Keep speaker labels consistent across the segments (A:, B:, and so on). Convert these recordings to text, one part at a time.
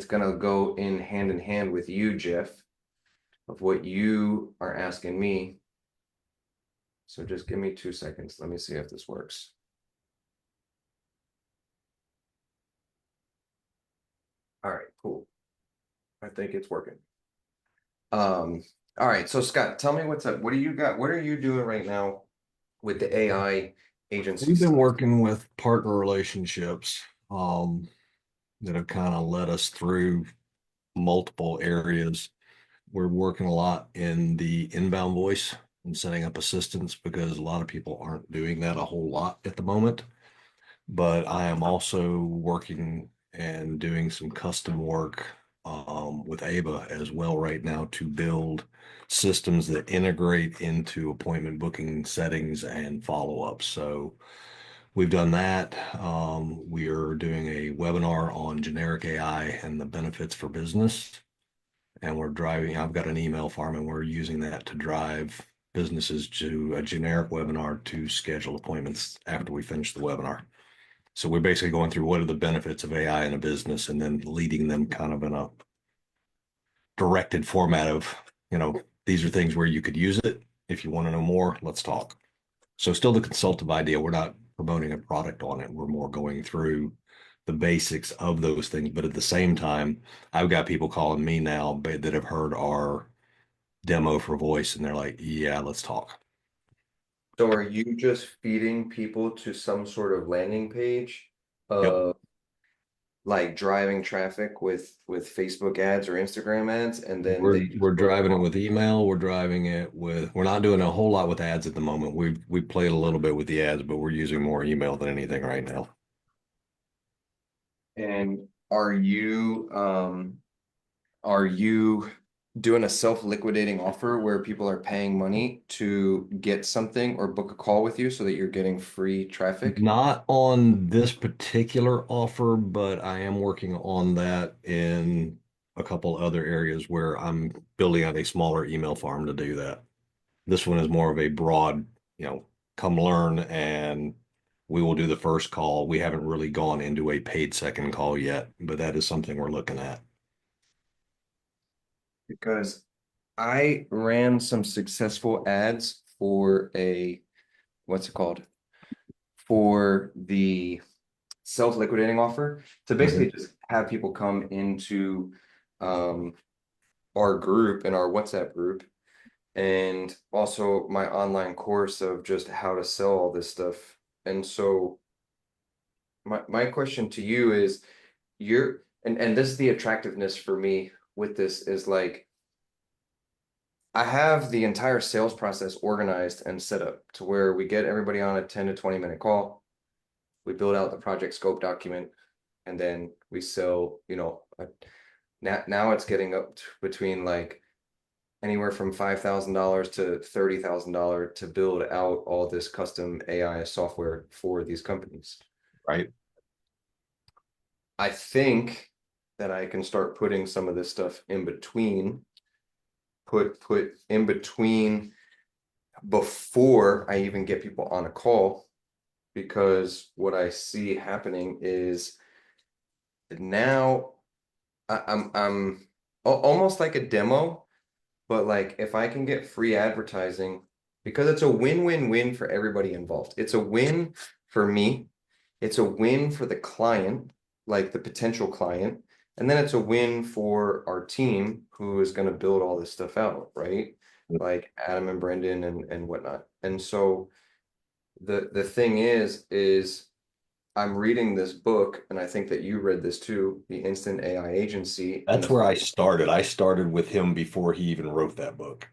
A: it's gonna go in hand with you, Jeff, of what you are asking me. So just give me 2 seconds. Let me see if this works. All right, cool. I think it's working. All right, so Scott, tell me what's up. What do you got? What are you doing right now with the AI agency
B: We've been
A: stuff?
B: working with partner relationships that have kind of led us through multiple areas. We're working a lot in the inbound voice and setting up assistants because a lot of people aren't doing that a whole lot at the moment. But I am also working and doing some custom work with ABA as well right now to build systems that integrate into appointment booking settings and follow-ups. So we've done that. We are doing a webinar on generic AI and the benefits for business. And I've got an email farm and we're using that to drive businesses to a generic webinar to schedule appointments after we finish the webinar. So we're basically going through what are the benefits of AI in a business and then leading them kind of in a directed format of, these are things where you could use it. If you want to know more, let's talk. So still the consultative idea. We're not promoting a product on it. We're more going through the basics of those things. But at the same time, I've got people calling me now that have heard our demo for voice and they're like, yeah, let's talk.
A: So are you just feeding people to some sort of landing page
B: Yep.
A: of like driving traffic with Facebook ads or Instagram ads, and then
B: We're
A: they just
B: we're
A: book a
B: driving it
A: call?
B: with email. We're not doing a whole lot with ads at the moment. We played a little bit with the ads, but we're using more email than anything right now.
A: And are you doing a self-liquidating offer where people are paying money to get something or book a call with you so that you're getting free traffic?
B: Not on this particular offer, but I am working on that in a couple other areas where I'm building out a smaller email farm to do that. This one is more of a broad, come learn and we will do the first call. We haven't really gone into a paid second call yet, but that is something we're looking at.
A: Because I ran some successful ads for what's it called? For the self-liquidating offer to
B: Mhm.
A: basically just have people come into um, our group and our WhatsApp group, and also my online course of just how to sell all this stuff. And so my question to you is and this is the attractiveness for me with this is like I have the entire sales process organized and set up to where we get everybody on a 10 to 20 minute call. We build out the project scope document, and then we sell, now it's getting up to between like anywhere from $5,000 to $30,000 to build out all this custom AI software for these companies.
B: Right.
A: I think that I can start putting some of this stuff in between, put in between before I even get people on a call, because what I see happening is now I'm almost like a demo, but like if I can get free advertising, because it's a win-win-win for everybody involved. It's a win for me, it's a win for the client, like the potential client, and then it's a win for our team who is going to build all this stuff out, right? Like Adam and Brendan and whatnot. And so the thing is I'm reading this book, and I think that you read this too, The Instant AI Agency. And
B: That's where I started. I started with him before he even wrote that book.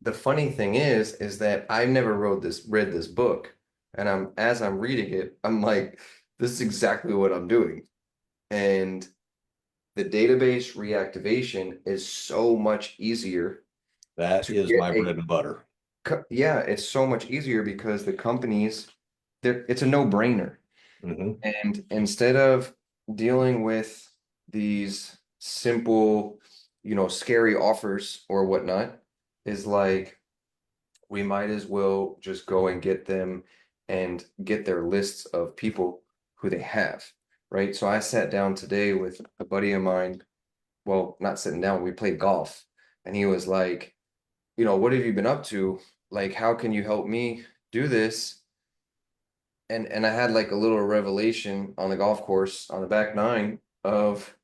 A: the funny thing is that I never read this book. And as I'm reading it, I'm like, this is exactly what I'm doing. And the database reactivation is so much easier
B: That
A: to
B: is
A: get
B: my bread and butter.
A: yeah, it's so much easier because the companies, it's a no-brainer.
B: Hmm.
A: And instead of dealing with these simple, scary offers or whatnot, is like we might as well just go and get them and get their lists of people who they have, right? So I sat down today with a buddy of mine well, not sitting down, we played golf. And he was like, what have you been up to? Like, how can you help me do this? And I had like a little revelation on the golf course on the back nine of,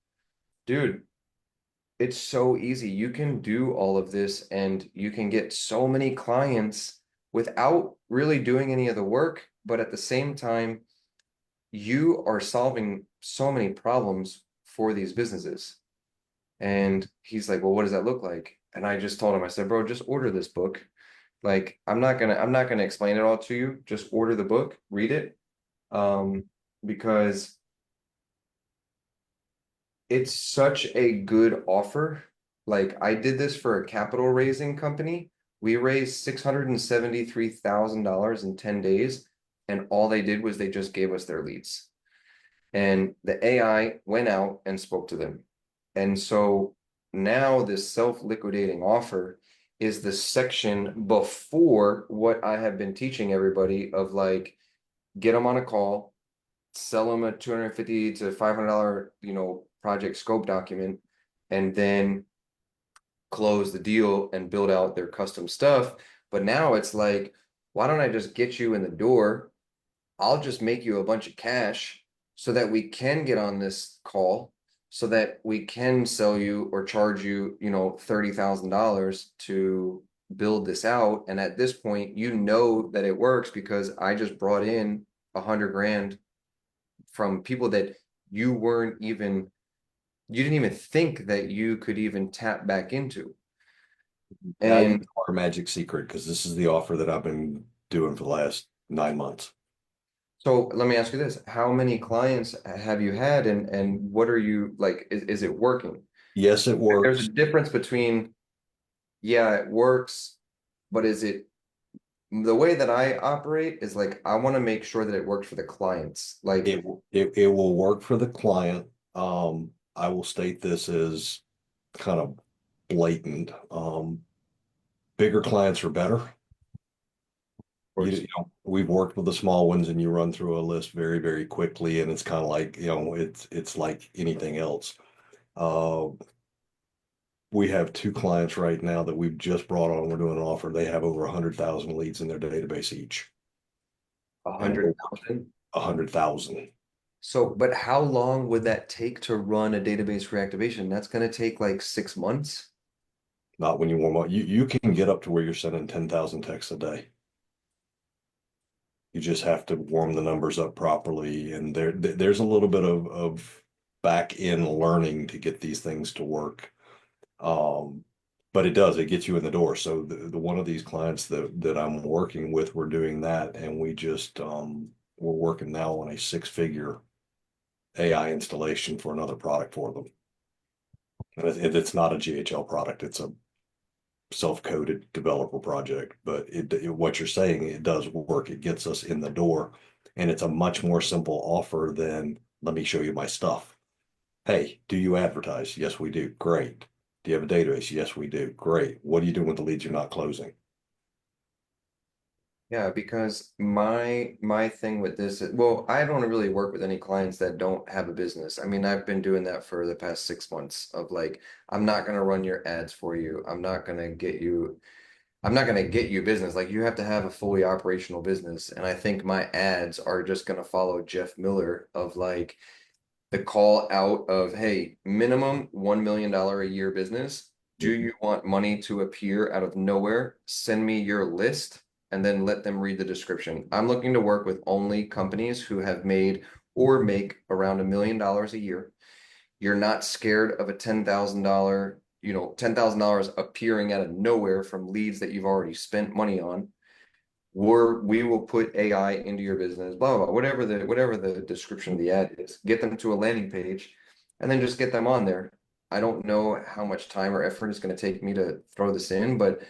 A: dude, it's so easy. You can do all of this and you can get so many clients without really doing any of the work. But at the same time, you are solving so many problems for these businesses. And he's like, well, what does that look like? And I just told him, I said, bro, just order this book. Like, I'm not gonna explain it all to you. Just order the book, read it. Um, because it's such a good offer. Like, I did this for a capital raising company. We raised $673,000 in 10 days, and all they did was they just gave us their leads. And the AI went out and spoke to them. And so now this self-liquidating offer is the section before what I have been teaching everybody of like, get them on a call, sell them a $250 to $500, project scope document, and then close the deal and build out their custom stuff. But now it's like, why don't I just get you in the door? I'll just make you a bunch of cash so that we can get on this call so that we can sell you or charge you, $30,000 to build this out. And at this point, you know that it works because I just brought in 100 grand from people that you weren't even, you didn't even think that you could even tap back into.
B: Now you
A: And
B: know our magic secret because this is the offer that I've been doing for the last 9 months.
A: so let me ask you this, how many clients have you had and what are you like, is it working?
B: Yes, it
A: There's a
B: works.
A: difference between, yeah, it works, but is it the way that I operate is like I want to make sure that it works for the clients. Like,
B: It will work for the client. I will state this as kind of blatant. Bigger clients are better.
A: of course,
B: We've worked with the small ones and you run through a list very, very quickly, and it's kind of like, it's like anything else. Uh, we have two clients right now that we've just brought on. We're doing an offer. They have over 100,000 leads in their database each,
A: a
B: and
A: hundred thousand.
B: 100,000.
A: So, but how long would that take to run a database reactivation? That's going to take like 6 months.
B: Not when you warm up. You can get up to where you're sending 10,000 texts a day. You just have to warm the numbers up properly, and there's a little bit of back end learning to get these things to work. Um, but it gets you in the door. So the one of these clients that I'm working with, we're doing that, and we're working now on a six-figure AI installation for another product for them. And it's not a GHL product; it's a self-coded developer project. But what you're saying, it does work. It gets us in the door, and it's a much more simple offer than let me show you my stuff. Hey, do you advertise? Yes, we do. Great. Do you have a database? Yes, we do. Great. What are you doing with the leads you're not closing?
A: Yeah, because my thing with this is, well, I don't really work with any clients that don't have a business. I mean, I've been doing that for the past 6 months of like, I'm not gonna run your ads for you. I'm not gonna get you business. Like you have to have a fully operational business. And I think my ads are just gonna follow Jeff Miller of like the call out of, hey, minimum $1 million a year business. Do
B: Mhm.
A: you want money to appear out of nowhere? Send me your list and then let them read the description. I'm looking to work with only companies who have made or make around $1 million a year. You're not scared of a $10,000, $10,000 appearing out of nowhere from leads that you've already spent money on. Or we will put AI into your business, blah, blah, blah, whatever the description of the ad is, get them to a landing page and then just get them on there. I don't know how much time or effort it's going to take me to throw this in, but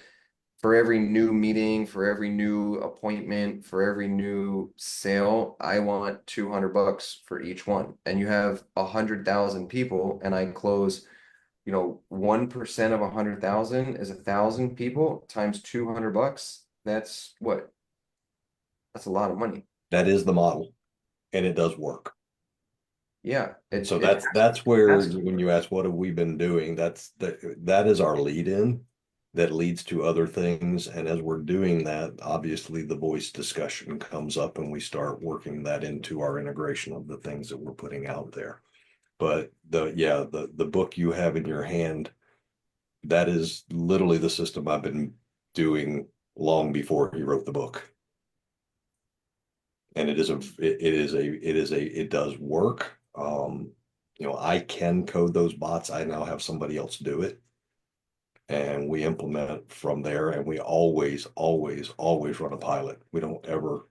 A: for every new meeting, for every new appointment, for every new sale, I want $200 for each one. And you have 100,000 people and I close, 1% of 100,000 is 1,000 people times $200. That's what? That's a lot of money.
B: That is the model, and it does work.
A: Yeah,
B: So
A: it
B: that's where
A: has to
B: when
A: work.
B: you ask what have we been doing, that is our lead in that leads to other things. And as we're doing that, obviously the voice discussion comes up and we start working that into our integration of the things that we're putting out there. But the book you have in your hand, that is literally the system I've been doing long before he wrote the book. And it does work. I can code those bots. I now have somebody else do it. And we implement from there. And we always, always, always run a pilot. We don't ever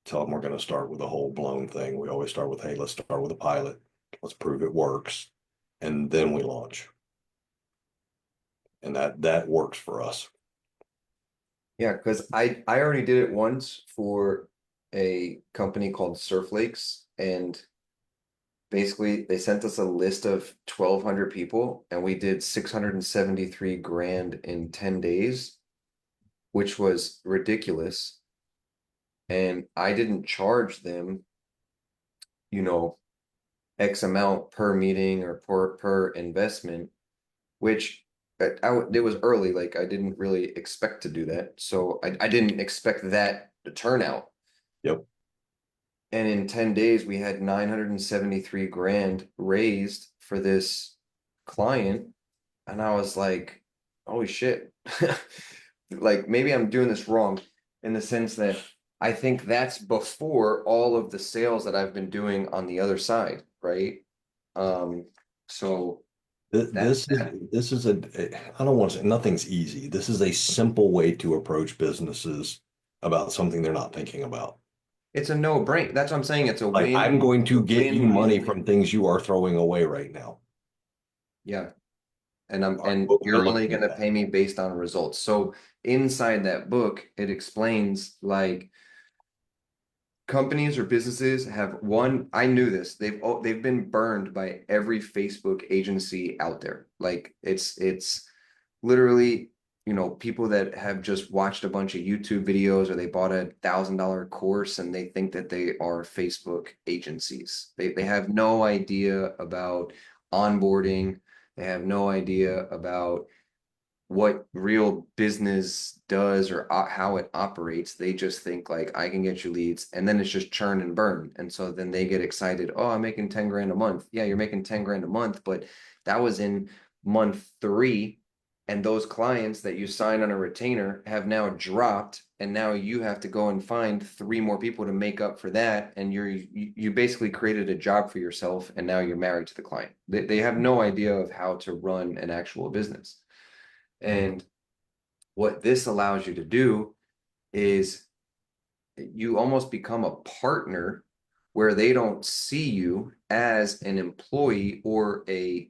B: tell them we're going to start with a whole blown thing. We always start with, hey, let's start with a pilot. Let's prove it works. And then we launch. And that works for us.
A: Yeah, because I already did it once for a company called Surf Lakes, and basically they sent us a list of 1,200 people, and we did 673 grand in 10 days, which was ridiculous. And I didn't charge them, you know, X amount per meeting or per investment, which it was early. Like I didn't really expect to do that. So I didn't expect that to turn out.
B: Yep.
A: And in 10 days, we had 973 grand raised for this client. And I was like, holy shit. Like maybe I'm doing this wrong in the sense that I think that's before all of the sales that I've been doing on the other side, right? Um, so that
B: This is I don't want to say nothing's easy. This is a simple way to approach businesses about something they're not thinking about.
A: it's a no-brainer. That's what I'm saying. It's a
B: Like
A: win,
B: I'm going to get you money
A: win-win-win.
B: from things you are throwing away right now.
A: Yeah.
B: Our
A: And
B: books are
A: you're only
B: looking
A: going
B: at
A: to
B: that.
A: pay me based on results. So inside that book, it explains like companies or businesses have one. I knew this. They've been burned by every Facebook agency out there. Like it's literally, people that have just watched a bunch of YouTube videos or they bought $1,000 course and they think that they are Facebook agencies. They have no idea about onboarding. They have no idea about what real business does or how it operates. They just think like I can get you leads and then it's just churn and burn. And so then they get excited. Oh, I'm making 10 grand a month. Yeah, you're making 10 grand a month, but that was in month 3. And those clients that you sign on a retainer have now dropped. And now you have to go and find 3 more people to make up for that. And you basically created a job for yourself. And now you're married to the client. They have no idea of how to run an actual business. And what this allows you to do is you almost become a partner where they don't see you as an employee or a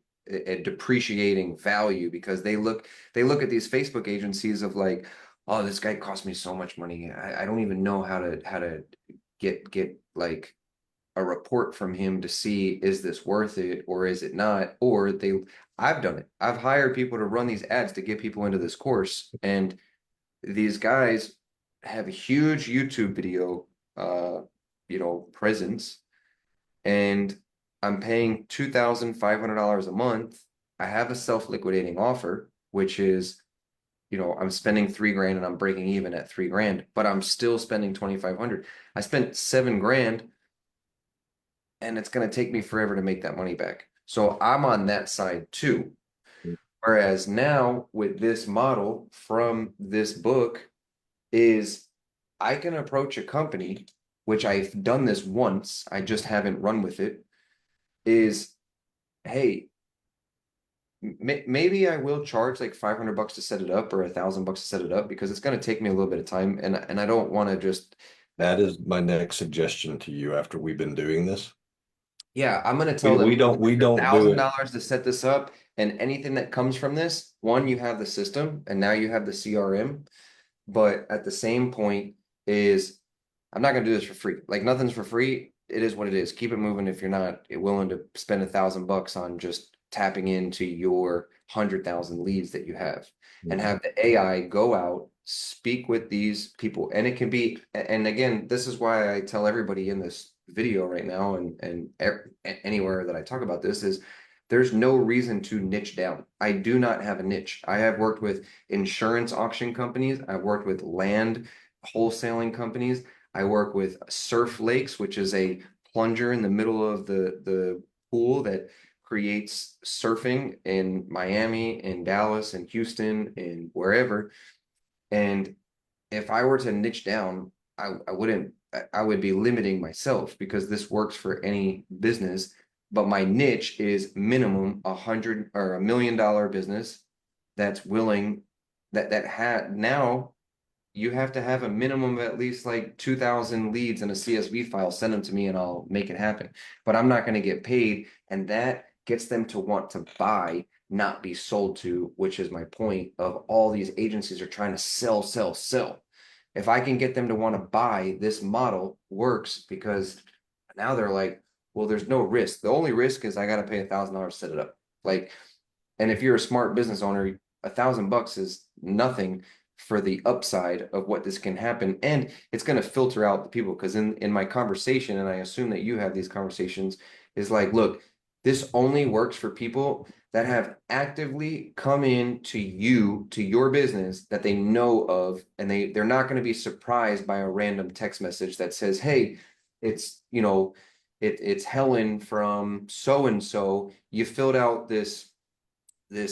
A: depreciating value because they look at these Facebook agencies of like, oh, this guy cost me so much money. I don't even know how to get like a report from him to see is this worth it or is it not? Or I've done it. I've hired people to run these ads to get people into this course, and these guys have a huge YouTube video, presence, and I'm paying $2,500 a month. I have a self-liquidating offer, which is, I'm spending 3 grand and I'm breaking even at 3 grand, but I'm still spending 2,500. I spent 7 grand and it's going to take me forever to make that money back. So I'm on that side too. Whereas now with this model from this book is I can approach a company, which I've done this once, I just haven't run with it, is hey, maybe I will charge like 500 bucks to set it up or 1,000 bucks to set it up because it's going to take me a little bit of time and I don't want to just
B: That is my next suggestion to you after we've been doing this.
A: yeah, I'm gonna tell
B: We,
A: them
B: we don't we
A: a
B: don't do
A: thousand
B: it.
A: dollars to set this up, and anything that comes from this, one, you have the system, and now you have the CRM. But at the same point, is I'm not gonna do this for free. Like nothing's for free. It is what it is. Keep it moving if you're not willing to spend 1,000 bucks on just tapping into your 100,000 leads that you have, and
B: Mhm.
A: have the AI go out, speak with these people, and it can be. And again, this is why I tell everybody in this video right now and anywhere that I talk about this is there's no reason to niche down. I do not have a niche. I have worked with insurance auction companies. I've worked with land wholesaling companies. I work with Surf Lakes, which is a plunger in the middle of the pool that creates surfing in Miami, in Dallas, in Houston, and wherever. And if I were to niche down, I wouldn't, I would be limiting myself because this works for any business. But my niche is minimum 100 or $1 million business that's willing that had now you have to have a minimum of at least like 2,000 leads in a CSV file. Send them to me and I'll make it happen. But I'm not going to get paid. And that gets them to want to buy, not be sold to, which is my point of all these agencies are trying to sell, sell, sell. If I can get them to want to buy, this model works because now they're like, well, there's no risk. The only risk is I got to pay $1,000 to set it up. Like, and if you're a smart business owner, $1,000 is nothing for the upside of what this can happen. And it's going to filter out the people because in my conversation, and I assume that you have these conversations, is like, look, this only works for people that have actively come in to you, to your business that they know of, and they're not going to be surprised by a random text message that says, hey, it's, it's Helen from so and so. You filled out this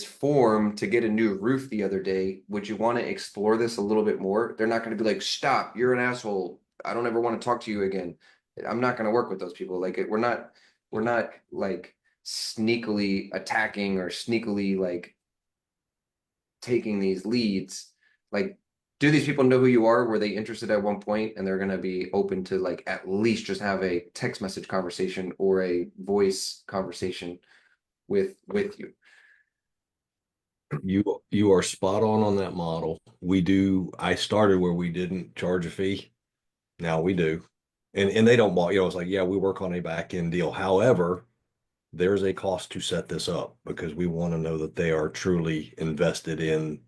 A: form to get a new roof the other day. Would you want to explore this a little bit more? They're not going to be like, stop, you're an asshole. I don't ever want to talk to you again. I'm not going to work with those people. Like we're not like sneakily attacking or sneakily like taking these leads. Like, do these people know who you are? Were they interested at one point and they're going to be open to like at least just have a text message conversation or a voice conversation with you?
B: You are spot on that model. I started where we didn't charge a fee. Now we do. And they don't bought, it's like, yeah, we work on a back end deal. However, there's a cost to set this up because we want to know that they are truly invested in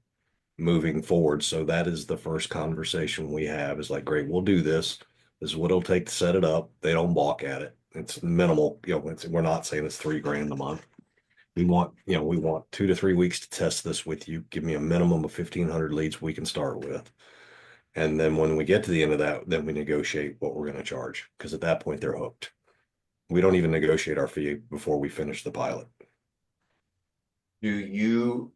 B: moving forward. So that is the first conversation we have is like, great, we'll do this. This is what it'll take to set it up. They don't balk at it. It's minimal. We're not saying it's $3,000 a month. We want 2 to 3 weeks to test this with you. Give me a minimum of 1,500 leads we can start with. And then when we get to the end of that, then we negotiate what we're going to charge. Because at that point, they're hooked. We don't even negotiate our fee before we finish the pilot.
A: Do you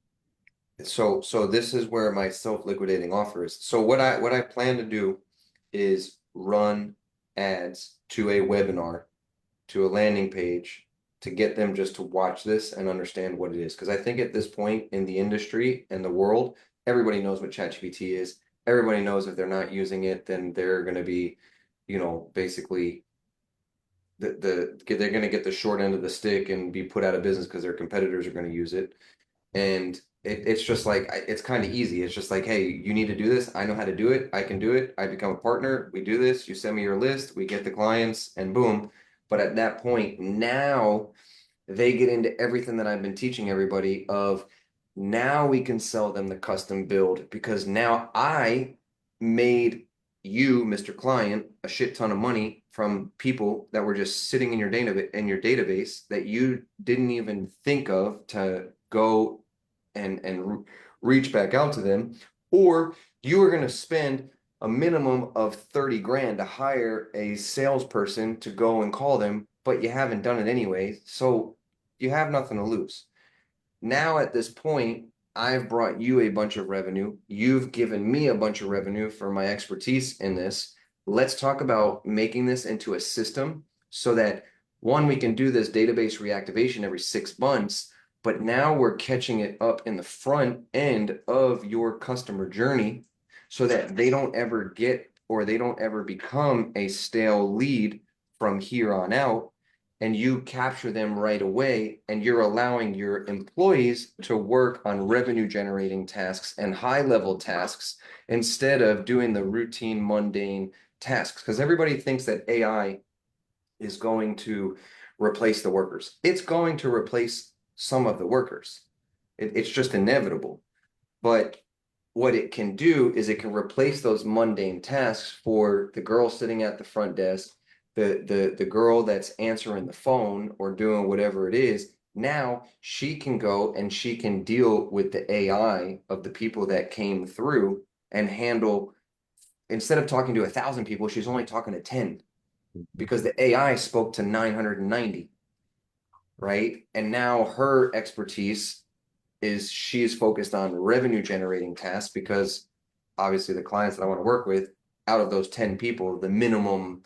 A: so this is where my self-liquidating offer is. So what I plan to do is run ads to a webinar, to a landing page to get them just to watch this and understand what it is. Because I think at this point in the industry and the world, everybody knows what ChatGPT is. Everybody knows if they're not using it, then they're going to be, basically they're going to get the short end of the stick and be put out of business because their competitors are going to use it. And it's just like it's kind of easy. It's just like, hey, you need to do this. I know how to do it. I can do it. I become a partner. We do this. You send me your list. We get the clients, and boom. But at that point, now they get into everything that I've been teaching everybody of now we can sell them the custom build because now I made you, Mr. Client, a shit ton of money from people that were just sitting in your database that you didn't even think of to go and reach back out to them, or you are going to spend a minimum of 30 grand to hire a salesperson to go and call them, but you haven't done it anyway. So you have nothing to lose. Now at this point, I've brought you a bunch of revenue. You've given me a bunch of revenue for my expertise in this. Let's talk about making this into a system so that one, we can do this database reactivation every 6 months, but now we're catching it up in the front end of your customer journey so that they don't ever get or they don't ever become a stale lead from here on out, and you capture them right away, and you're allowing your employees to work on revenue generating tasks and high level tasks instead of doing the routine mundane tasks. Because everybody thinks that AI is going to replace the workers. It's going to replace some of the workers. It's just inevitable. But what it can do is it can replace those mundane tasks for the girl sitting at the front desk, the girl that's answering the phone or doing whatever it is, now she can go and she can deal with the AI of the people that came through and handle, instead of talking to 1,000 people, she's only talking to 10 because the AI spoke to 990, right? And now her expertise is she's focused on revenue generating tasks because obviously the clients that I want to work with, out of those 10 people, the minimum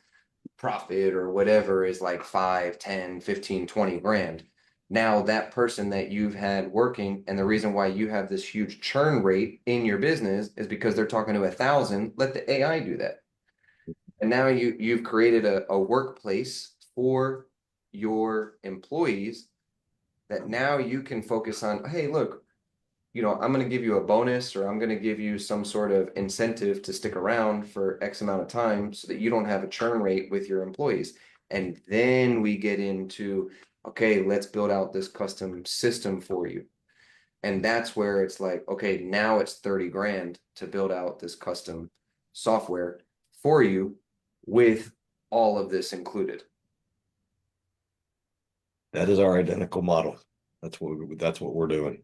A: profit or whatever is like 5, 10, 15, 20 grand. Now that person that you've had working, and the reason why you have this huge churn rate in your business is because they're talking to 1,000. Let the AI do that. And now you've created a workplace for your employees that now you can focus on, hey, look, I'm going to give you a bonus or I'm going to give you some sort of incentive to stick around for X amount of time so that you don't have a churn rate with your employees. And then we get into, okay, let's build out this custom system for you. And that's where it's like, okay, now it's 30 grand to build out this custom software for you with all of this included.
B: That is our identical model. That's what we're doing.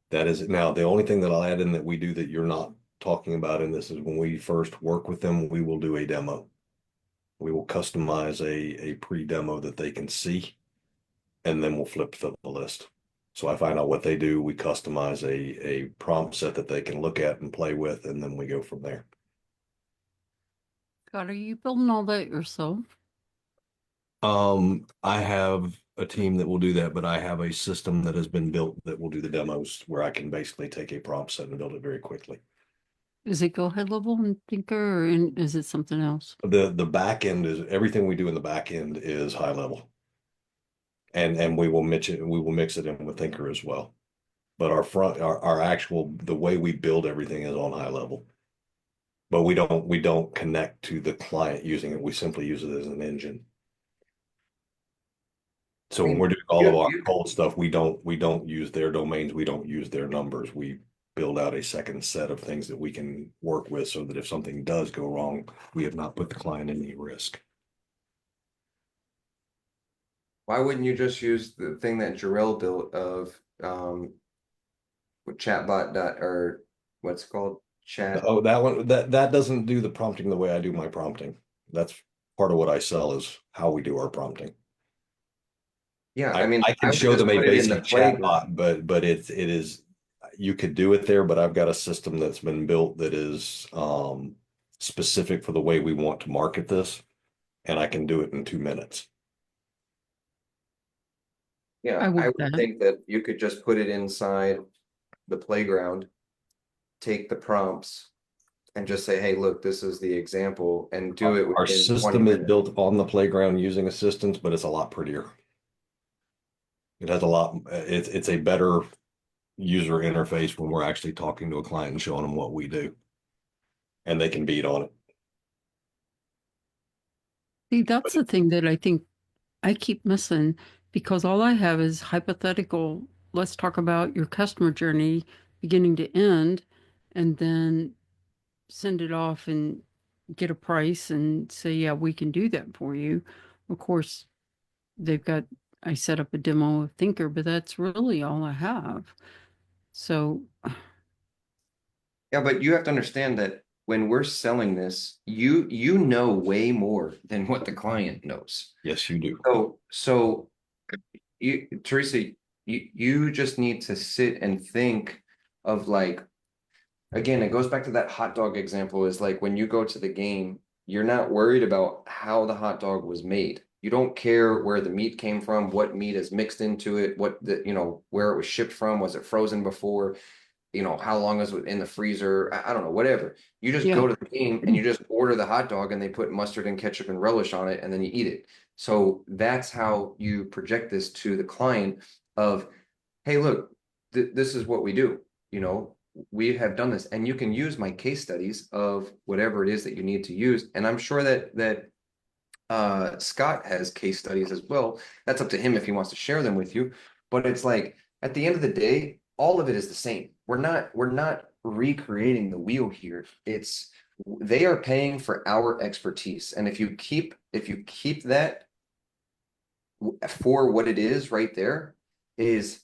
B: That is now the only thing that I'll add in that we do that you're not talking about in this is when we first work with them, we will do a demo. We will customize a pre-demo that they can see, and then we'll flip the list. So I find out what they do, we customize a prompt set that they can look at and play with, and then we go from there.
C: God, are you building all that yourself?
B: I have a team that will do that, but I have a system that has been built that will do the demos where I can basically take a prompt set and build it very quickly.
C: Is it go ahead level and thinker, or is it something else?
B: The back end is everything we do in the back end is high level. And we will mix it in with Thinker as well. But our actual the way we build everything is on high level. But we don't connect to the client using it. We simply use it as an engine.
A: I
B: So when
A: mean,
B: we're doing all of
A: you,
B: our
A: you
B: cold stuff, we don't use their domains, we don't use their numbers. We build out a second set of things that we can work with so that if something does go wrong, we have not put the client in any risk.
A: Why wouldn't you just use the thing that Jarrell built of with chatbot dot or what's it called chat?
B: Oh, that one that doesn't do the prompting the way I do my prompting. That's part of what I sell is how we do our prompting.
A: Yeah, I mean,
B: I can
A: I would
B: show
A: just
B: them a
A: put it in the
B: basic
A: playground.
B: chatbot, but it is you could do it there, but I've got a system that's been built that is specific for the way we want to market this, and I can do it in 2 minutes.
C: I
A: Yeah, I
C: would
A: would
C: that.
A: think that you could just put it inside the playground, take the prompts, and just say, hey, look, this is the example, and do it
B: Our
A: within 20
B: system is
A: minutes.
B: built on the playground using assistants, but it's a lot prettier. It has a lot, it's a better user interface when we're actually talking to a client and showing them what we do. And they can beat on it.
C: See,
B: But
C: that's the thing that I think I keep missing because all I have is hypothetical. Let's talk about your customer journey beginning to end, and then send it off and get a price and say, yeah, we can do that for you. Of course, they've got, I set up a demo of Thinker, but that's really all I have. So,
A: Yeah, but you have to understand that when we're selling this, you know way more than what the client knows.
B: yes, you do.
A: So Teresa, you just need to sit and think of like, again, it goes back to that hot dog example, is like when you go to the game, you're not worried about how the hot dog was made. You don't care where the meat came from, what meat is mixed into it, where it was shipped from, was it frozen before, how long is it in the freezer? I don't know, whatever. You just
C: yeah,
A: go to the game and you just order the hot dog and they put mustard and ketchup and relish on it and then you eat it. So that's how you project this to the client of, hey, look, this is what we do. You know, we have done this, and you can use my case studies of whatever it is that you need to use. And I'm sure that Scott has case studies as well. That's up to him if he wants to share them with you. But it's like at the end of the day, all of it is the same. We're not recreating the wheel here. It's they are paying for our expertise. And if you keep that for what it is right there, is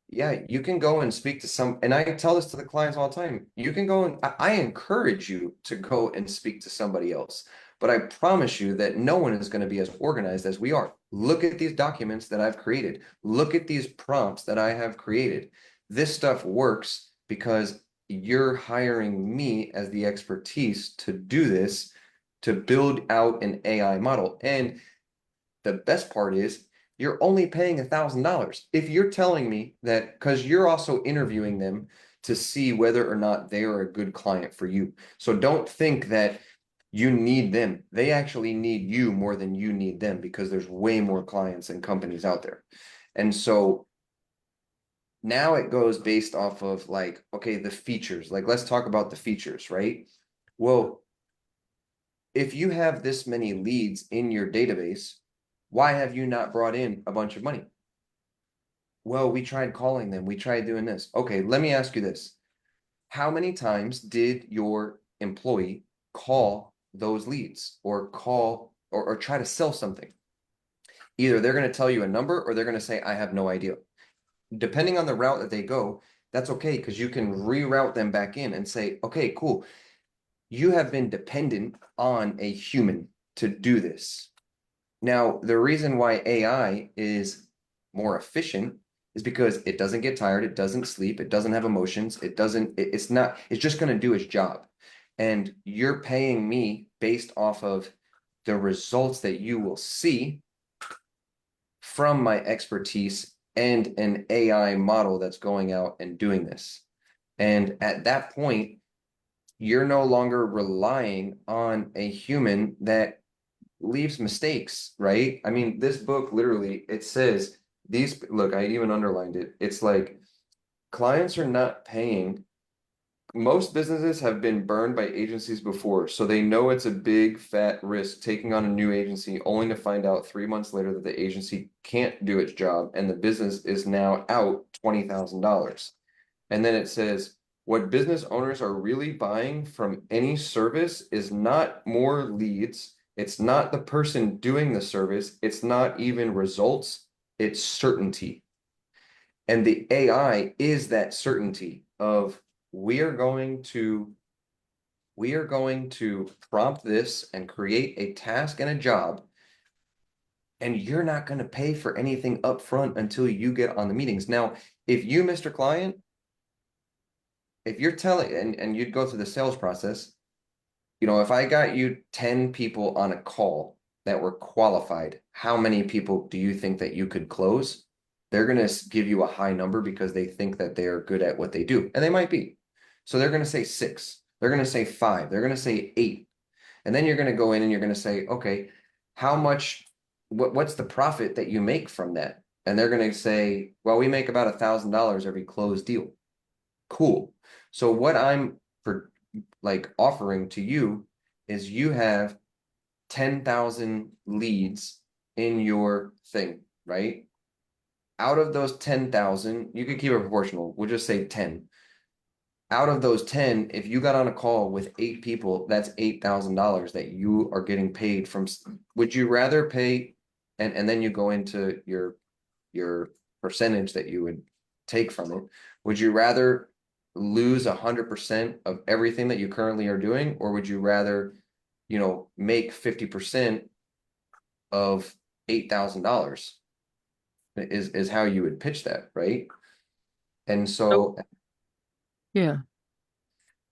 A: yeah, you can go and speak to some, and I tell this to the clients all the time. You can go and I encourage you to go and speak to somebody else. But I promise you that no one is going to be as organized as we are. Look at these documents that I've created. Look at these prompts that I have created. This stuff works because you're hiring me as the expertise to do this, to build out an AI model. And the best part is you're only paying $1,000. If you're telling me that, because you're also interviewing them to see whether or not they are a good client for you. So don't think that you need them. They actually need you more than you need them, because there's way more clients and companies out there. And so now it goes based off of like, okay, the features. Like, let's talk about the features, right? Well, if you have this many leads in your database, why have you not brought in a bunch of money? Well, we tried calling them. We tried doing this. Okay, let me ask you this. How many times did your employee call those leads or call or try to sell something? Either they're going to tell you a number or they're going to say, I have no idea. Depending on the route that they go, that's okay, because you can reroute them back in and say, okay, cool. You have been dependent on a human to do this. Now, the reason why AI is more efficient is because it doesn't get tired, it doesn't sleep, it doesn't have emotions, it's not, it's just going to do its job. And you're paying me based off of the results that you will see from my expertise and an AI model that's going out and doing this. And at that point, you're no longer relying on a human that leaves mistakes, right? I mean, this book literally, it says these, look, I even underlined it. It's like clients are not paying. Most businesses have been burned by agencies before, so they know it's a big fat risk taking on a new agency only to find out 3 months later that the agency can't do its job and the business is now out $20,000. And then it says, what business owners are really buying from any service is not more leads. It's not the person doing the service. It's not even results. It's certainty. And the AI is that certainty of we are going to prompt this and create a task and a job, and you're not going to pay for anything up front until you get on the meetings. Now, if you, Mr. Client, if you're telling and you'd go through the sales process, if I got you 10 people on a call that were qualified, how many people do you think that you could close? They're going to give you a high number because they think that they are good at what they do, and they might be. So they're going to say 6, they're going to say 5, they're going to say 8. And then you're going to go in and you're going to say, okay, how much, what's the profit that you make from that? And they're going to say, well, we make about $1,000 every closed deal. Cool. So what I'm offering to you is you have 10,000 leads in your thing, right? Out of those 10,000, you could keep it proportional. We'll just say 10. Out of those 10, if you got on a call with 8 people, that's $8,000 that you are getting paid from. Would you rather pay, and then you go into your percentage that you would take from it? Would you rather lose 100% of everything that you currently are doing, or would you rather, make 50% of $8,000? Is how you would pitch that, right? And so
C: Yeah.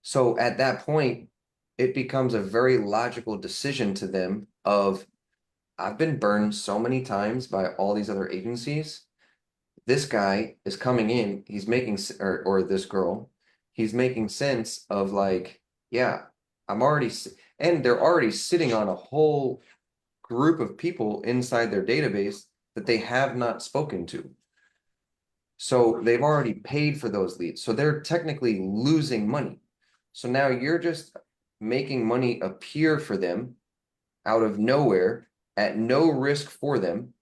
A: So at that point, it becomes a very logical decision to them of, I've been burned so many times by all these other agencies. This guy is coming in, he's making, or this girl, he's making sense of like, yeah, and they're already sitting on a whole group of people inside their database that they have not spoken to. So they've already paid for those leads. So they're technically losing money. So now you're just making money appear for them out of nowhere at no risk for them.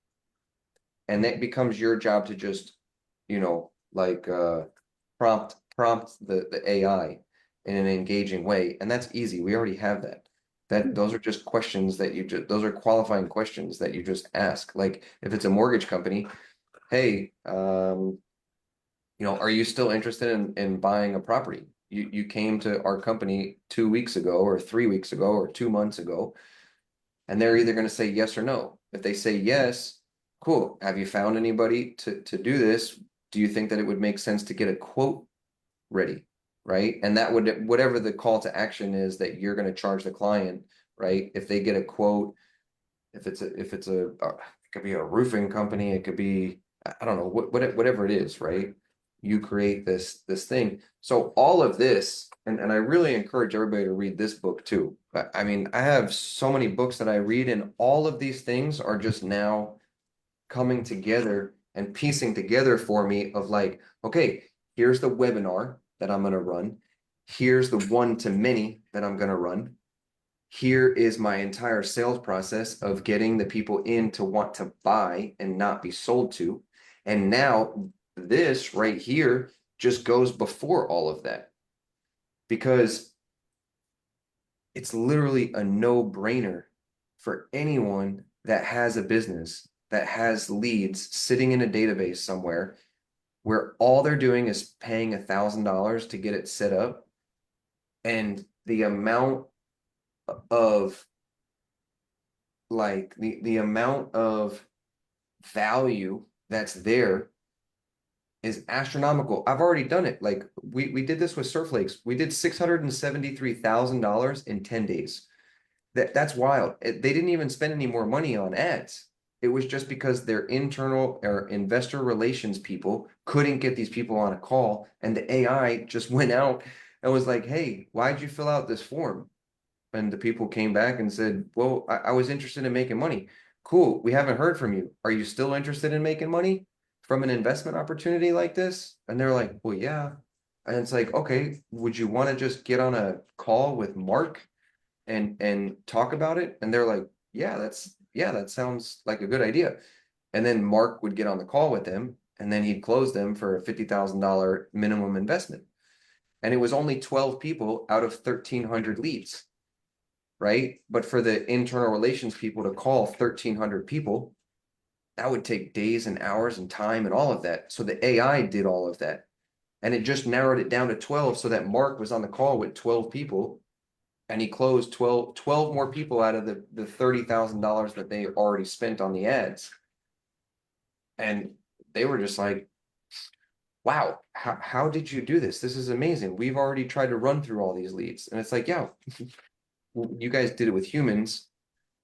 A: And that becomes your job to just, prompt prompt the AI in an engaging way, and that's easy. We already have that. Those are just questions that those are qualifying questions that you just ask. Like if it's a mortgage company, hey, are you still interested in buying a property? You came to our company 2 weeks ago or 3 weeks ago or 2 months ago, and they're either going to say yes or no. If they say yes, cool. Have you found anybody to do this? Do you think that it would make sense to get a quote ready? Right. And that would, whatever the call to action is that you're going to charge the client, right? If they get a quote, if it's it could be a roofing company, it could be, I don't know, whatever it is, right? You create this thing. So all of this, and I really encourage everybody to read this book too. I mean, I have so many books that I read, and all of these things are just now coming together and piecing together for me of like, okay, here's the webinar that I'm going to run. Here's the one-to-many that I'm going to run. Here is my entire sales process of getting the people in to want to buy and not be sold to. And now this right here just goes before all of that, because it's literally a no-brainer for anyone that has a business that has leads sitting in a database somewhere where all they're doing is paying $1,000 to get it set up. And the amount of the amount of value that's there is astronomical. I've already done it. Like we did this with Surf Lakes. We did $673,000 in 10 days. That's wild. They didn't even spend any more money on ads. It was just because their internal or investor relations people couldn't get these people on a call, and the AI just went out and was like, "Hey, why'd you fill out this form?" And the people came back and said, "Well, I was interested in making money." Cool. We haven't heard from you. Are you still interested in making money from an investment opportunity like this? And they're like, "Well, yeah." And it's like, okay, would you want to just get on a call with Mark and talk about it? And they're like, yeah, that sounds like a good idea. And then Mark would get on the call with them, and then he'd close them for a $50,000 minimum investment. And it was only 12 people out of 1,300 leads, right? But for the internal relations people to call 1,300 people, that would take days and hours and time and all of that. So the AI did all of that. And it just narrowed it down to 12 so that Mark was on the call with 12 people, and he closed 12 more people out of the $30,000 that they already spent on the ads. And they were just like, wow, how did you do this? This is amazing. We've already tried to run through all these leads. And it's like, yeah, you guys did it with humans.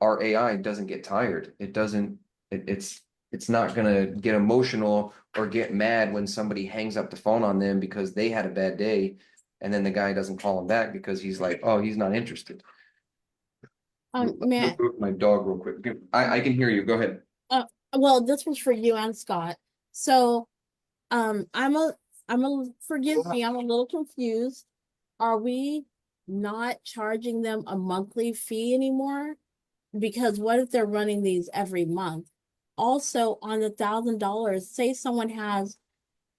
A: Our AI doesn't get tired. It doesn't, it's not gonna get emotional or get mad when somebody hangs up the phone on them because they had a bad day, and then the guy doesn't call him back because he's like, oh, he's not interested.
D: Matt,
A: My dog real quick. I can hear you. Go ahead.
D: well, this was for you and Scott. So, forgive me, I'm a little confused. Are we not charging them a monthly fee anymore? Because what if they're running these every month? Also, on the $1,000, say someone has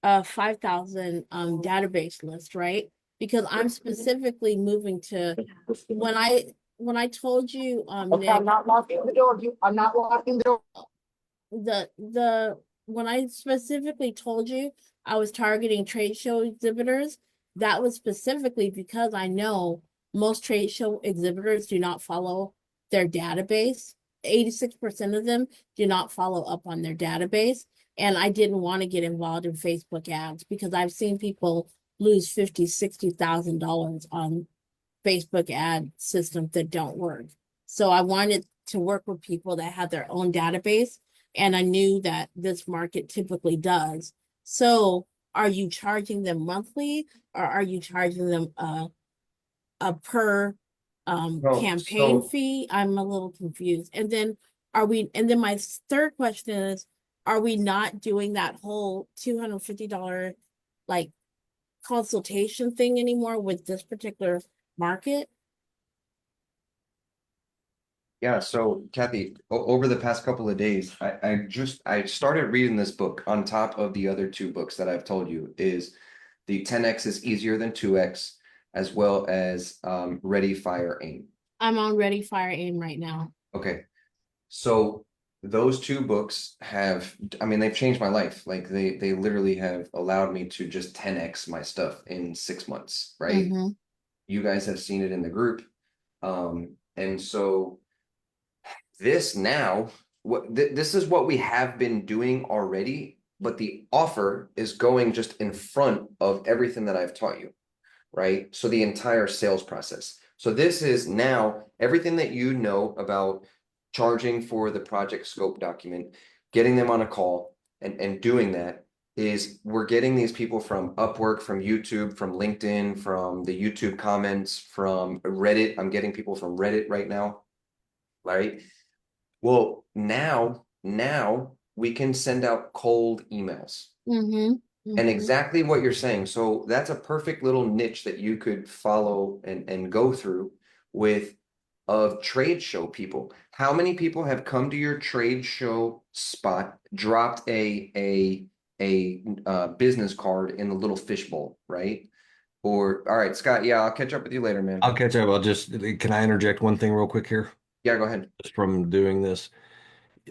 D: a 5,000 database list, right? Because I'm specifically moving to when I told you
E: Okay,
D: Nick,
E: I'm not locking the door. I'm not locking the door.
D: the when I specifically told you I was targeting trade show exhibitors, that was specifically because I know most trade show exhibitors do not follow their database. 86% of them do not follow up on their database. And I didn't want to get involved in Facebook ads because I've seen people lose $50,000-$60,000 on Facebook ad systems that don't work. So I wanted to work with people that had their own database, and I knew that this market typically does. So are you charging them monthly, or are you charging them a per campaign fee? I'm a little confused. And then my third question is, are we not doing that whole $250 like consultation thing anymore with this particular market?
A: Yeah, so Kathy, over the past couple of days, I started reading this book on top of the other two books that I've told you. Is The 10X is easier than 2X, as well as Ready, Fire, Aim.
D: I'm on Ready, Fire, Aim right now.
A: Okay. So those two books have, I mean, they've changed my life. Like they literally have allowed me to just 10X my stuff in 6 months, right?
D: Mm-hmm.
A: You guys have seen it in the group. And so this now, this is what we have been doing already, but the offer is going just in front of everything that I've taught you, right? So the entire sales process. So this is now everything that you know about charging for the project scope document, getting them on a call and doing that is we're getting these people from Upwork, from YouTube, from LinkedIn, from the YouTube comments, from Reddit. I'm getting people from Reddit right now, right? Well, now we can send out cold emails.
D: Mm-hmm.
A: And exactly what you're saying. So that's a perfect little niche that you could follow and go through with of trade show people. How many people have come to your trade show spot, dropped a business card in the little fishbowl, right? Or all right, Scott, yeah, I'll catch up with you later, man.
B: I'll catch up. Can I interject one thing real quick here?
A: Yeah, go ahead.
B: Just from doing this.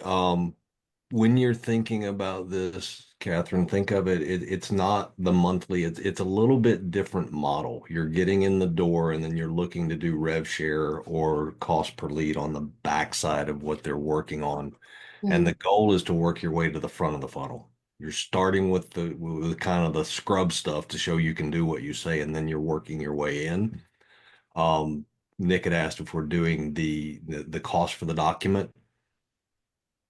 B: Um, when you're thinking about this, Catherine, think of it's not the monthly, it's a little bit different model. You're getting in the door and then you're looking to do rev share or cost per lead on the backside of what they're working on. And the goal is to work your way to the front of the funnel. You're starting with with kind of the scrub stuff to show you can do what you say, and then you're working your way in. Um, Nick had asked if we're doing the cost for the document.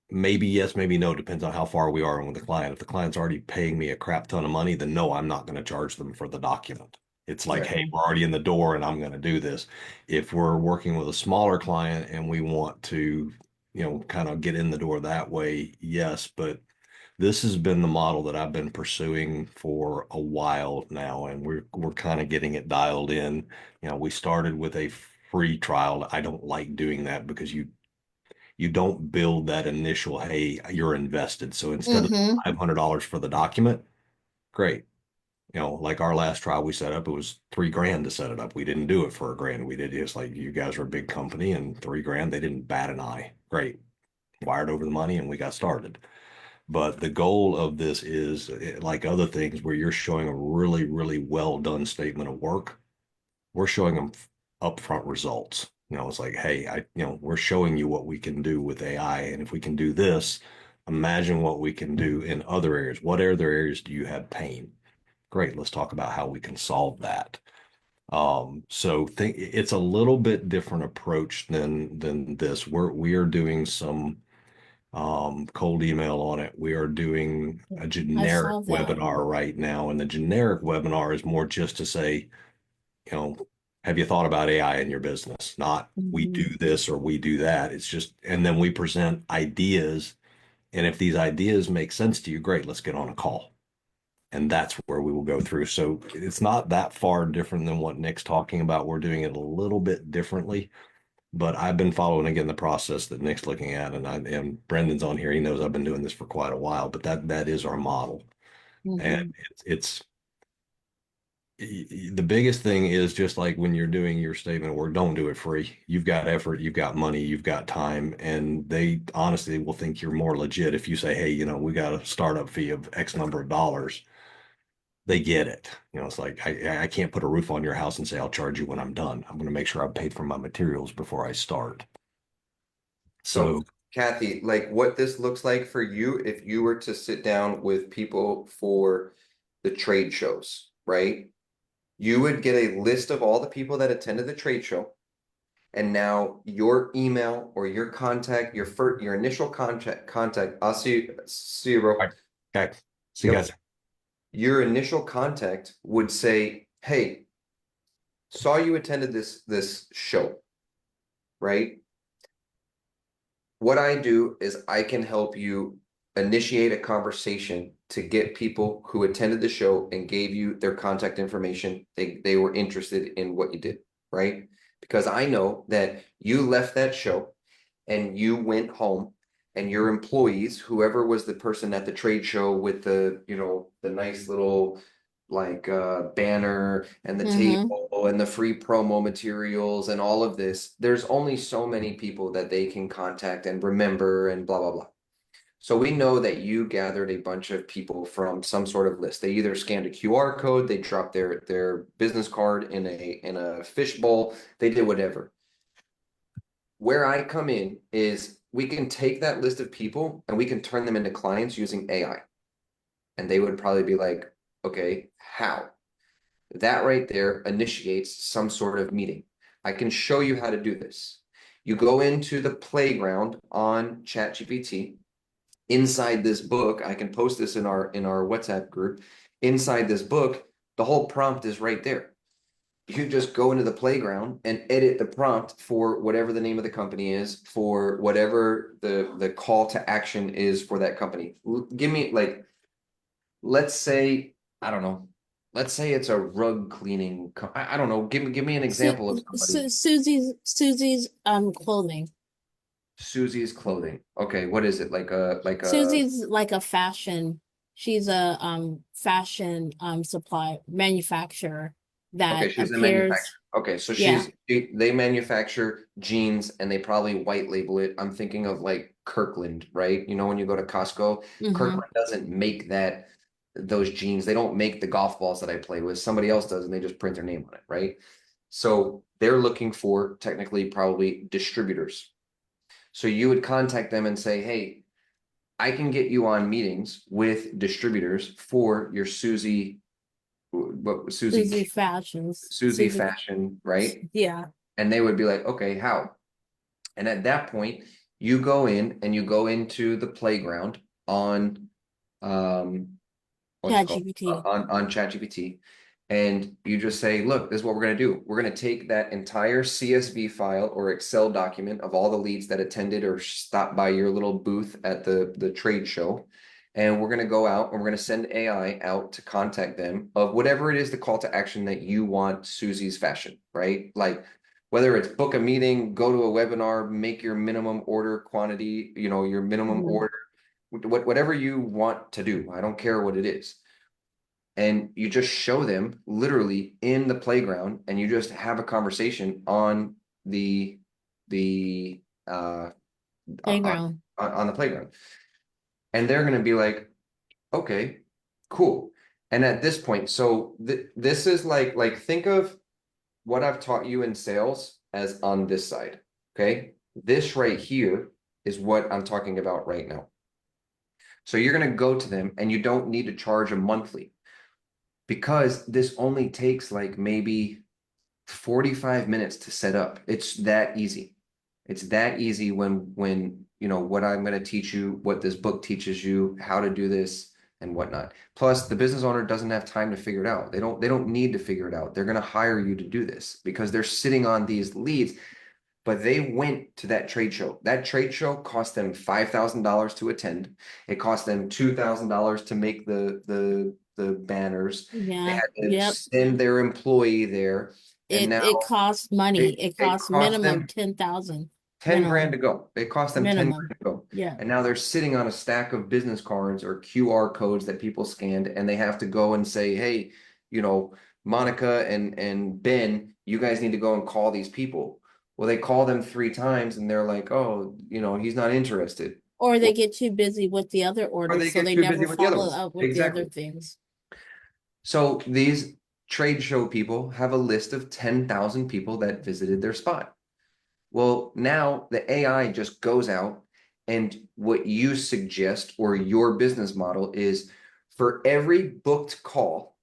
B: Maybe yes, maybe no, depends on how far we are with the client. If the client's already paying me a crap ton of money, then no, I'm not going to charge them for the document. It's like,
A: Right.
B: hey, we're already in the door and I'm going to do this. If we're working with a smaller client and we want to, kind of get in the door that way, yes, but this has been the model that I've been pursuing for a while now, and we're kind of getting it dialed in. We started with a free trial. I don't like doing that because you don't build that initial, hey, you're invested. So instead of
D: Mm-hmm.
B: $500 for the document, great. Like our last trial we set up, it was $3,000 to set it up. We didn't do it for $1,000. We did just like you guys are a big company and $3,000, they didn't bat an eye. Great. Wired over the money and we got started. But the goal of this is like other things where you're showing a really, really well done statement of work. We're showing them upfront results. It's like, hey, we're showing you what we can do with AI. And if we can do this, imagine what we can do in other areas. What other areas do you have pain? Great. Let's talk about how we can solve that. So think it's a little bit different approach than this. We are doing some cold email on it. We are doing a
D: I
B: generic
D: saw that.
B: webinar right now, and the generic webinar is more just to say, have you thought about AI in your business? Not we do
D: Mm-hmm.
B: this or we do that. It's just, and then we present ideas. And if these ideas make sense to you, great, let's get on a call. And that's where we will go through. So it's not that far different than what Nick's talking about. We're doing it a little bit differently, but I've been following again the process that Nick's looking at, and Brendan's on here. He knows I've been doing this for quite a while, but that is our model. And
D: Mm-hmm.
B: it's the biggest thing is just like when you're doing your statement of work, don't do it free. You've got effort, you've got money, you've got time, and they honestly will think you're more legit if you say, hey, we got a startup fee of X number of dollars. They get it. It's like I can't put a roof on your house and say I'll charge you when I'm done. I'm going to make sure I've paid for my materials before I start.
A: So,
B: So
A: Kathy, like what this looks like for you if you were to sit down with people for the trade shows, right? You would get a list of all the people that attended the trade show. And now your email or your contact, your initial contact, I'll see you, bro.
B: okay, see you
A: Yep.
B: guys.
A: Your initial contact would say, hey, saw you attended this show, right? What I do is I can help you initiate a conversation to get people who attended the show and gave you their contact information. They were interested in what you did, right? Because I know that you left that show and you went home and your employees, whoever was the person at the trade show with the nice little banner and the
D: Mm-hmm.
A: table and the free promo materials and all of this, there's only so many people that they can contact and remember and blah blah blah. So we know that you gathered a bunch of people from some sort of list. They either scanned a QR code, they dropped their business card in a fishbowl, they did whatever. Where I come in is we can take that list of people and we can turn them into clients using AI. And they would probably be like, okay, how? That right there initiates some sort of meeting. I can show you how to do this. You go into the playground on ChatGPT. Inside this book, I can post this in our WhatsApp group. Inside this book, the whole prompt is right there. You just go into the playground and edit the prompt for whatever the name of the company is, for whatever the call to action is for that company. Give me like, let's say, I don't know, let's say it's a rug cleaning. I don't know. Give me an example of somebody.
D: Susie's clothing.
A: Susie's clothing. Okay, what is it? Like a
D: Susie's like a fashion. She's a fashion supply manufacturer
A: okay,
D: that
A: she's a manufacturer.
D: appears.
A: Okay, so
D: Yeah.
A: they manufacture jeans and they probably white label it. I'm thinking of like Kirkland, right? You know, when you go to Costco,
D: Mm-hmm.
A: Kirkland doesn't make those jeans. They don't make the golf balls that I play with. Somebody else does, and they just print their name on it, right? So they're looking for technically probably distributors. So you would contact them and say, hey, I can get you on meetings with distributors for your
D: Susie fashions.
A: Susie fashion, right?
D: Yeah.
A: And they would be like, okay, how? And at that point, you go in and you go into the playground on um what's it called
D: ChatGPT.
A: on ChatGPT, and you just say, look, this is what we're going to do. We're going to take that entire CSV file or Excel document of all the leads that attended or stopped by your little booth at the trade show, and we're going to go out and we're going to send AI out to contact them of whatever it is the call to action that you want Susie's fashion, right? Like whether it's book a meeting, go to a webinar, make your minimum order quantity, your minimum
D: Mhm.
A: order, whatever you want to do. I don't care what it is. And you just show them literally in the playground and you just have a conversation on the the on,
D: Playground.
A: on the playground. And they're going to be like, okay, cool. And at this point, so this is like think of what I've taught you in sales as on this side. Okay. This right here is what I'm talking about right now. So you're going to go to them and you don't need to charge them monthly because this only takes like maybe 45 minutes to set up. It's that easy. It's that easy when what I'm going to teach you, what this book teaches you, how to do this and whatnot. Plus, the business owner doesn't have time to figure it out. They don't need to figure it out. They're going to hire you to do this because they're sitting on these leads, but they went to that trade show. That trade show cost them $5,000 to attend. It cost them $2,000 to make the banners. They
D: Yeah.
A: had to
D: Yep.
A: send their employee there, and now
D: It costs money. It
A: it
D: costs
A: cost
D: minimum
A: them
D: 10,000.
A: 10 grand
D: Minimum.
A: to go. It cost them 10 grand
D: Minimum.
A: to go.
D: Yeah.
A: And now they're sitting on a stack of business cards or QR codes that people scanned, and they have to go and say, hey, Monica and Ben, you guys need to go and call these people. Well, they call them 3 times and they're like, oh, he's not interested.
D: Or they
A: Well,
D: get too busy with the other
A: or
D: orders,
A: they
D: so
A: get
D: they
A: too busy
D: never
A: with the other
D: follow
A: ones.
D: up with the other
A: Exactly.
D: things.
A: So these trade show people have a list of 10,000 people that visited their spot. Well, now the AI just goes out and what you suggest or your business model is for every booked call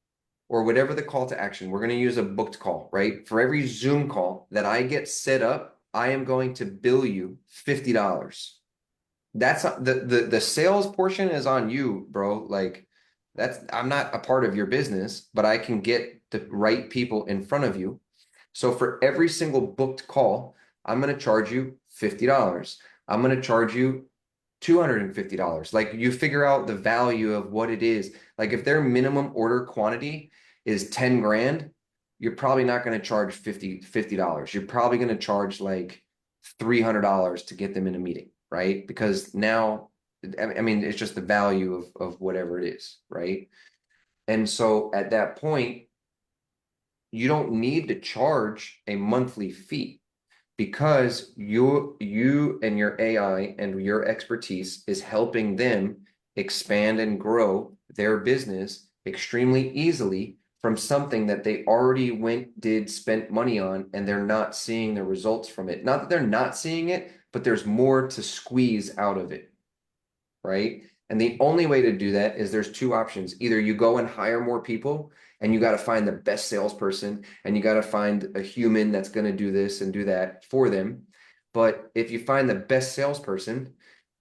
A: or whatever the call to action, we're going to use a booked call, right? For every Zoom call that I get set up, I am going to bill you $50. That's the sales portion is on you, bro. Like I'm not a part of your business, but I can get the right people in front of you. So for every single booked call, I'm going to charge you $50. I'm going to charge you $250. Like you figure out the value of what it is. Like if their minimum order quantity is 10 grand, you're probably not going to charge $50. You're probably going to charge like $300 to get them in a meeting, right? Because now, I mean, it's just the value of whatever it is, right? And so at that point, you don't need to charge a monthly fee because you and your AI and your expertise is helping them expand and grow their business extremely easily from something that they already spent money on, and they're not seeing the results from it. Not that they're not seeing it, but there's more to squeeze out of it, right? And the only way to do that is there's two options. Either you go and hire more people and you got to find the best salesperson and you got to find a human that's going to do this and do that for them. But if you find the best salesperson,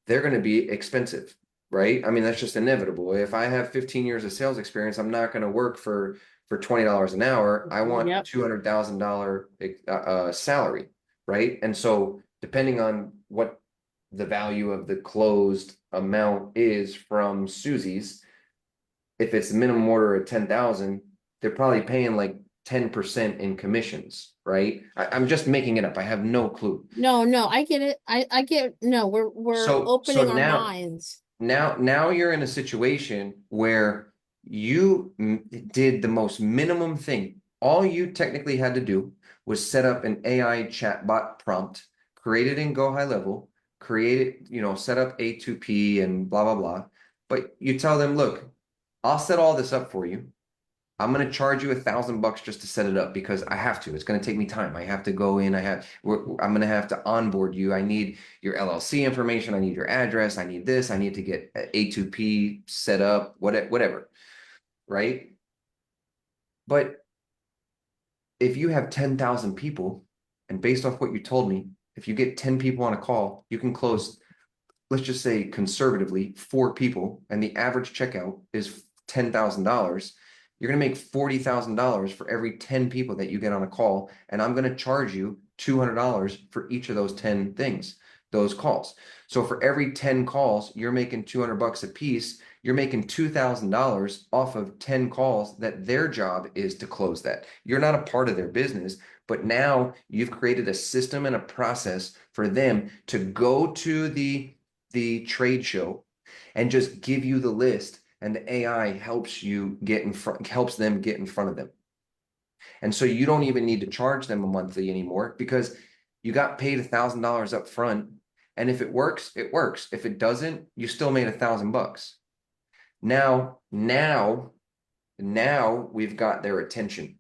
A: they're going to be expensive, right? I mean, that's just inevitable. If I have 15 years of sales experience, I'm not going to work for $20 an hour. I want
D: Yep.
A: $200,000 salary, right? And so depending on what the value of the closed amount is from Susie's, if it's a minimum order of 10,000, they're probably paying like 10% in commissions, right? I'm just making it up. I have no clue.
D: No, no, I get it. I get, no, we're
A: So
D: opening our minds.
A: now you're in a situation where you did the most minimum thing. All you technically had to do was set up an AI chatbot prompt, create it in Go High Level, create it, set up A2P and blah blah blah. But you tell them, look, I'll set all this up for you. I'm going to charge you $1,000 just to set it up because I have to. It's going to take me time. I have to go in. I'm going to have to onboard you. I need your LLC information. I need your address. I need this. I need to get A2P set up, whatever. Right. But if you have 10,000 people, and based off what you told me, if you get 10 people on a call, you can close, let's just say conservatively, 4 people, and the average checkout is $10,000. You're going to make $40,000 for every 10 people that you get on a call, and I'm going to charge you $200 for each of those 10 things, those calls. So for every 10 calls, you're making $200 a piece. You're making $2,000 off of 10 calls that their job is to close that. You're not a part of their business, but now you've created a system and a process for them to go to the trade show and just give you the list, and the AI helps helps them get in front of them. And so you don't even need to charge them a monthly anymore because you got paid $1,000 up front. And if it works, it works. If it doesn't, you still made $1,000. Now we've got their attention.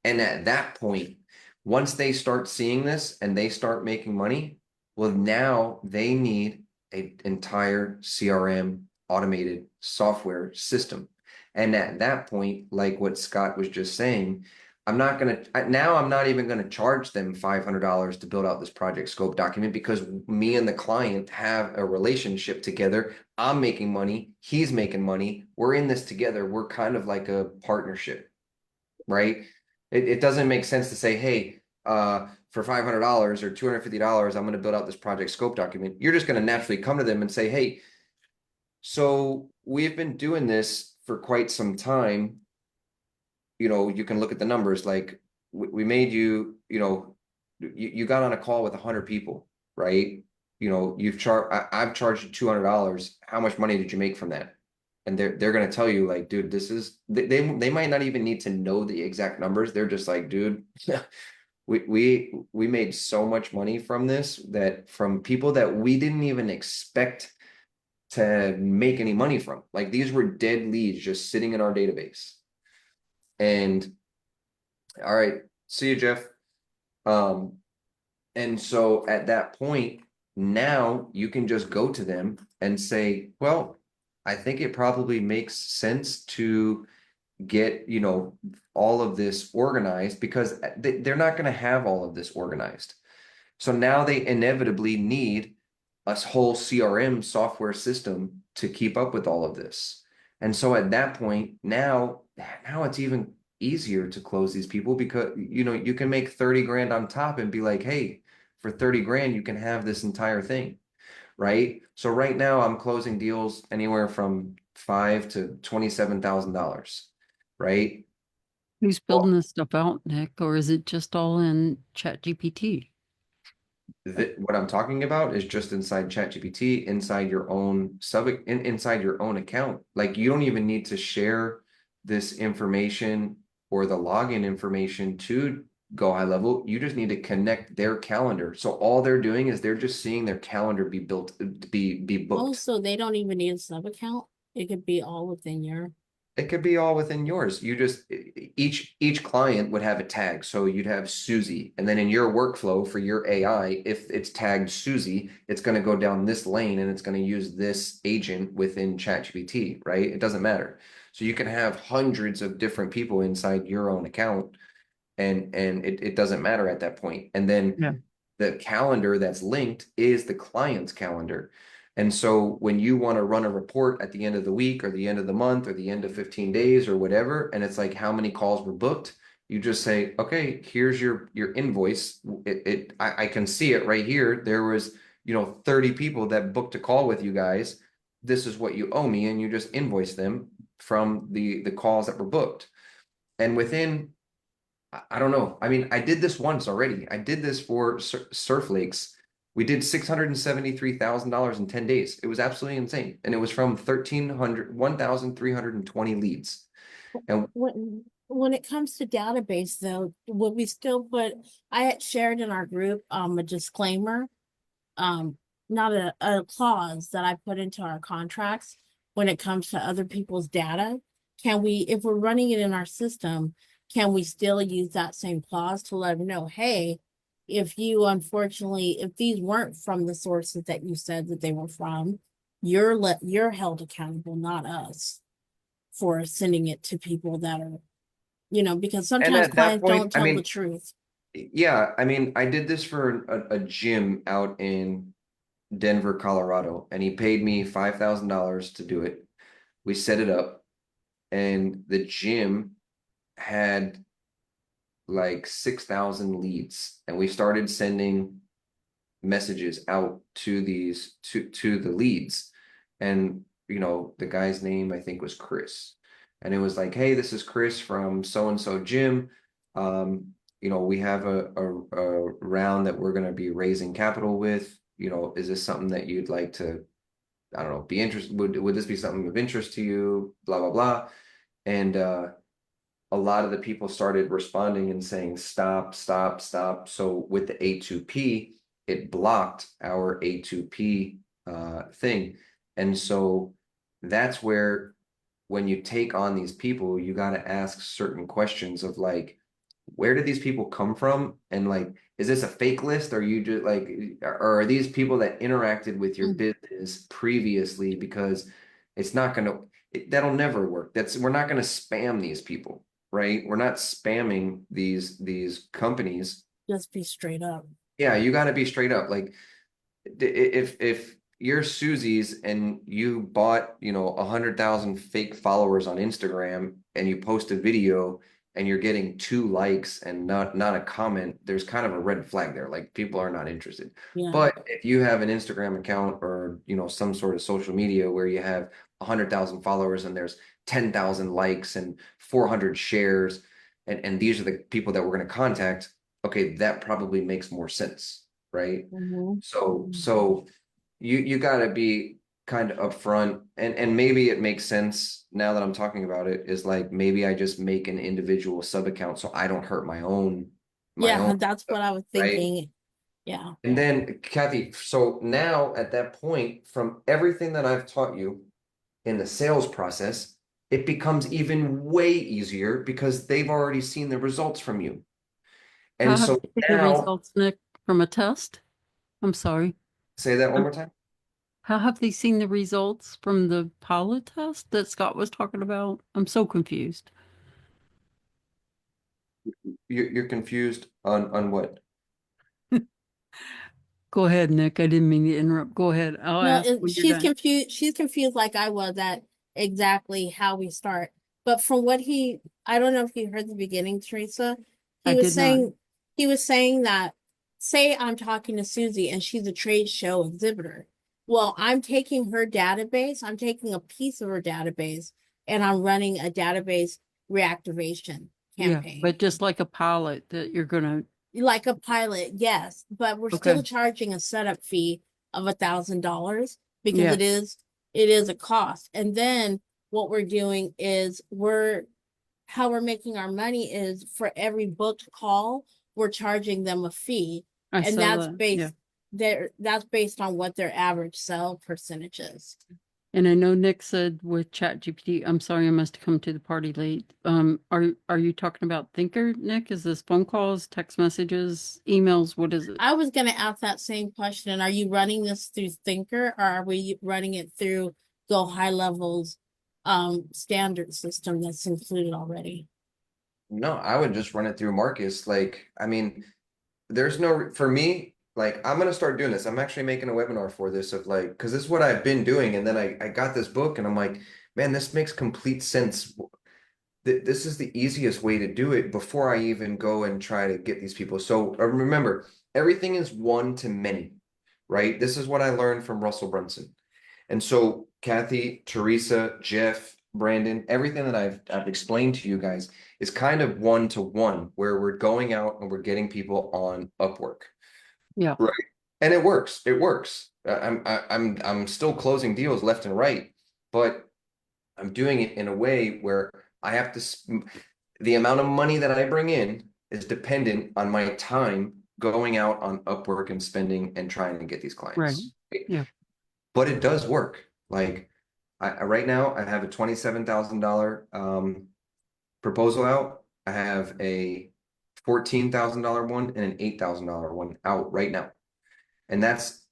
A: And at that point, once they start seeing this and they start making money, well, now they need an entire CRM automated software system. And at that point, like what Scott was just saying, I'm not even going to charge them $500 to build out this project scope document because me and the client have a relationship together. I'm making money. He's making money. We're in this together. We're kind of like a partnership, right? It doesn't make sense to say, hey, for $500 or $250, I'm going to build out this project scope document. You're just going to naturally come to them and say, hey, so we've been doing this for quite some time. You can look at the numbers, like we made you, you got on a call with 100 people, right? I've charged you $200. How much money did you make from that? And they're going to tell you, like, dude, this is, they might not even need to know the exact numbers. They're just like, dude, we made so much money from this, that from people that we didn't even expect to make any money from. Like, these were dead leads just sitting in our database. And all right, see you, Jeff. And so at that point, now you can just go to them and say, well, I think it probably makes sense to get, all of this organized, because they're not going to have all of this organized. So now they inevitably need a whole CRM software system to keep up with all of this. And so at that point, now it's even easier to close these people, because you can make 30 grand on top and be like, hey, for 30 grand, you can have this entire thing, right? So right now I'm closing deals anywhere from $5,000 to $27,000, right?
C: Who's
A: Well,
C: building this stuff out, Nick, or is it just all in Chat GPT?
A: What I'm talking about is just inside ChatGPT, inside your own inside your own account. Like you don't even need to share this information or the login information to Go High Level. You just need to connect their calendar. So all they're doing is they're just seeing their calendar be booked.
D: Also, they don't even need a sub account. It could be all within your.
A: It could be all within yours. You just each client would have a tag. So you'd have Susie, and then in your workflow for your AI, if it's tagged Susie, it's going to go down this lane and it's going to use this agent within ChatGPT, right? It doesn't matter. So you can have hundreds of different people inside your own account, and it doesn't matter at that point. And then
C: Yeah.
A: the calendar that's linked is the client's calendar. And so when you want to run a report at the end of the week or the end of the month or the end of 15 days or whatever, and it's like how many calls were booked, you just say, okay, here's your invoice. I can see it right here. There was, 30 people that booked a call with you guys. This is what you owe me, and you just invoice them from the calls that were booked. And within I don't know. I mean, I did this once already. I did this for Surf Lakes. We did $673,000 in 10 days. It was absolutely insane. And it was from 1,320 leads. And
D: When it comes to database though, would we still put, I had shared in our group a disclaimer, not a clause that I put into our contracts when it comes to other people's data. Can we, if we're running it in our system, can we still use that same clause to let them know, hey, if you unfortunately, if these weren't from the sources that you said that they were from, you're held accountable, not us, for sending it to people that are, because sometimes
A: at that
D: clients
A: point,
D: don't
A: I
D: tell the
A: mean,
D: truth.
A: yeah, I mean, I did this for a gym out in Denver, Colorado, and he paid me $5,000 to do it. We set it up, and the gym had like 6,000 leads, and we started sending messages out to these to the leads. And the guy's name I think was Chris, and it was like, hey, this is Chris from so and so gym. We have a round that we're going to be raising capital with. Is this something that you'd like to, I don't know, be interested, would this be something of interest to you, blah blah blah. And a lot of the people started responding and saying stop, stop, stop. So with the A2P, it blocked our A2P thing. And so that's where when you take on these people, you got to ask certain questions of like, where did these people come from? And like, is this a fake list? Or you just like, or are these people that interacted with your business previously? Because it's not going to, that'll never work. We're not going to spam these people, right? We're not spamming these companies.
D: Just be straight up.
A: Yeah, you got to be straight up. Like if you're Susie's and you bought 100,000 fake followers on Instagram and you post a video and you're getting 2 likes and not a comment, there's kind of a red flag there. Like people are not interested.
D: Yeah.
A: But if you have an Instagram account or some sort of social media where you have 100,000 followers and there's 10,000 likes and 400 shares, and these are the people that we're going to contact, okay, that probably makes more sense, right? So you got to be kind of upfront, and maybe it makes sense now that I'm talking about it, is like maybe I just make an individual sub account so I don't hurt my own
D: That's what I was
A: right?
D: thinking. Yeah.
A: And then Kathy, so now at that point, from everything that I've taught you in the sales process, it becomes even way easier because they've already seen the results from you.
C: How
A: And
C: have
A: so
C: you seen the
A: now,
C: results, Nick, from a test? I'm sorry.
A: say that one more time.
C: How have they seen the results from the pilot test that Scott was talking about? I'm so confused.
A: You're confused on what?
C: Go ahead, Nick. I didn't mean to interrupt. Go ahead. I'll
D: No,
C: ask when you're
D: she's
C: done.
D: confused. She's confused like I was at exactly how we start. But from what I don't know if you heard the beginning, Teresa. He
C: I
D: was
C: did not.
D: saying, he was saying that, say I'm talking to Susie and she's a trade show exhibitor. Well, I'm taking her database, I'm taking a piece of her database, and I'm running a database reactivation
C: Yeah,
D: campaign.
C: but just like a pilot that you're gonna
D: Like a pilot, yes, but we're still
C: Okay.
D: charging a setup fee of $1,000 because
C: Yeah.
D: it is a cost. And then what we're doing is how we're making our money is for every booked call, we're charging them a fee.
C: I
D: And
C: saw that. Yeah.
D: that's based on what their average sell percentage is.
C: And I know Nick said with ChatGPT, I'm sorry, I must have come to the party late. Are you talking about Thinker, Nick? Is this phone calls, text messages, emails? What is it?
D: I was going to ask that same question. Are you running this through Thinker or are we running it through Go High Levels standard system that's included already?
A: No, I would just run it through Marcus. Like, I mean, there's no, for me, like, I'm gonna start doing this. I'm actually making a webinar for this of like, because this is what I've been doing. And then I got this book and I'm like, man, this makes complete sense. This is the easiest way to do it before I even go and try to get these people. So remember, everything is one to many, right? This is what I learned from Russell Brunson. And so Kathy, Teresa, Jeff, Brandon, everything that I've explained to you guys is kind of one to one, where we're going out and we're getting people on Upwork.
C: Yeah.
A: Right. And it works. It works. I'm still closing deals left and right, but I'm doing it in a way where I have to, the amount of money that I bring in is dependent on my time going out on Upwork and spending and trying to get these
C: Right.
A: clients.
C: Yeah.
A: But it does work. Like right now I have a $27,000 proposal out. I have a $14,000 one and an $8,000 one out right now. And that's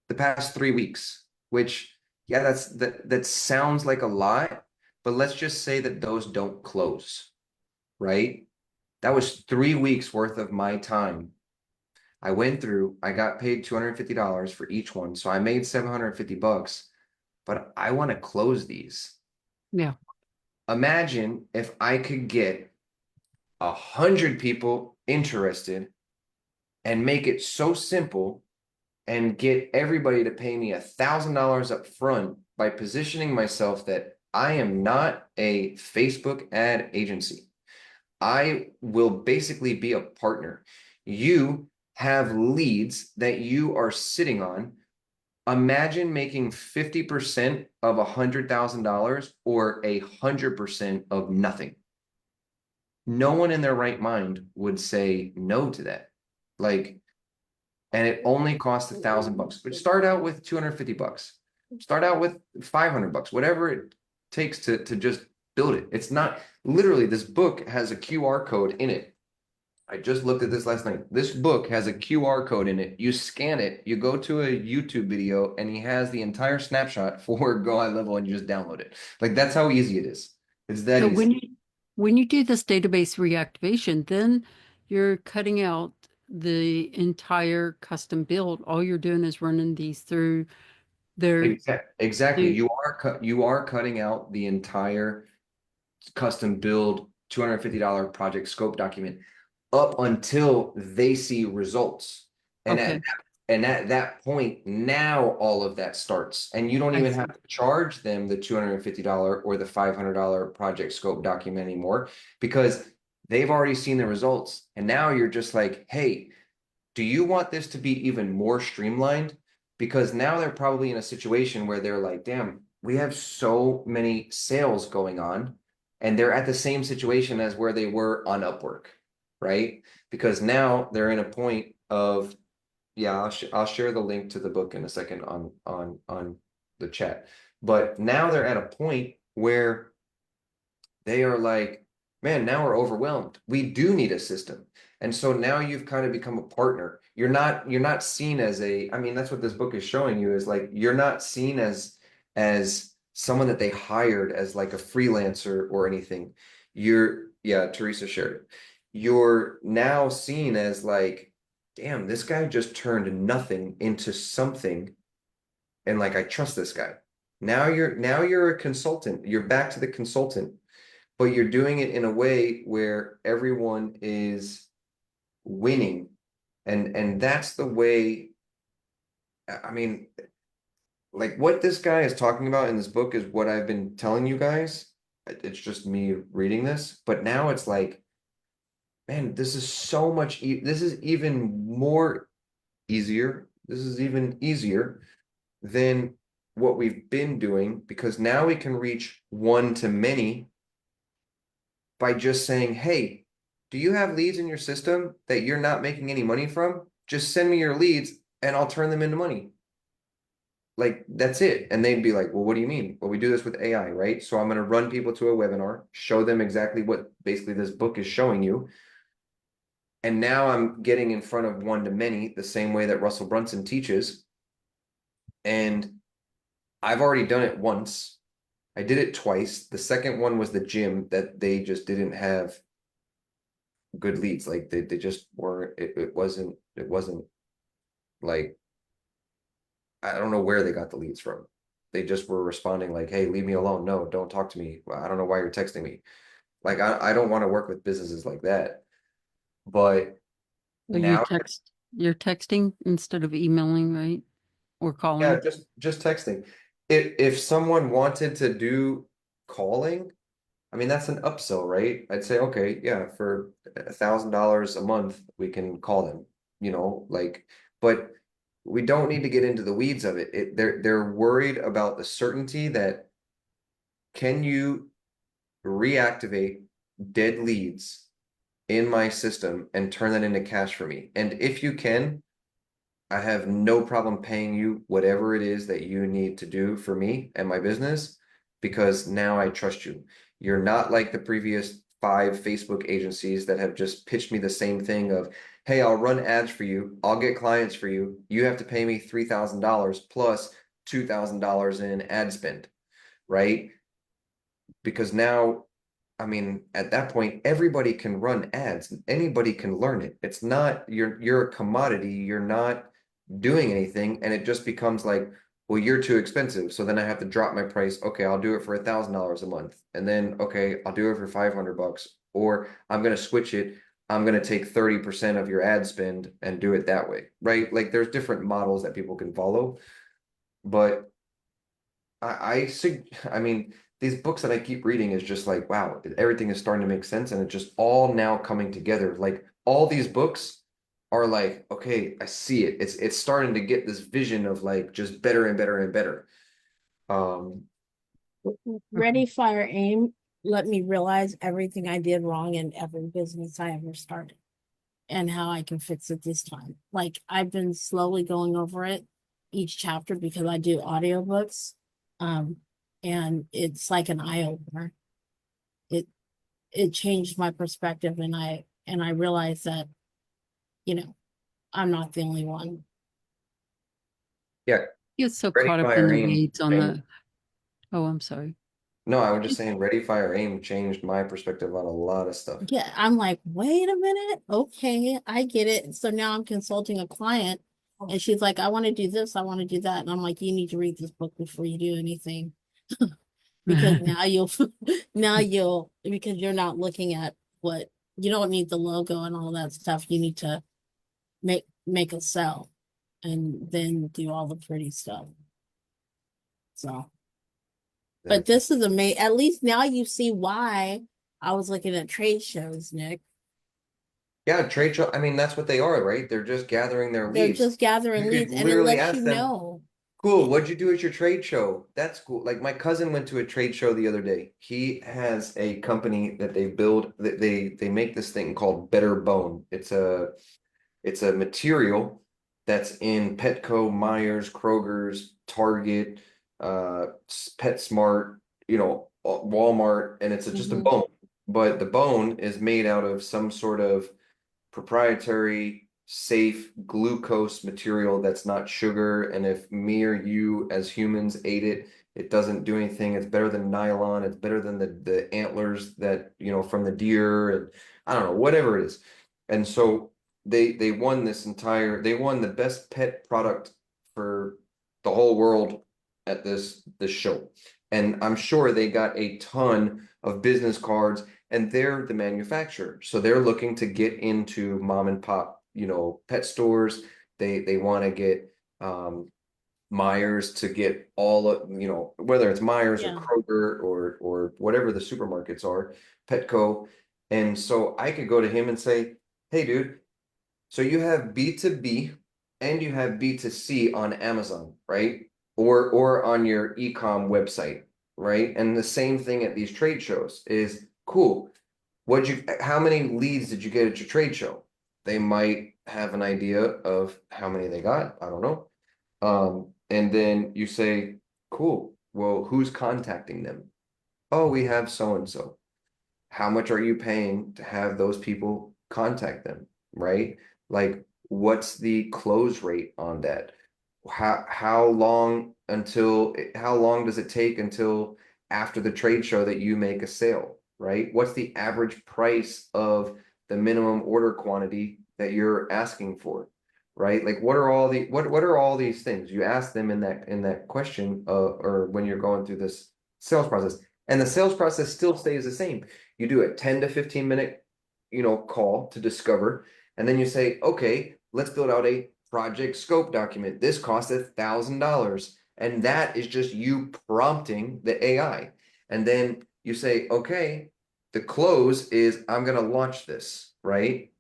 A: the past 3 weeks, which yeah, that sounds like a lot, but let's just say that those don't close, right? That was 3 weeks worth of my time. I went through, I got paid $250 for each one. So I made $750, but I want to close these.
C: Yeah.
A: Imagine if I could get 100 people interested and make it so simple and get everybody to pay me $1,000 up front by positioning myself that I am not a Facebook ad agency. I will basically be a partner. You have leads that you are sitting on. Imagine making 50% of $100,000 or 100% of nothing. No one in their right mind would say no to that. Like, and it only costs $1,000. But start out with $250. Start out with $500, whatever it takes to just build it. It's not literally, this book has a QR code in it. I just looked at this last night. This book has a QR code in it. You scan it, you go to a YouTube video, and he has the entire snapshot for Go High Level, and you just download it. Like, that's how easy it is. It's that
C: So
A: easy.
C: when you do this database reactivation, then you're cutting out the entire custom build. All you're doing is running these through their
A: Exactly.
C: the
A: You are cutting out the entire custom build $250 project scope document up until they see results. And
C: okay.
A: at that point, now all of that starts. And you don't
C: I
A: even
C: see.
A: have to charge them the $250 or the $500 project scope document anymore because they've already seen the results. And now you're just like, hey, do you want this to be even more streamlined? Because now they're probably in a situation where they're like, damn, we have so many sales going on, and they're at the same situation as where they were on Upwork, right? Because now they're in a point of, yeah, I'll share the link to the book in a second on the chat. But now they're at a point where they are like, man, now we're overwhelmed. We do need a system. And so now you've kind of become a partner. You're not seen as I mean, that's what this book is showing you is like you're not seen as someone that they hired as like a freelancer or anything. Yeah, Teresa shared it. You're now seen as like, damn, this guy just turned nothing into something. And like I trust this guy. Now you're a consultant. You're back to the consultant, but you're doing it in a way where everyone is winning. And that's the way, I mean, like what this guy is talking about in this book is what I've been telling you guys. It's just me reading this, but now it's like, man, this is so much, this is even more easier. This is even easier than what we've been doing, because now we can reach one to many by just saying, hey, do you have leads in your system that you're not making any money from? Just send me your leads and I'll turn them into money. Like, that's it. And they'd be like, well, what do you mean? Well, we do this with AI, right? So I'm going to run people to a webinar, show them exactly what basically this book is showing you. And now I'm getting in front of one to many, the same way that Russell Brunson teaches. And I've already done it once. I did it twice. The second one was the gym that they just didn't have good leads. Like they just weren't, it wasn't like, I don't know where they got the leads from. They just were responding like, hey, leave me alone. No, don't talk to me. I don't know why you're texting me. Like, I don't want to work with businesses like that. But
C: So
A: now,
C: you're texting instead of emailing, right? Or
A: yeah,
C: calling.
A: just texting. If someone wanted to do calling, I mean, that's an upsell, right? I'd say, okay, yeah, for $1,000 a month, we can call them, like, but we don't need to get into the weeds of it. They're worried about the certainty that, can you reactivate dead leads in my system and turn that into cash for me? And if you can, I have no problem paying you whatever it is that you need to do for me and my business, because now I trust you. You're not like the previous 5 Facebook agencies that have just pitched me the same thing of, hey, I'll run ads for you, I'll get clients for you. You have to pay me $3,000 plus $2,000 in ad spend, right? Because now, I mean, at that point, everybody can run ads. Anybody can learn it. It's not, you're a commodity. You're not doing anything, and it just becomes like, well, you're too expensive, so then I have to drop my price. Okay, I'll do it for $1,000 a month, and then okay, I'll do it for $500, or I'm gonna switch it. I'm gonna take 30% of your ad spend and do it that way, right? Like, there's different models that people can follow, but I mean, these books that I keep reading is just like, wow, everything is starting to make sense, and it's just all now coming together. Like, all these books are like, okay, I see it. It's starting to get this vision of like just better and better and better. Um,
D: Ready, fire, aim let me realize everything I did wrong in every business I ever started and how I can fix it this time. Like, I've been slowly going over it each chapter because I do audiobooks. Um, and it's like an eye opener. It it changed my perspective, and I realized that, you know, I'm not the only one.
A: yeah,
C: Get so
A: ready,
C: caught up in
A: fire,
C: the
A: aim.
C: weeds on the, oh, I'm sorry.
A: No, I was just saying, ready, fire, aim changed my perspective on a lot of stuff.
D: Yeah, I'm like, wait a minute. Okay, I get it. So now I'm consulting a client and she's like, I want to do this, I want to do that. And I'm like, you need to read this book before you do anything. Because now you'll because you're not looking at what you don't need the logo and all that stuff. You need to make a sell and then do all the pretty stuff. So, but this is amazing. At least now you see why I was looking at trade shows, Nick.
A: Yeah, trade show. I mean, that's what they are, right? They're just gathering their
D: They're
A: leads.
D: just gathering
A: You could
D: leads and it
A: literally
D: lets
A: ask
D: you
A: them,
D: know.
A: cool, what'd you do at your trade show? That's cool. Like, my cousin went to a trade show the other day. He has a company that they build, that they make this thing called Better Bone. It's a material that's in Petco, Myers, Kroger's, Target, PetSmart, Walmart, and it's just a
D: Mhm.
A: bone. But the bone is made out of some sort of proprietary, safe glucose material that's not sugar. And if me or you as humans ate it, it doesn't do anything. It's better than nylon. It's better than the antlers that, from the deer, and I don't know, whatever it is. And so they won they won the best pet product for the whole world at this show. And I'm sure they got a ton of business cards, and they're the manufacturer. So they're looking to get into mom and pop, pet stores. They want to get Myers to get all of, whether it's Myers or
D: Yeah.
A: Kroger or whatever the supermarkets are, Petco. And so I could go to him and say, hey, dude, so you have B2B and you have B2C on Amazon, right? Or on your e-com website, right? And the same thing at these trade shows is cool. How many leads did you get at your trade show? They might have an idea of how many they got. I don't know. And then you say, cool. Well, who's contacting them? Oh, we have so and so. How much are you paying to have those people contact them, right? Like, what's the close rate on that? How long does it take until after the trade show that you make a sale, right? What's the average price of the minimum order quantity that you're asking for, right? Like, what are all these things? You ask them in that question, or when you're going through this sales process, and the sales process still stays the same. You do a 10 to 15 minute, call to discover, and then you say, okay, let's build out a project scope document. This costs $1,000. And that is just you prompting the AI. And then you say, okay, the close is I'm going to launch this, right?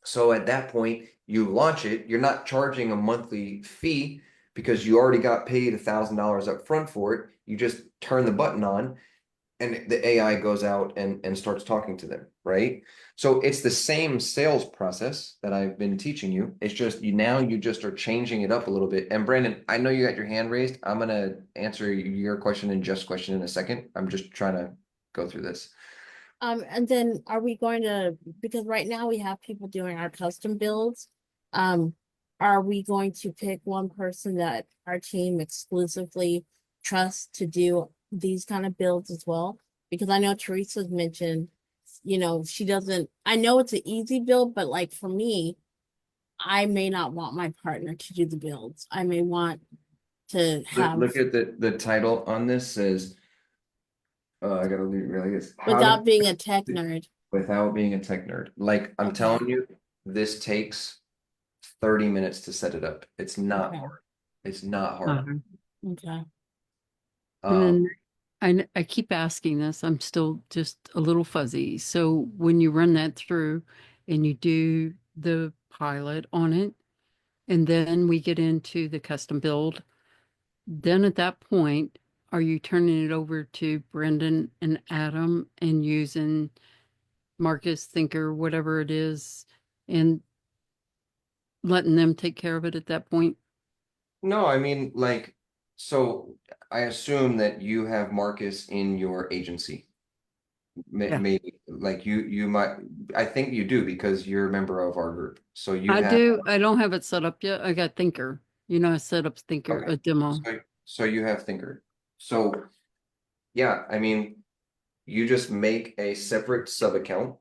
A: So at that point, you launch it. You're not charging a monthly fee because you already got paid $1,000 up front for it. You just turn the button on and the AI goes out and starts talking to them, right? So it's the same sales process that I've been teaching you. It's just you just are changing it up a little bit. And Brandon, I know you got your hand raised. I'm gonna answer your question and just question in a second. I'm just trying to go through this.
D: And then are we going to, because right now we have people doing our custom builds. Are we going to pick one person that our team exclusively trusts to do these kind of builds as well? Because I know Teresa's mentioned, she doesn't, I know it's an easy build, but like for me, I may not want my partner to do the builds. I may want to have,
A: Look at the title on this says, I gotta realize how to
D: without being a tech nerd.
A: without being a tech nerd. Like I'm
D: Okay.
A: telling you, this takes 30 minutes to set it up. It's not
D: Okay.
A: hard. It's not hard.
C: Uh-huh.
D: Okay.
C: And
A: Um,
C: then I keep asking this, I'm still just a little fuzzy. So when you run that through and you do the pilot on it, and then we get into the custom build, then at that point, are you turning it over to Brendan and Adam and using Marcus Thinker, whatever it is, and letting them take care of it at that point?
A: no, I mean, like, so I assume that you have Marcus in your agency.
C: Yeah.
A: Maybe like you might, I think you do because you're a member of our group. So you
C: I
A: have,
C: do. I don't have it set up yet. I got Thinker. I set up Thinker,
A: okay.
C: a demo.
A: So you have Thinker. So yeah, I mean, you just make a separate sub account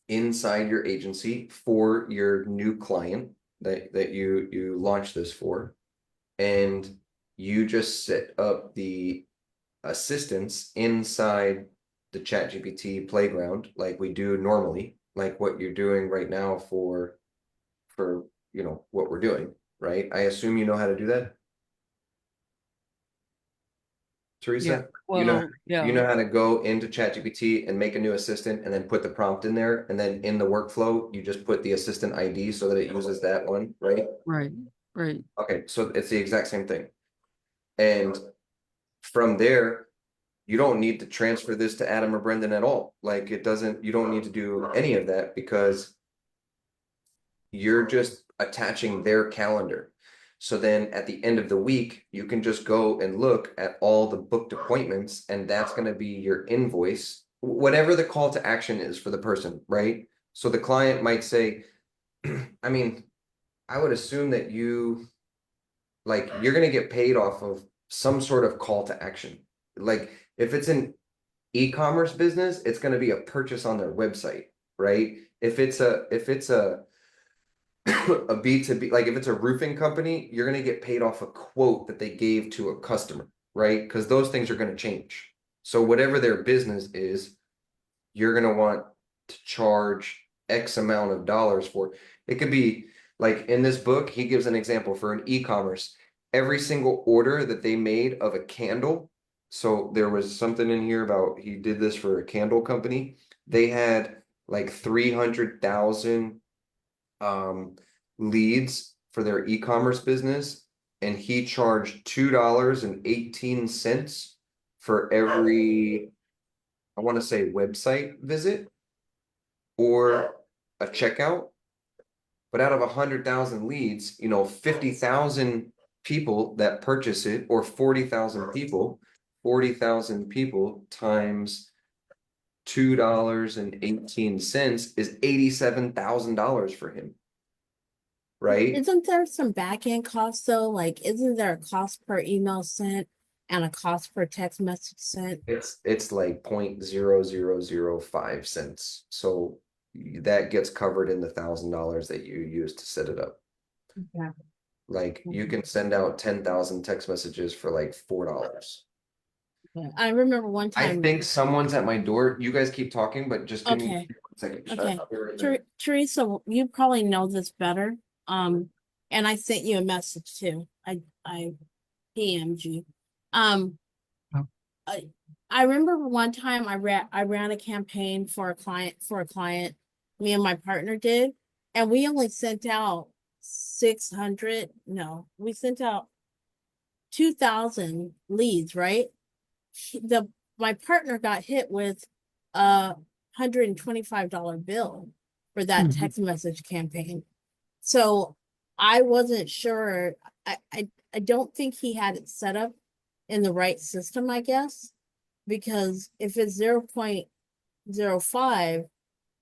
A: inside your agency for your new client that you launch this for, and you just set up the assistants inside the ChatGPT playground like we do normally, like what you're doing right now for what we're doing, right? I assume you know how to do that,
C: Yeah.
A: Teresa.
C: Well,
A: You
C: yeah.
A: know how to go into ChatGPT and make a new assistant and then put the prompt in there, and then in the workflow you just put the assistant ID so that it uses that one, right?
C: Right. Right.
A: Okay, so it's the exact same thing. And from there, you don't need to transfer this to Adam or Brendan at all. Like you don't need to do any of that because you're just attaching their calendar. So then at the end of the week, you can just go and look at all the booked appointments, and that's going to be your invoice, whatever the call to action is for the person, right? So the client might say, I mean, I would assume that you're going to get paid off of some sort of call to action. Like if it's an e-commerce business, it's going to be a purchase on their website, right? If it's a a B2B, like if it's a roofing company, you're going to get paid off a quote that they gave to a customer, right? Because those things are going to change. So whatever their business is, you're going to want to charge X amount of dollars for. It could be like in this book, he gives an example for an e-commerce. Every single order that they made of a candle. So there was something in here about he did this for a candle company. They had like 300,000 leads for their e-commerce business, and he charged $2.18 for every, I want to say, website visit or a checkout. But out of 100,000 leads, 50,000 people that purchase it, or 40,000 people times $2.18 is $87,000 for him. Right?
D: Isn't there some back end costs though? Like, isn't there a cost per email sent and a cost per text message sent?
A: It's like 0.0005 cents. So that gets covered in the $1,000 that you use to set it up.
D: Yeah.
A: Like you can send out 10,000 text messages for like $4.
D: I remember one
A: I
D: time.
A: think someone's at my door. You guys keep talking, but just give me
D: Okay.
A: 1 second.
D: Okay.
A: I'll be right back.
D: Teresa, you probably know this better. And I sent you a message too. I PM'd you. Um,
C: Oh.
D: I remember one time I ran a campaign for a client, me and my partner did, and we only sent out 600. No, we sent out 2,000 leads, right? The My partner got hit with a $125 bill for that
C: Mhm.
D: text message campaign. So I wasn't sure. I don't think he had it set up in the right system, I guess, because if it's 0.05,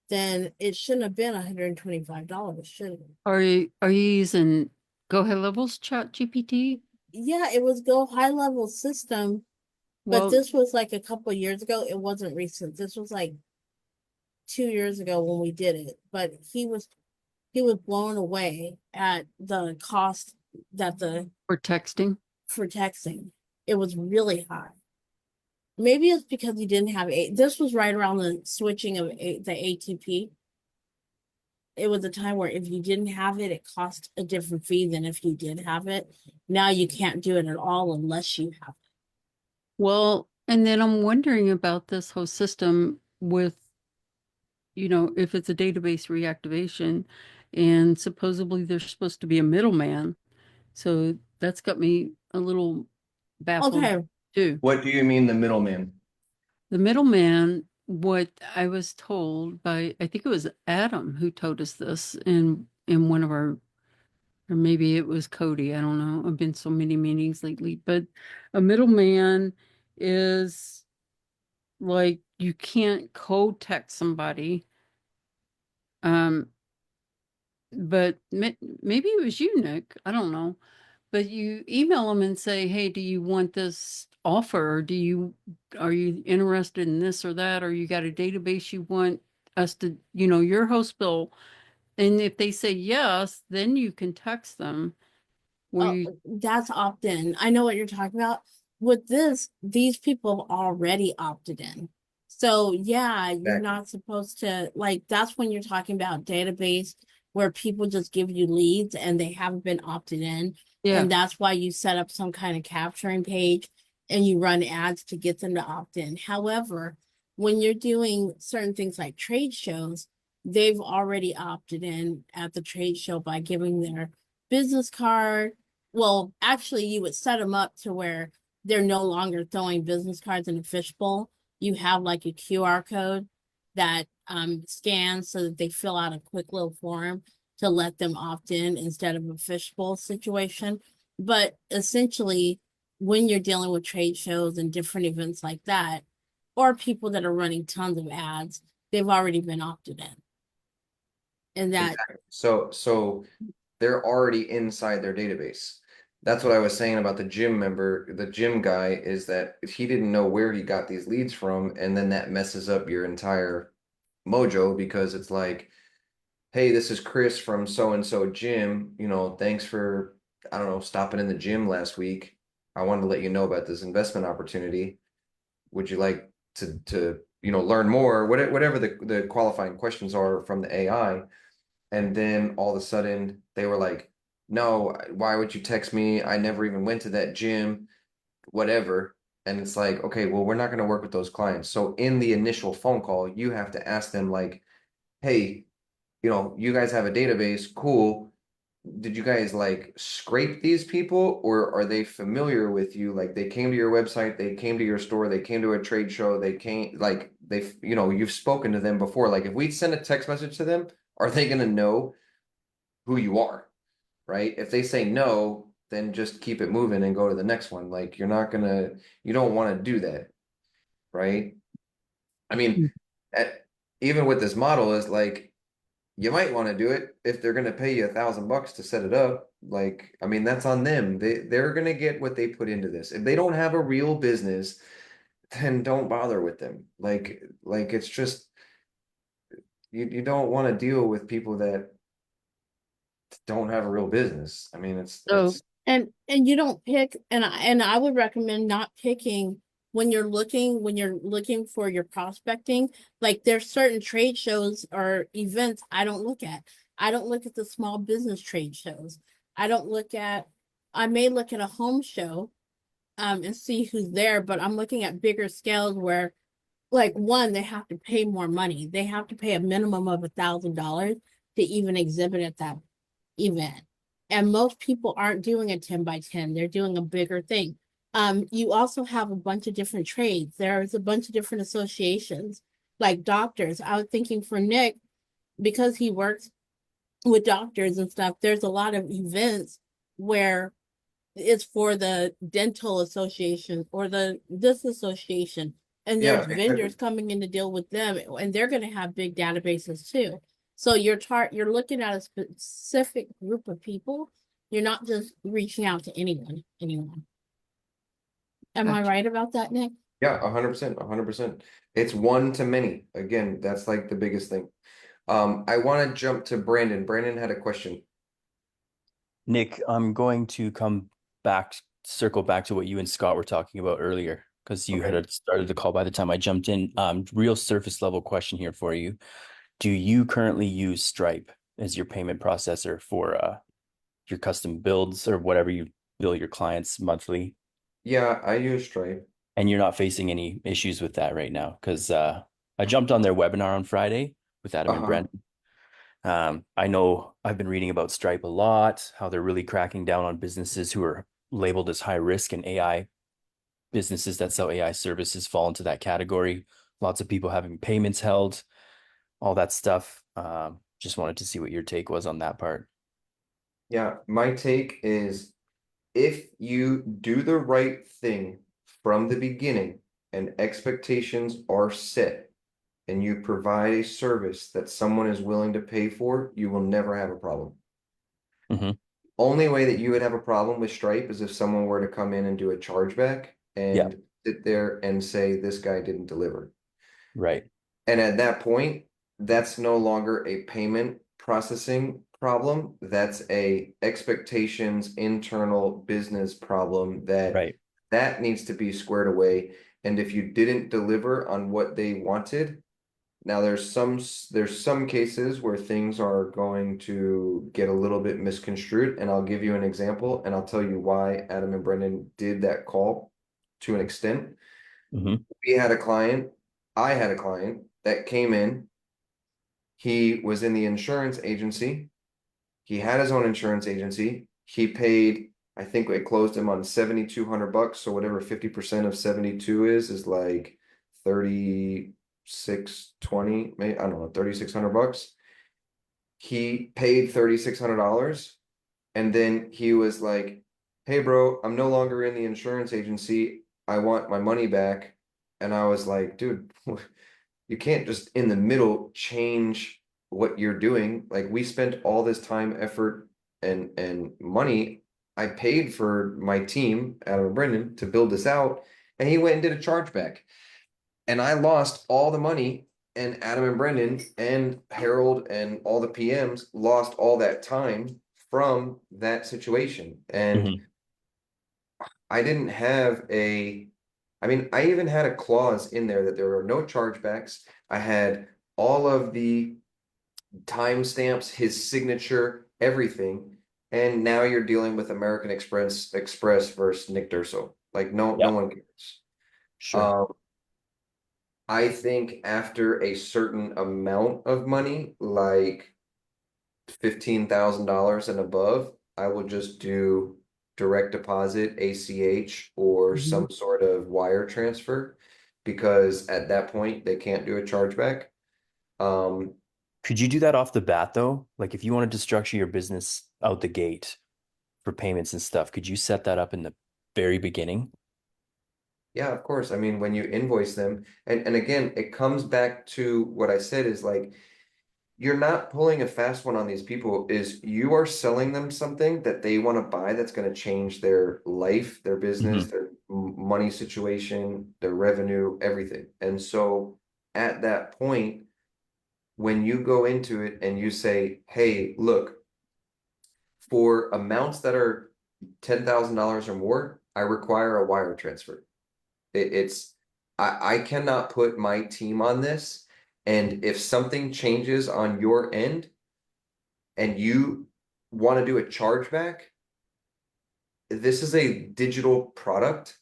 D: then it shouldn't have been $125, should it?
C: Are you using Go Ahead Levels Chat GPT?
D: Yeah, it was Go High Level system, but
C: Well,
D: this was like a couple years ago. It wasn't recent. This was like 2 years ago when we did it. But he was blown away at the cost that
C: for texting.
D: for texting. It was really high. Maybe it's because he didn't have this was right around the switching of the ATP. It was a time where if you didn't have it, it cost a different fee than if you did have it. Now you can't do it at all unless you have it.
C: Well, and then I'm wondering about this whole system with, if it's a database reactivation and supposedly there's supposed to be a middleman. So that's got me a little baffled
D: Okay.
C: too.
A: What do you mean the middleman?
C: The middleman, what I was told by, I think it was Adam who told us this in one of our, or maybe it was Cody, I don't know. I've been so many meetings lately, but a middleman is like you can't code text somebody. But maybe it was you, Nick. I don't know. But you email them and say, "Hey, do you want this offer? Or are you interested in this or that? Or you got a database you want us to, your host bill?" And if they say yes, then you can text them where
D: Oh,
C: you,
D: that's opt-in. I know what you're talking about. With this, these people have already opted in. So yeah, you're
A: Exactly.
D: not supposed to like that's when you're talking about database where people just give you leads and they haven't been opted in.
C: yeah,
D: And that's why you set up some kind of capturing page and you run ads to get them to opt in. However, when you're doing certain things like trade shows, they've already opted in at the trade show by giving their business card. Well, actually, you would set them up to where they're no longer throwing business cards in a fishbowl. You have like a QR code that scans so that they fill out a quick little form to let them opt in instead of a fishbowl situation. But essentially, when you're dealing with trade shows and different events like that, or people that are running tons of ads, they've already been opted in. And that,
A: Exactly. So they're already inside their database. That's what I was saying about the gym member, the gym guy, is that he didn't know where he got these leads from, and then that messes up your entire mojo because it's like, hey, this is Chris from so and so gym. Thanks for, I don't know, stopping in the gym last week. I wanted to let you know about this investment opportunity. Would you like to learn more? Whatever the qualifying questions are from the AI. And then all of a sudden they were like, no, why would you text me? I never even went to that gym, whatever. And it's like, okay, well, we're not going to work with those clients. So in the initial phone call, you have to ask them like, hey, you guys have a database, cool. Did you guys like scrape these people, or are they familiar with you? Like they came to your website, they came to your store, they came to a trade show, they came like you've spoken to them before. Like if we send a text message to them, are they gonna know who you are? Right? If they say no, then just keep it moving and go to the next one. Like you don't want to do that, right? I mean,
C: Mm.
A: at, even with this model is like you might want to do it if they're going to pay you $1,000 to set it up. Like, I mean, that's on them. They're going to get what they put into this. If they don't have a real business, then don't bother with them. Like it's just you don't want to deal with people that don't have a real business. I mean,
C: So,
A: it's
D: And you don't pick, and I would recommend not picking when you're looking for your prospecting. Like there's certain trade shows or events I don't look at. I don't look at the small business trade shows. I don't look at I may look at a home show and see who's there, but I'm looking at bigger scales where like one, they have to pay more money. They have to pay a minimum of $1,000 to even exhibit at that event. And most people aren't doing a 10 by 10, they're doing a bigger thing. You also have a bunch of different trades. There's a bunch of different associations, like doctors. I was thinking for Nick, because he works with doctors and stuff, there's a lot of events where it's for the dental association or the this association. And
A: yeah,
D: there's
A: exactly.
D: vendors coming in to deal with them, and they're going to have big databases too. So you're looking at a specific group of people. You're not just reaching out to anyone. Am I right about that, Nick?
A: Yeah, 100%, 100%. It's one to many. Again, that's like the biggest thing. I want to jump to Brandon. Brandon had a question.
F: Nick, I'm going to circle back to what you and Scott were talking about earlier, because you
A: Okay.
F: had started the call by the time I jumped in. Real surface level question here for you. Do you currently use Stripe as your payment processor for your custom builds or whatever you bill your clients monthly?
A: Yeah, I use Stripe.
F: And you're not facing any issues with that right now? Because I jumped on their webinar on Friday with Adam and
A: Uh-huh.
F: Brent. I know I've been reading about Stripe a lot, how they're really cracking down on businesses who are labeled as high risk, and AI businesses that sell AI services fall into that category. Lots of people having payments held, all that stuff. Just wanted to see what your take was on that part.
A: Yeah, my take is if you do the right thing from the beginning and expectations are set and you provide a service that someone is willing to pay for, you will never have a problem.
F: Hmm.
A: Only way that you would have a problem with Stripe is if someone were to come in and do a chargeback
F: Yeah,
A: and sit there and say, this guy didn't deliver.
F: right,
A: And at that point, that's no longer a payment processing problem. That's a expectations internal business problem
F: right.
A: that needs to be squared away. And if you didn't deliver on what they wanted, now there's some cases where things are going to get a little bit misconstrued, and I'll give you an example, and I'll tell you why Adam and Brendan did that call to an extent.
F: Hmm.
A: We had a client, I had a client that came in. He was in the insurance agency. He had his own insurance agency. He paid, I think it closed him on $7,200. So whatever 50% of 72 is like 3620, maybe I don't know, $3,600. He paid $3,600, and then he was like, "Hey bro, I'm no longer in the insurance agency. I want my money back." And I was like, "Dude, you can't just in the middle change what you're doing. Like we spent all this time, effort, and money. I paid for my team, Adam and Brendan, to build this out, and he went and did a chargeback. And I lost all the money, and Adam and Brendan and Harold and all the PMs lost all that time from that situation. And
F: Hmm.
A: I didn't have I mean, I even had a clause in there that there were no chargebacks. I had all of the timestamps, his signature, everything. And now you're dealing with American Express versus Nick Durso. Like no
F: Yeah,
A: one cares.
F: sure.
A: Um, I think after a certain amount of money, like $15,000 and above, I will just do direct deposit, ACH, or some sort of wire transfer, because at that point they can't do a chargeback. Um,
F: Could you do that off the bat though? Like if you wanted to structure your business out the gate for payments and stuff, could you set that up in the very beginning?
A: yeah, of course. I mean, when you invoice them, and again, it comes back to what I said is like, you're not pulling a fast one on these people, is you are selling them something that they want to buy that's going to change their life, their business,
F: Mhm.
A: their money situation, their revenue, everything. And so at that point, when you go into it and you say, hey, look, for amounts that are $10,000 or more, I require a wire transfer. It's I cannot put my team on this. And if something changes on your end and you want to do a chargeback, this is a digital product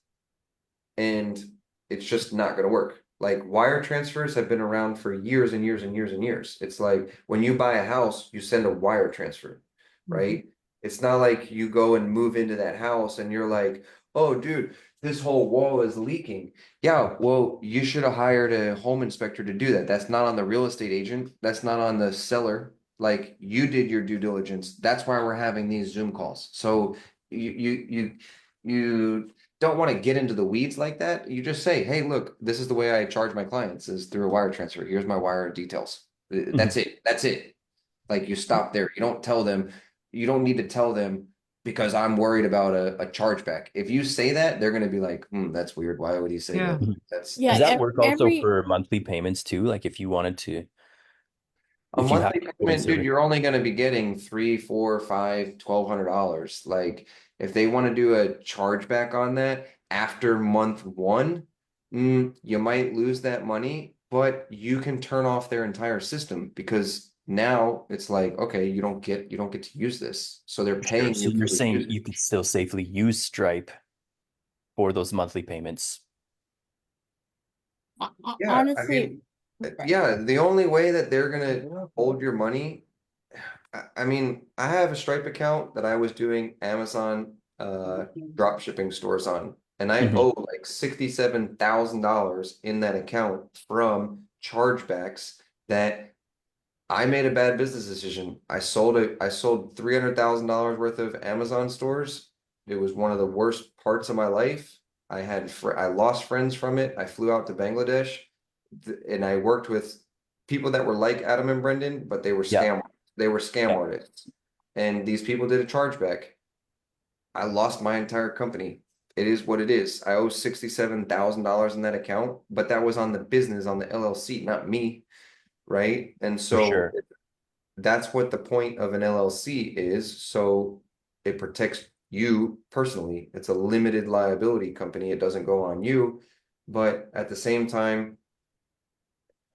A: and it's just not going to work. Like wire transfers have been around for years and years and years and years. It's like when you buy a house, you send a wire transfer, right? It's not like you go and move into that house and you're like, oh, dude, this whole wall is leaking. Yeah, well, you should have hired a home inspector to do that. That's not on the real estate agent. That's not on the seller. Like you did your due diligence. That's why we're having these Zoom calls. So you don't want to get into the weeds like that. You just say, hey, look, this is the way I charge my clients is through a wire transfer. Here's my wire details. That's
F: Mhm.
A: it. That's it. Like you stop there. You don't tell them, you don't need to tell them because I'm worried about a chargeback. If you say that, they're gonna be like, that's weird. Why would he say
C: Yeah.
A: that?
F: Mhm.
A: That's
D: Yeah,
F: Does that work also
D: every
F: for monthly payments too? Like if you wanted to,
A: a
F: if you have
A: monthly
F: a
A: payment, dude,
F: service.
A: you're only gonna be getting three, four, five, $1,200. Like if they want to do a chargeback on that after month one, you might lose that money, but you can turn off their entire system because now it's like, okay, you don't get to use this. So they're
F: Sure.
A: paying
F: So
A: you
F: you're
A: for the
F: saying
A: use.
F: you could still safely use Stripe for those monthly payments.
A: Yeah, I
D: honestly,
A: mean, yeah, the only way that they're gonna hold your money, I mean, I have a Stripe account that I was doing Amazon drop shipping stores on, and I
F: Mhm.
A: owe like $67,000 in that account from chargebacks that I made a bad business decision. I sold $300,000 worth of Amazon stores. It was one of the worst parts of my life. I lost friends from it. I flew out to Bangladesh and I worked with people that were like Adam and Brendan, but
F: Yeah.
A: they were scam
F: Yeah.
A: artists. And these people did a chargeback. I lost my entire company. It is what it is. I owe $67,000 in that account, but that was on the business, on the LLC, not me, right? And
F: For
A: so
F: sure.
A: that's what the point of an LLC is. So it protects you personally. It's a limited liability company. It doesn't go on you. But at the same time,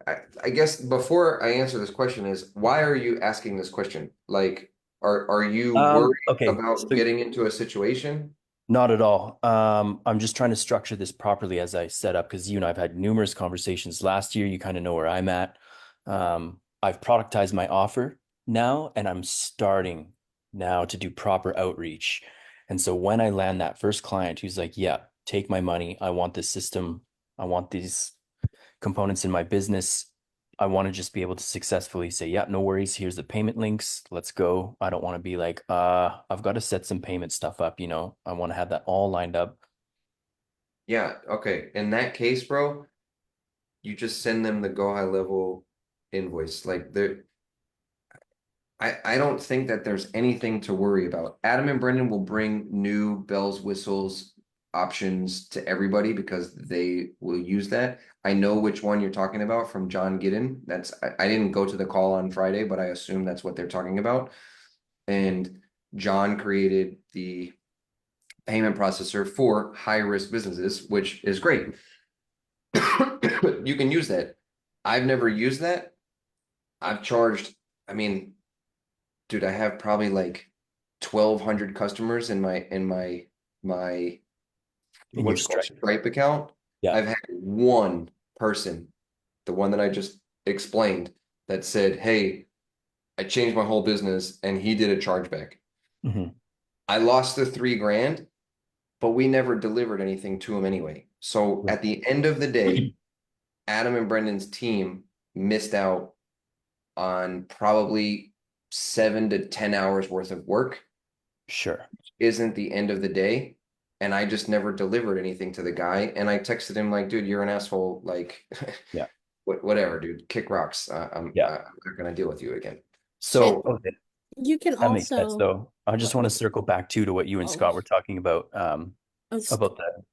A: I guess before I answer this question is why are you asking this question? Like, are you worried
F: Okay.
A: about
F: So
A: getting into a situation?
F: not at all. I'm just trying to structure this properly as I set up because you and I've had numerous conversations last year. You kind of know where I'm at. I've productized my offer now, and I'm starting now to do proper outreach. And so when I land that first client who's like, yeah, take my money. I want this system. I want these components in my business. I want to just be able to successfully say, yeah, no worries. Here's the payment links. Let's go. I don't want to be like, I've got to set some payment stuff up, you know. I want to have that all lined up.
A: Yeah, okay. In that case, bro, you just send them the go high level invoice. Like I don't think that there's anything to worry about. Adam and Brendan will bring new bells, whistles, options to everybody because they will use that. I know which one you're talking about from John Giddens. I didn't go to the call on Friday, but I assume that's what they're talking about. And John created the payment processor for high risk businesses, which is great. You can use that. I've never used that. I've charged, I mean, dude, I have probably like 1,200 customers in my
F: In your
A: what's it called
F: Stripe.
A: Stripe account.
F: Yeah.
A: I've had one person the one that I just explained, that said, hey, I changed my whole business, and he did a chargeback.
F: Mhm.
A: I lost the $3,000, but we never delivered anything to him anyway. So
F: Yeah.
A: at the end of the day, Adam and Brendan's team missed out on probably 7 to 10 hours worth of work.
F: Sure.
A: Isn't the end of the day. And I just never delivered anything to the guy. And I texted him like, dude, you're an asshole. Like,
F: Yeah.
A: whatever, dude, kick rocks.
F: Yeah.
A: I'm not going to deal with you again.
F: So
A: So
F: okay,
D: You can
F: that makes sense
D: also,
F: though. I just want to circle back to what you and
D: oh,
F: Scott were talking about about that.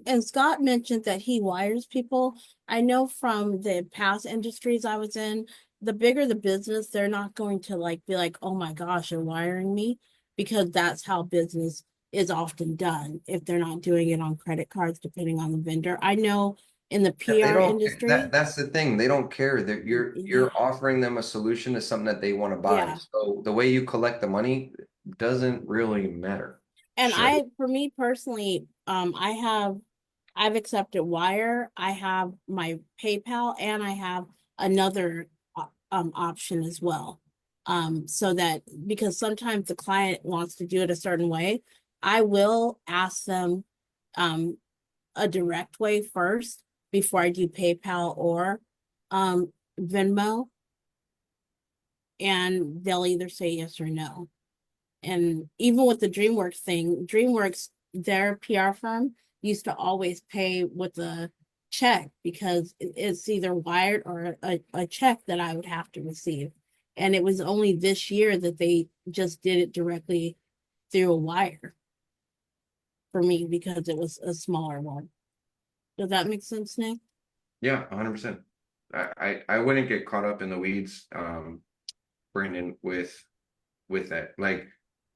D: and Scott mentioned that he wires people. I know from the past industries I was in, the bigger the business, they're not going to like be like, oh my gosh, you're wiring me, because that's how business is often done if they're not doing it on credit cards, depending on the vendor. I know in the
A: they
D: PR
A: don't,
D: industry,
A: that's the thing. They don't care that
D: yeah,
A: you're offering them a solution to something that they want to buy.
D: yeah.
A: So the way you collect the money doesn't really matter.
D: And
F: Sure.
D: for me personally, I've accepted Wire, I have my PayPal, and I have another option as well. So that because sometimes the client wants to do it a certain way, I will ask them a direct way first before I do PayPal or Venmo, and they'll either say yes or no. And even with the DreamWorks thing, DreamWorks, their PR firm, used to always pay with a check because it's either wired or a check that I would have to receive. And it was only this year that they just did it directly through a wire for me because it was a smaller one. Does that make sense, Nick?
A: Yeah, 100%. I wouldn't get caught up in the weeds, Brandon, with that. Like,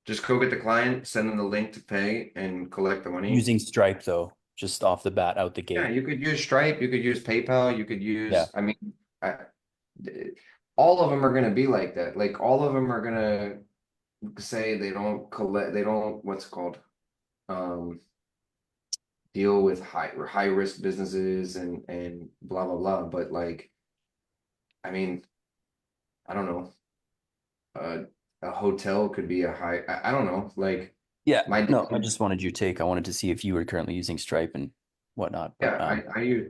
A: just go get the client, send them the link to pay, and collect the money.
F: Using Stripe though, just off the bat, out the
A: Yeah,
F: gate.
A: you could use Stripe, you could use PayPal, you could
F: Yeah.
A: use, I mean, I, all of them are gonna be like that. Like, all of them are gonna say they don't collect, they don't, what's it called? Um, deal with high risk businesses and blah blah blah. But like, I mean, I don't know. A hotel could be a high. I don't know. Like
F: Yeah.
A: my
F: No, I
A: dad,
F: just wanted your take. I wanted to see if you were currently using Stripe and whatnot. But
A: yeah,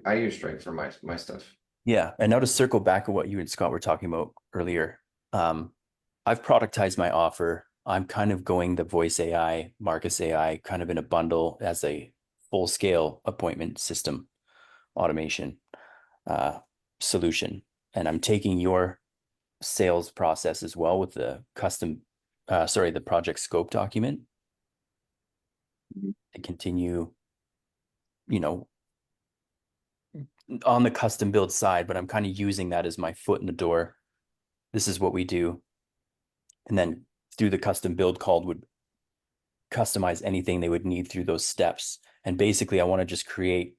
A: I use Stripe for my stuff.
F: yeah. And now to circle back on what you and Scott were talking about earlier. Um, I've productized my offer. I'm kind of going the voice AI, Marcus AI, kind of in a bundle as a full scale appointment system automation uh, solution. And I'm taking your sales process as well with the the project scope document to continue, you know, on the custom build side, but I'm kind of using that as my foot in the door. This is what we do. And then through the custom build called would customize anything they would need through those steps. And basically, I want to just create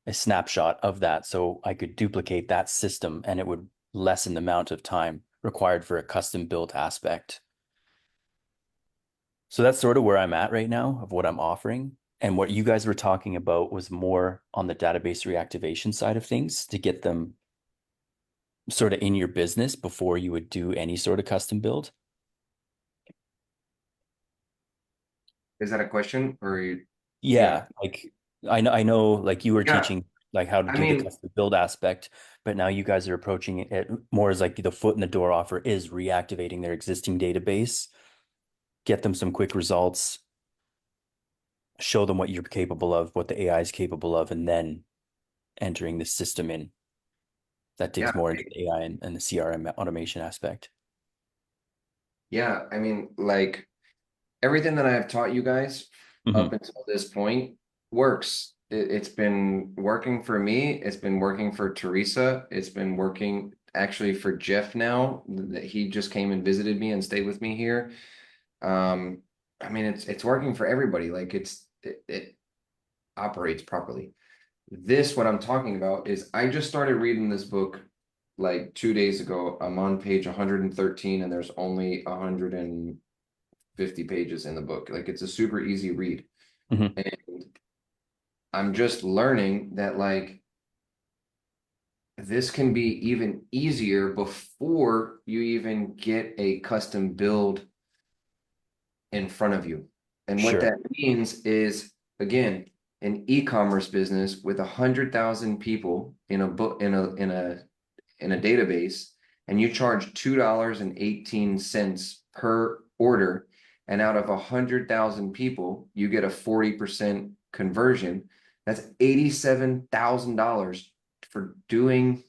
F: a snapshot of that so I could duplicate that system and it would lessen the amount of time required for a custom built aspect. So that's sort of where I'm at right now of what I'm offering. And what you guys were talking about was more on the database reactivation side of things to get them sort of in your business before you would do any sort of custom build.
A: Is that a question or you? Yeah,
F: Yeah, like I know like you were
A: yeah.
F: teaching like how to
A: I
F: do the
A: mean,
F: custom build aspect, but now you guys are approaching it more as like the foot in the door offer is reactivating their existing database, get them some quick results, show them what you're capable of, what the AI is capable of, and then entering the system in. That
A: yeah,
F: digs more into the AI and the CRM automation aspect.
A: yeah. I mean, like everything that I've taught you guys
F: Mhm.
A: up until this point works. It's been working for me. It's been working for Teresa. It's been working actually for Jeff now that he just came and visited me and stayed with me here. Um, I mean, it's working for everybody. Like it operates properly. This, what I'm talking about is I just started reading this book like 2 days ago. I'm on page 113 and there's only 150 pages in the book. Like it's a super easy read.
F: Mhm.
A: And I'm just learning that like this can be even easier before you even get a custom build in front of you. And what
F: Sure.
A: that means is, again, an e-commerce business with 100,000 people in a book in a database, and you charge $2.18 per order, and out of 100,000 people, you get a 40% conversion. That's $87,000 for doing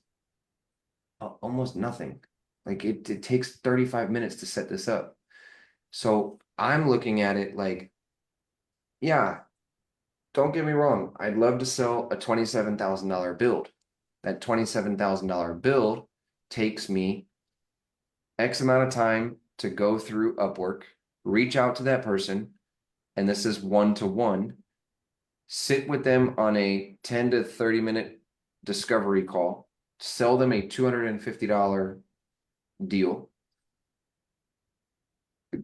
A: almost nothing. Like it takes 35 minutes to set this up. So I'm looking at it like, yeah, don't get me wrong. I'd love to sell a $27,000 build. That $27,000 build takes me X amount of time to go through Upwork, reach out to that person, and this is one-to-one, sit with them on a 10 to 30-minute discovery call, sell them a $250 deal,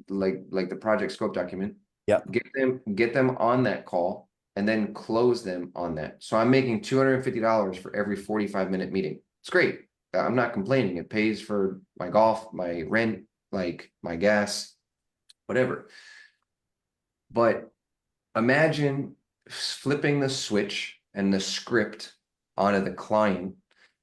A: like the project scope document.
F: Yeah.
A: Get them on that call and then close them on that. So I'm making $250 for every 45-minute meeting. It's great. I'm not complaining. It pays for my golf, my rent, like my gas, whatever. But imagine flipping the switch and the script onto the client,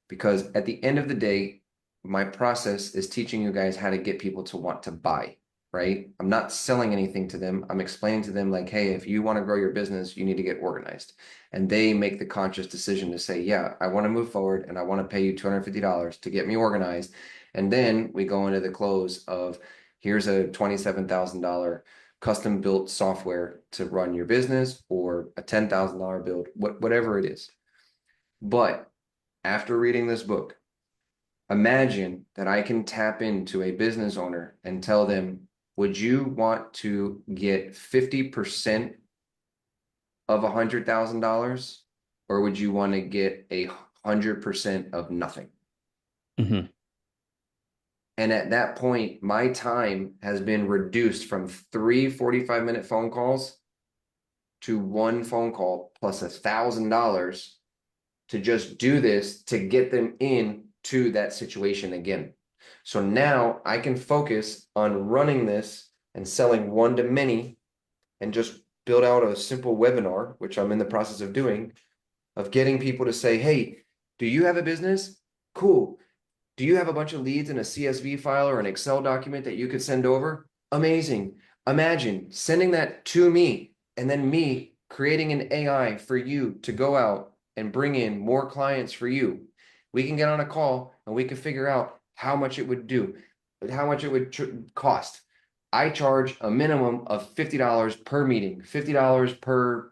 A: because at the end of the day, my process is teaching you guys how to get people to want to buy, right? I'm not selling anything to them. I'm explaining to them like, hey, if you want to grow your business, you need to get organized. And they make the conscious decision to say, yeah, I want to move forward and I want to pay you $250 to get me organized. And then we go into the close of, here's a $27,000 custom built software to run your business, or a $10,000 build, whatever it is. But after reading this book, imagine that I can tap into a business owner and tell them, would you want to get 50% of $100,000, or would you want to get 100% of nothing?
F: Mhm.
A: And at that point, my time has been reduced from 3 45-minute phone calls to one phone call plus $1,000 to just do this to get them in to that situation again. So now I can focus on running this and selling one to many, and just build out a simple webinar, which I'm in the process of doing, of getting people to say, hey, do you have a business? Cool. Do you have a bunch of leads in a CSV file or an Excel document that you could send over? Amazing. Imagine sending that to me and then me creating an AI for you to go out and bring in more clients for you. We can get on a call and we can figure out how much it would do, how much it would cost. I charge a minimum of $50 per meeting, $50 per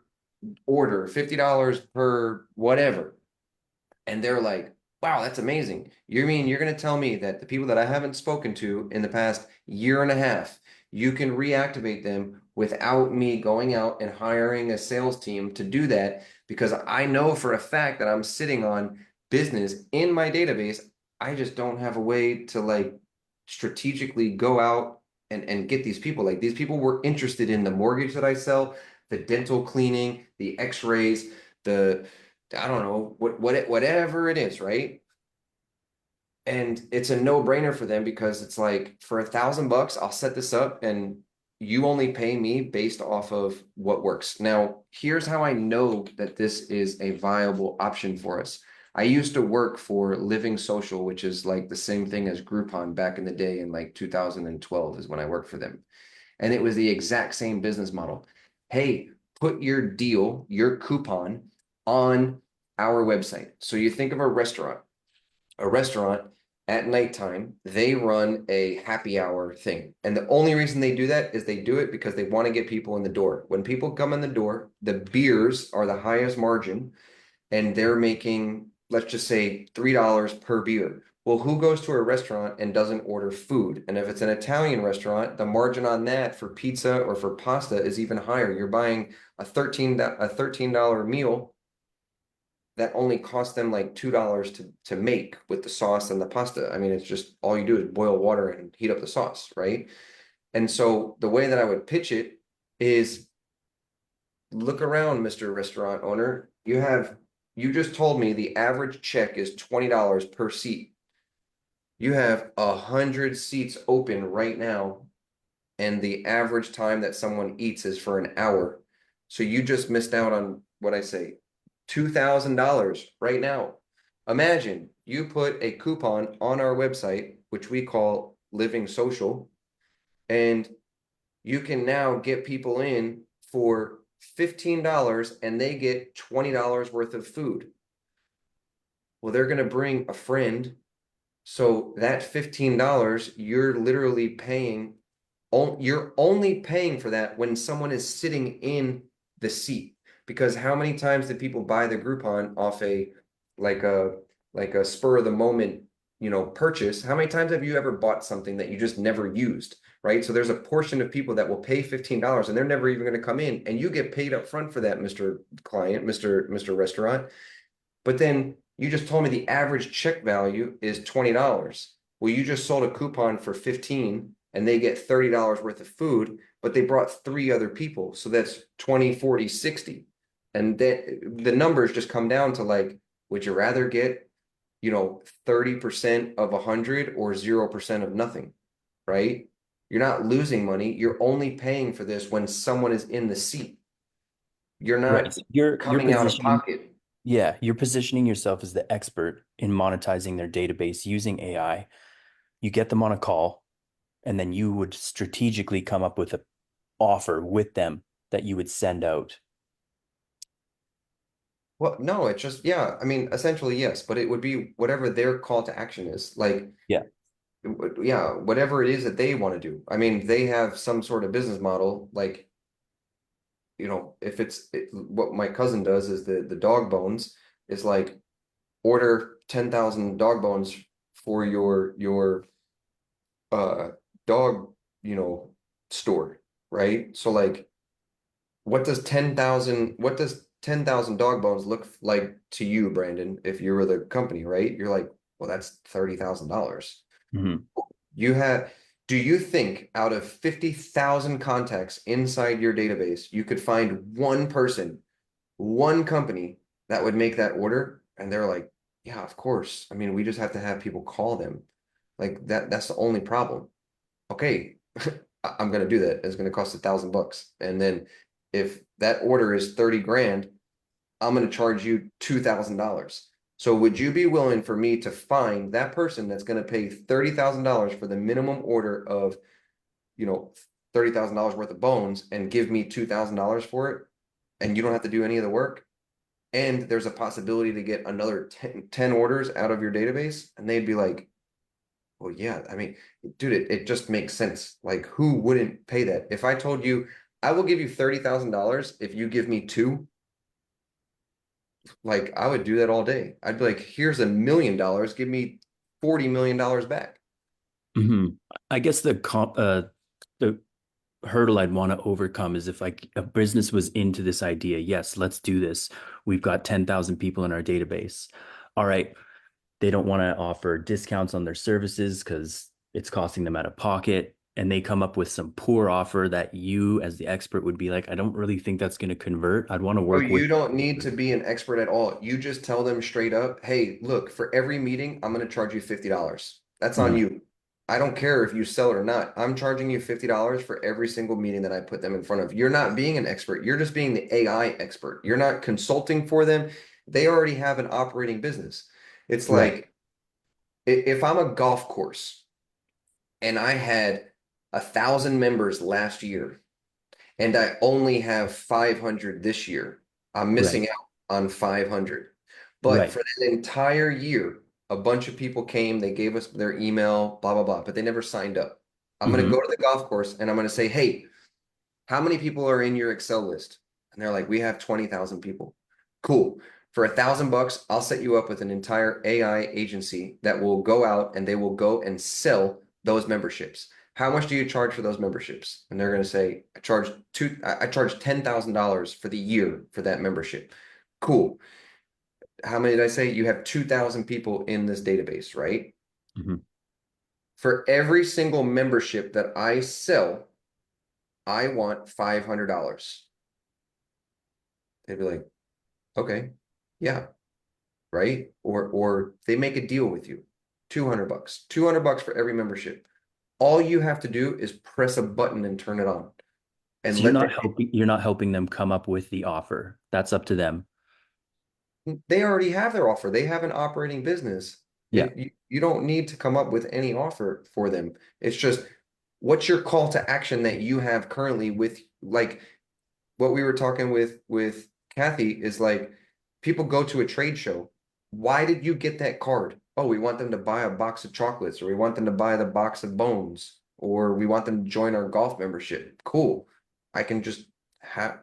A: order, $50 per whatever. And they're like, wow, that's amazing. You mean you're going to tell me that the people that I haven't spoken to in the past year and a half, you can reactivate them without me going out and hiring a sales team to do that? Because I know for a fact that I'm sitting on business in my database. I just don't have a way to like strategically go out and get these people. Like, these people were interested in the mortgage that I sell, the dental cleaning, the x-rays, the I don't know, whatever it is, right? And it's a no-brainer for them, because it's like, for $1,000, I'll set this up and you only pay me based off of what works. Now, here's how I know that this is a viable option for us. I used to work for Living Social, which is like the same thing as Groupon back in the day, in like 2012 is when I worked for them. And it was the exact same business model. Hey, put your deal, your coupon on our website. So you think of a restaurant at nighttime, they run a happy hour thing. And the only reason they do that is they do it because they want to get people in the door. When people come in the door, the beers are the highest margin, and they're making, let's just say, $3 per beer. Well, who goes to a restaurant and doesn't order food? And if it's an Italian restaurant, the margin on that for pizza or for pasta is even higher. You're buying a $13 meal that only costs them like $2 to make, with the sauce and the pasta. I mean, it's just, all you do is boil water and heat up the sauce, right? And so the way that I would pitch it is, look around, Mr. Restaurant Owner. You have you just told me the average check is $20 per seat. You have 100 seats open right now, and the average time that someone eats is for an hour. So you just missed out on what I say, $2,000 right now. Imagine you put a coupon on our website, which we call Living Social, and you can now get people in for $15 and they get $20 worth of food. Well, they're going to bring a friend. So that $15, you're literally paying, you're only paying for that when someone is sitting in the seat. Because how many times did people buy the Groupon off like a like a spur of the moment, purchase? How many times have you ever bought something that you just never used? Right. So there's a portion of people that will pay $15 and they're never even going to come in, and you get paid up front for that, Mr. Client, Mr. Restaurant. But then you just told me the average check value is $20. Well, you just sold a coupon for 15 and they get $30 worth of food, but they brought 3 other people. So that's 20, 40, 60. And then the numbers just come down to like, would you rather get, 30% of 100 or 0% of nothing, right? You're not losing money. You're only paying for this when someone is in the seat. You're
F: Right.
A: not
F: So you're
A: coming out of
F: positioning,
A: pocket.
F: yeah, you're positioning yourself as the expert in monetizing their database using AI. You get them on a call, and then you would strategically come up with an offer with them that you would send out.
A: Well, no, it's just, yeah, I mean, essentially, yes, but it would be whatever their call to action is. Like,
F: Yeah.
A: yeah, whatever it is that they want to do. I mean, they have some sort of business model, like, if what my cousin does is the dog bones is like order 10,000 dog bones for your uh dog, store, right? So like what does 10,000 dog bones look like to you, Brandon, if you were the company, right? You're like, well, that's $30,000.
F: Mhm.
A: You have, do you think out of 50,000 contacts inside your database, you could find one person, one company that would make that order? And they're like, yeah, of course. I mean, we just have to have people call them. Like that's the only problem. Okay, I'm gonna do that. It's gonna cost $1,000. And then if that order is 30 grand, I'm gonna charge you $2,000. So would you be willing for me to find that person that's gonna pay $30,000 for the minimum order of, you know, $30,000 worth of bones and give me $2,000 for it? And you don't have to do any of the work. And there's a possibility to get another 10 orders out of your database. And they'd be like, well, yeah, I mean, dude, it just makes sense. Like, who wouldn't pay that? If I told you, I will give you $30,000 if you give me two, like, I would do that all day. I'd be like, here's $1 million, give me $40 million back.
F: Mhm. I guess the hurdle I'd want to overcome is if like a business was into this idea, yes, let's do this. We've got 10,000 people in our database. All right, they don't want to offer discounts on their services because it's costing them out of pocket. And they come up with some poor offer that you, as the expert, would be like, I don't really think that's going to convert. I'd want to
A: Oh,
F: work with.
A: you don't need to be an expert at all. You just tell them straight up, hey, look, for every meeting, I'm going to charge you $50. That's on
F: Mhm.
A: you. I don't care if you sell it or not. I'm charging you $50 for every single meeting that I put them in front of. You're not being an expert. You're just being the AI expert. You're not consulting for them. They already have an operating business. It's
F: Right.
A: like if I'm a golf course and I had 1,000 members last year and I only have 500 this year, I'm
F: Right.
A: missing out on 500. But
F: Right.
A: for that entire year, a bunch of people came, they gave us their email, blah, blah, blah, but they never signed up. I'm going to
F: Hmm.
A: go to the golf course and I'm going to say, hey, how many people are in your Excel list? And they're like, we have 20,000 people. Cool. For $1,000, I'll set you up with an entire AI agency that will go out and they will go and sell those memberships. How much do you charge for those memberships? And they're going to say, I charge $10,000 for the year for that membership. Cool. How many did I say? You have 2,000 people in this database, right?
F: Hmm.
A: For every single membership that I sell, I want $500. They'd be like, okay, yeah. right? Or they make a deal with you, $200, $200 for every membership. All you have to do is press a button and turn it on, and
F: So
A: let them.
F: you're not helping them come up with the offer. That's up to them.
A: They already have their offer. They have an operating business.
F: Yeah.
A: You don't need to come up with any offer for them. It's just, what's your call to action that you have currently with, like, what we were talking with Kathy is like, people go to a trade show. Why did you get that card? Oh, we want them to buy a box of chocolates, or we want them to buy the box of bones, or we want them to join our golf membership. Cool. I can just have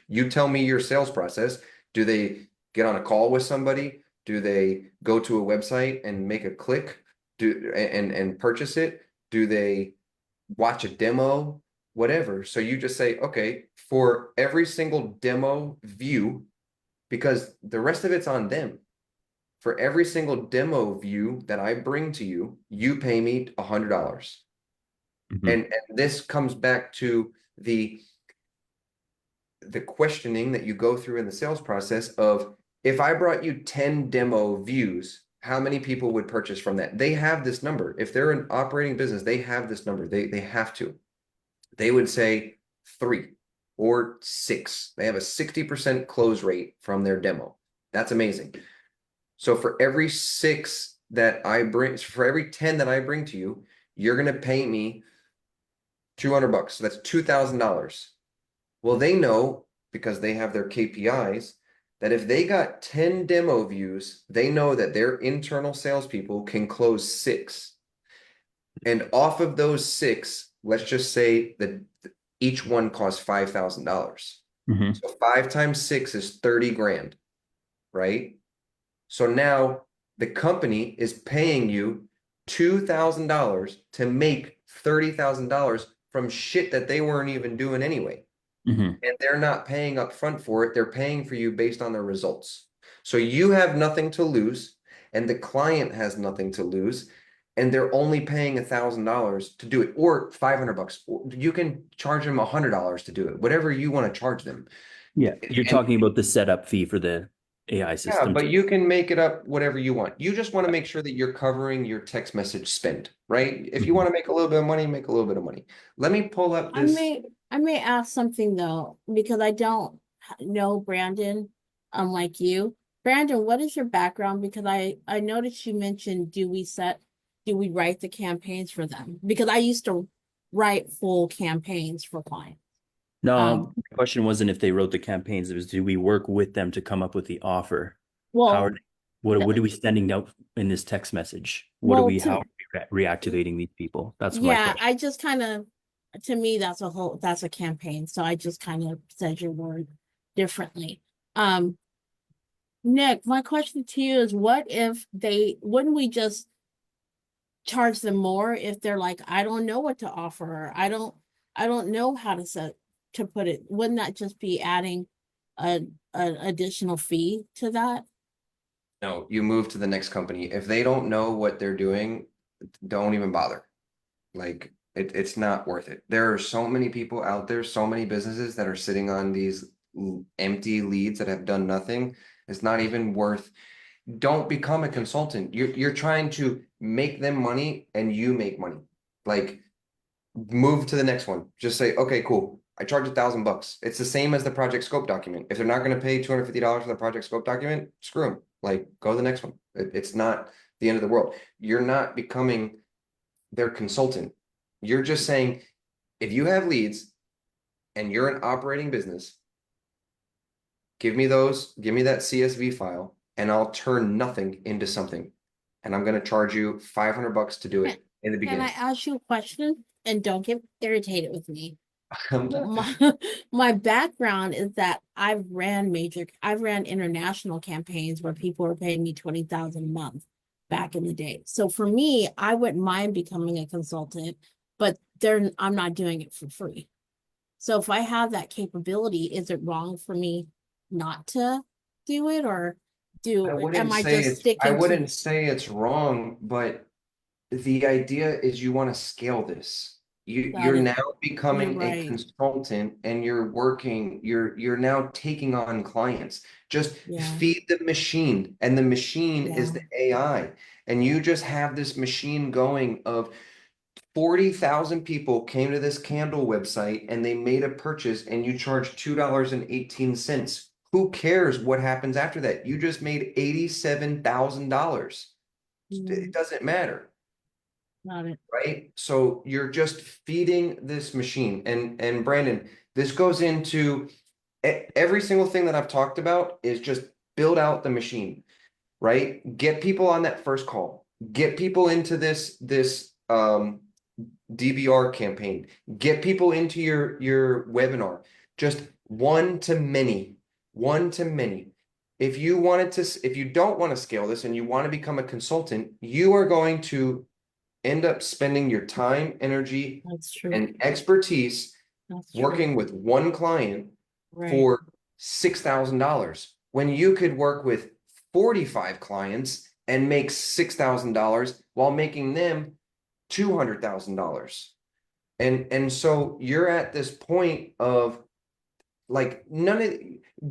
A: you tell me your sales process. Do they get on a call with somebody? Do they go to a website and make a click? And purchase it? Do they watch a demo? Whatever. So you just say, okay, for every single demo view, because the rest of it's on them. For every single demo view that I bring to you, you pay me $100.
F: Mhm.
A: And this comes back to the questioning that you go through in the sales process of, if I brought you 10 demo views, how many people would purchase from that? They have this number. If they're an operating business, they have this number. They have to. They would say 3 or 6. They have a 60% close rate from their demo. That's amazing. So for every 6 that I bring, for every 10 that I bring to you, you're going to pay me $200. So that's $2,000. Well, they know, because they have their KPIs, that if they got 10 demo views, they know that their internal salespeople can close 6. And off of those 6, let's just say that each one costs $5,000.
F: Mhm.
A: So 5 times 6 is 30 grand, right? So now the company is paying you $2,000 to make $30,000 from shit that they weren't even doing anyway.
F: Mhm.
A: And they're not paying up front for it. They're paying for you based on their results. So you have nothing to lose, and the client has nothing to lose, and they're only paying $1,000 to do it, or $500. You can charge them $100 to do it, whatever you want to charge them.
F: Yeah. You're
A: And
F: talking about the setup fee for the AI
A: yeah,
F: system.
A: but you can make it up whatever you want. You just want to make sure that you're covering your text message spend, right? If you
F: Mhm.
A: want to make a little bit of money, make a little bit of money. Let me pull up
D: I
A: this.
D: may ask something though, because I don't know Brandon, unlike you. Brandon, what is your background? Because I noticed you mentioned, do we write the campaigns for them? Because I used to write full campaigns for clients.
F: No, the question wasn't if they wrote the campaigns. It was, do we work with them to come up with the offer? How are
D: Well,
F: they, what are we sending out in this text message?
D: well,
F: How are we reactivating these people? That's my
D: yeah,
F: question.
D: I just kind of, to me, that's a campaign. So I just kind of said your word differently. Nick, my question to you is, wouldn't we just charge them more if they're like, I don't know what to offer, or I don't know how to put it. Wouldn't that just be adding an additional fee to that?
A: No, you move to the next company. If they don't know what they're doing, don't even bother. Like, it's not worth it. There are so many people out there, so many businesses that are sitting on these empty leads that have done nothing. It's not even worth. Don't become a consultant. You're trying to make them money and you make money. Like, move to the next one. Just say, okay, cool. I charge $1,000. It's the same as the project scope document. If they're not going to pay $250 for the project scope document, screw them. Like, go to the next one. It's not the end of the world. You're not becoming their consultant. You're just saying, if you have leads and you're an operating business, give me that CSV file, and I'll turn nothing into something. And I'm going to charge you $500 to do it in the
D: Can I
A: beginning.
D: ask you a question? And don't get irritated with me. My background is that I've ran international campaigns where people were paying me 20,000 a month back in the day. So for me, I wouldn't mind becoming a consultant, but I'm not doing it for free. So if I have that capability, is it wrong for me not to do it, or am I just
A: I
D: sticking to?
A: wouldn't say it's wrong, but the idea is you want to scale this.
D: Got
A: you're
D: it.
A: now becoming a
D: right.
A: consultant and you're working, you're now taking on clients. Just
D: Yeah.
A: feed the machine, and the machine is
D: Yeah.
A: the AI. And you just have this machine going of 40,000 people came to this candle website and they made a purchase and you charge $2.18. Who cares what happens after that? You just made $87,000. It doesn't matter,
D: Got it.
A: right? So you're just feeding this machine. And Brandon, this goes into every single thing that I've talked about is just build out the machine, right? Get people on that first call. Get people into this DBR campaign. Get people into your webinar. Just one to many, one to many. If you don't want to scale this and you want to become a consultant, you are going to end up spending your time, energy,
D: That's true.
A: and expertise
D: That's true.
A: working with one client
D: Right.
A: for $6,000 when you could work with 45 clients and make $6,000 while making them $200,000. And so you're at this point of like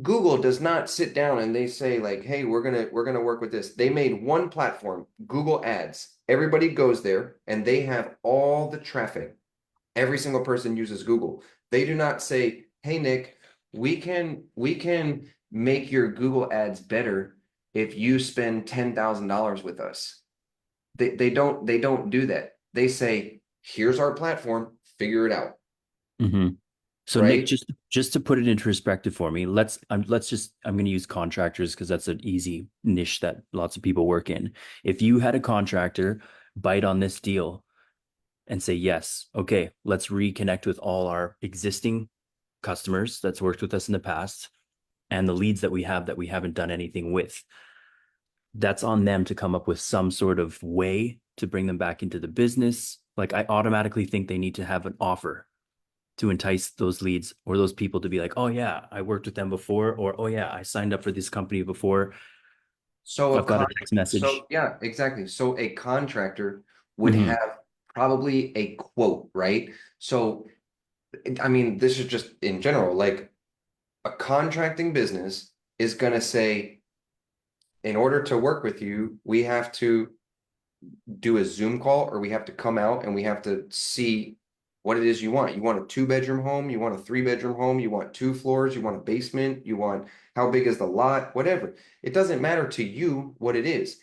A: Google does not sit down and they say like, hey, we're gonna work with this. They made one platform, Google Ads. Everybody goes there and they have all the traffic. Every single person uses Google. They do not say, hey Nick, we can make your Google Ads better if you spend $10,000 with us. They don't do that. They say, here's our platform, figure it out.
F: So Nick,
A: Right?
F: just to put it into perspective for me, I'm going to use contractors because that's an easy niche that lots of people work in. If you had a contractor bite on this deal and say, yes, okay, let's reconnect with all our existing customers that's worked with us in the past and the leads that we have that we haven't done anything with, that's on them to come up with some sort of way to bring them back into the business. Like I automatically think they need to have an offer to entice those leads or those people to be like, oh yeah, I worked with them before, or oh yeah, I signed up for this company before.
A: So
F: I've got a text message.
A: so yeah, exactly. So a contractor would
F: Mhm.
A: have probably a quote, right? So I mean, this is just in general, like a contracting business is going to say, in order to work with you, we have to do a Zoom call or we have to come out and we have to see what it is you want. You want a 2-bedroom home, you want a 3-bedroom home, you want 2 floors, you want a basement, you want how big is the lot, whatever. It doesn't matter to you what it is,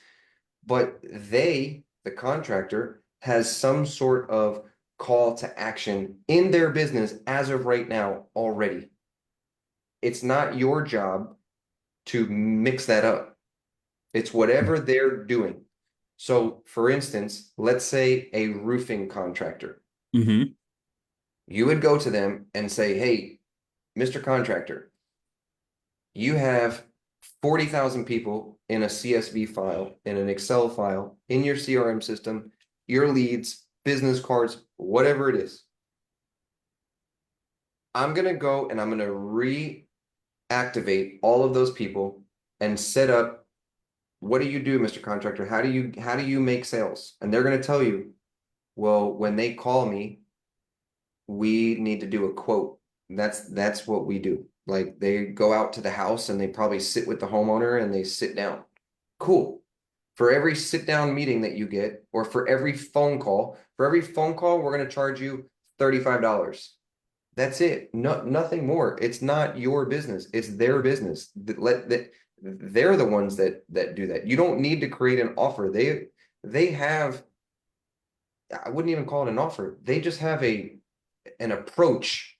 A: but the contractor, has some sort of call to action in their business as of right now already. It's not your job to mix that up. It's whatever they're doing. So, for instance, let's say a roofing contractor.
F: Mhm.
A: You would go to them and say, hey, Mr. Contractor, you have 40,000 people in a CSV file, in an Excel file, in your CRM system, your leads, business cards, whatever it is. I'm going to go and I'm going to reactivate all of those people and set up, what do you do, Mr. Contractor? How do you make sales? And they're going to tell you, well, when they call me, we need to do a quote. That's what we do. Like they go out to the house and they probably sit with the homeowner and they sit down. Cool. For every sit down meeting that you get, or for every phone call, we're going to charge you $35. That's it. No, nothing more. It's not your business. It's their business. They're the ones that do that. You don't need to create an offer. They have, I wouldn't even call it an offer. They just have an approach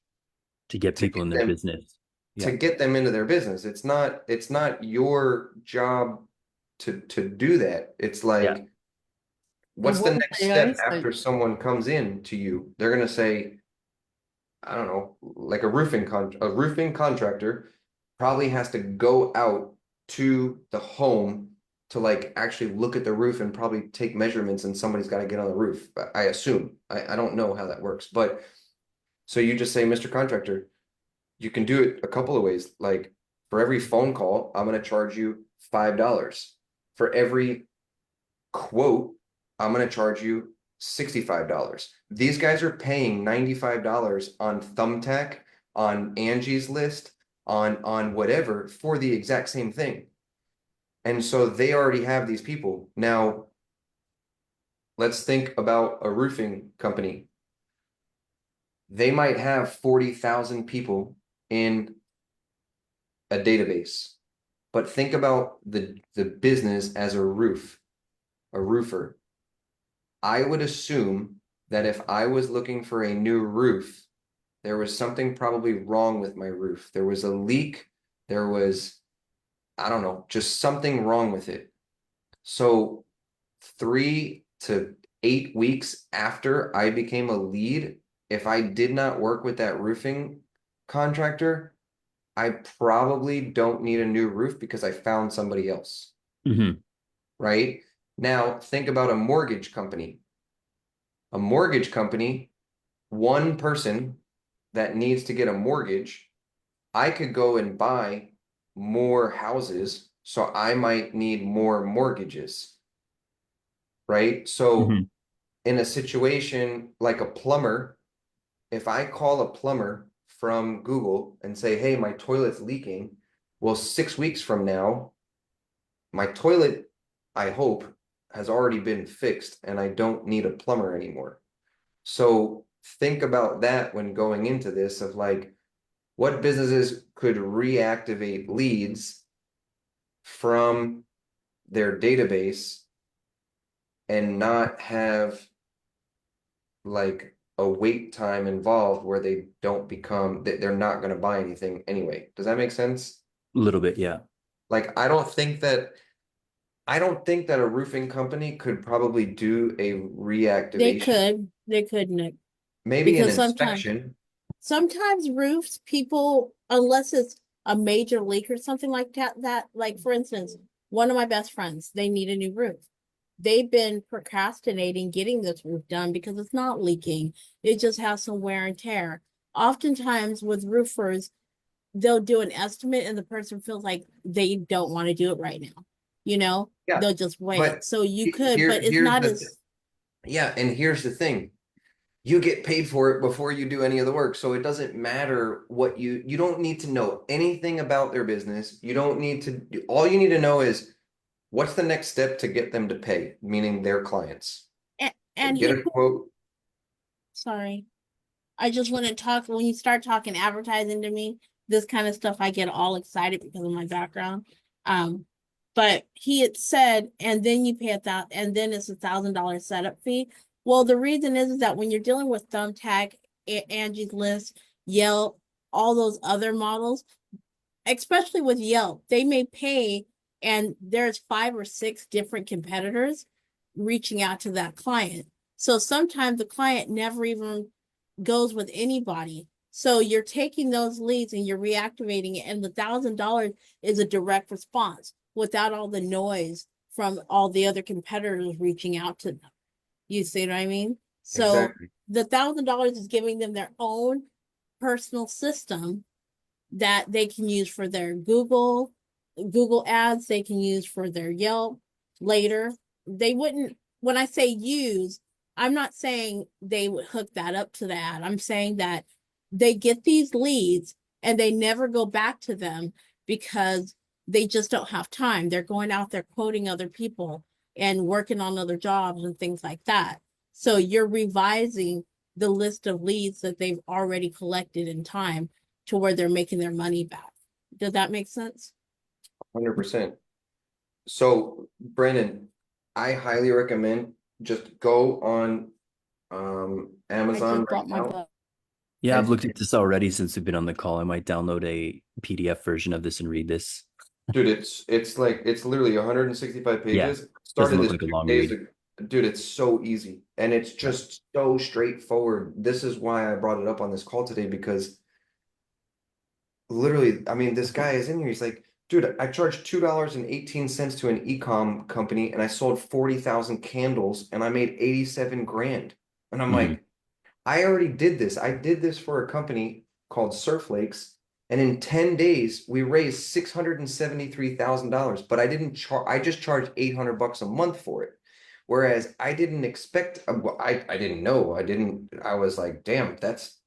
F: To get
A: to
F: people in
A: get
F: their
A: them
F: business.
A: to
F: Yeah.
A: get them into their business. It's not your job to do that. It's
F: Yeah.
A: like,
C: And
A: what's the
C: what
A: next
C: would AI
A: step
C: say?
A: after someone comes in to you? They're gonna say, I don't know, like a roofing contractor probably has to go out to the home to like actually look at the roof and probably take measurements, and somebody's got to get on the roof. I assume. I don't know how that works, but so you just say, Mr. Contractor, you can do it a couple of ways. Like for every phone call, I'm going to charge you $5. For every quote, I'm going to charge you $65. These guys are paying $95 on Thumbtack, on Angie's List, on whatever for the exact same thing. And so they already have these people. Now, let's think about a roofing company. They might have 40,000 people in a database, but think about the business as a roofer. I would assume that if I was looking for a new roof, there was something probably wrong with my roof. There was a leak. There was, I don't know, just something wrong with it. So 3 to 8 weeks after I became a lead, if I did not work with that roofing contractor, I probably don't need a new roof because I found somebody else,
F: Mhm.
A: right? Now, think about a mortgage company. A mortgage company, one person that needs to get a mortgage, I could go and buy more houses, so I might need more mortgages, right? So
F: Mhm.
A: in a situation like a plumber, if I call a plumber from Google and say, hey, my toilet's leaking, well, 6 weeks from now, my toilet, I hope, has already been fixed and I don't need a plumber anymore. So think about that when going into this of like, what businesses could reactivate leads from their database and not have like a wait time involved where they don't become that they're not going to buy anything anyway. Does that make sense?
F: A little bit, yeah.
A: Like I don't think that a roofing company could probably do a reactivation.
D: They could, Nick,
A: Maybe an
D: because sometimes
A: inspection.
D: roofs, people, unless it's a major leak or something like that, like for instance, one of my best friends, they need a new roof. They've been procrastinating getting this roof done because it's not leaking. It just has some wear and tear. Oftentimes with roofers, they'll do an estimate and the person feels like they don't want to do it right now.
A: Yeah.
D: They'll just wait.
A: But
D: So you could, but it's
A: here's
D: not
A: the
D: as
A: yeah, and here's the thing. You get paid for it before you do any of the work. So it doesn't matter what you don't need to know anything about their business. You don't need to, all you need to know is what's the next step to get them to pay, meaning their clients.
D: and
A: Get
D: he
A: a quote.
D: sorry. I just want to talk when you start talking advertising to me, this kind of stuff, I get all excited because of my background. Um, but he had said, and then you pay and then it's $1,000 setup fee. Well, the reason is that when you're dealing with Thumbtack, Angie's List, Yelp, all those other models, especially with Yelp, they may pay, and there's 5 or 6 different competitors reaching out to that client. So sometimes the client never even goes with anybody. So you're taking those leads and you're reactivating it, and the $1,000 is a direct response without all the noise from all the other competitors reaching out to them. You see what I mean? So
A: Exactly.
D: the $1,000 is giving them their own personal system that they can use for their Google ads, they can use for their Yelp later. They wouldn't, when I say use, I'm not saying they would hook that up to that. I'm saying that they get these leads and they never go back to them because they just don't have time. They're going out there quoting other people and working on other jobs and things like that. So you're revising the list of leads that they've already collected in time to where they're making their money back. Does that make sense?
A: 100%. So Brandon, I highly recommend just go on
D: I
A: Amazon
D: just
A: right
D: dropped my
A: now
D: butt.
F: Yeah, I've
A: and
F: looked at this already since we've been on the call. I might download a PDF version of this and read this.
A: dude, it's like it's literally 165
F: Yeah,
A: pages.
F: doesn't
A: Started
F: look
A: this
F: like a
A: 2
F: long
A: days
F: read.
A: ago. Dude, it's so easy and it's
F: Yeah.
A: just so straightforward. This is why I brought it up on this call today because literally, I mean, this guy is in here. He's like, dude, I charged $2.18 to an ecom company and I sold 40,000 candles and I made 87 grand. And I'm
F: Mhm.
A: like, I already did this. I did this for a company called Surf Lakes. And in 10 days, we raised $673,000, but I didn't charge, I just charged $800 a month for it. Whereas I didn't expect, I didn't know, I was like, damn, that's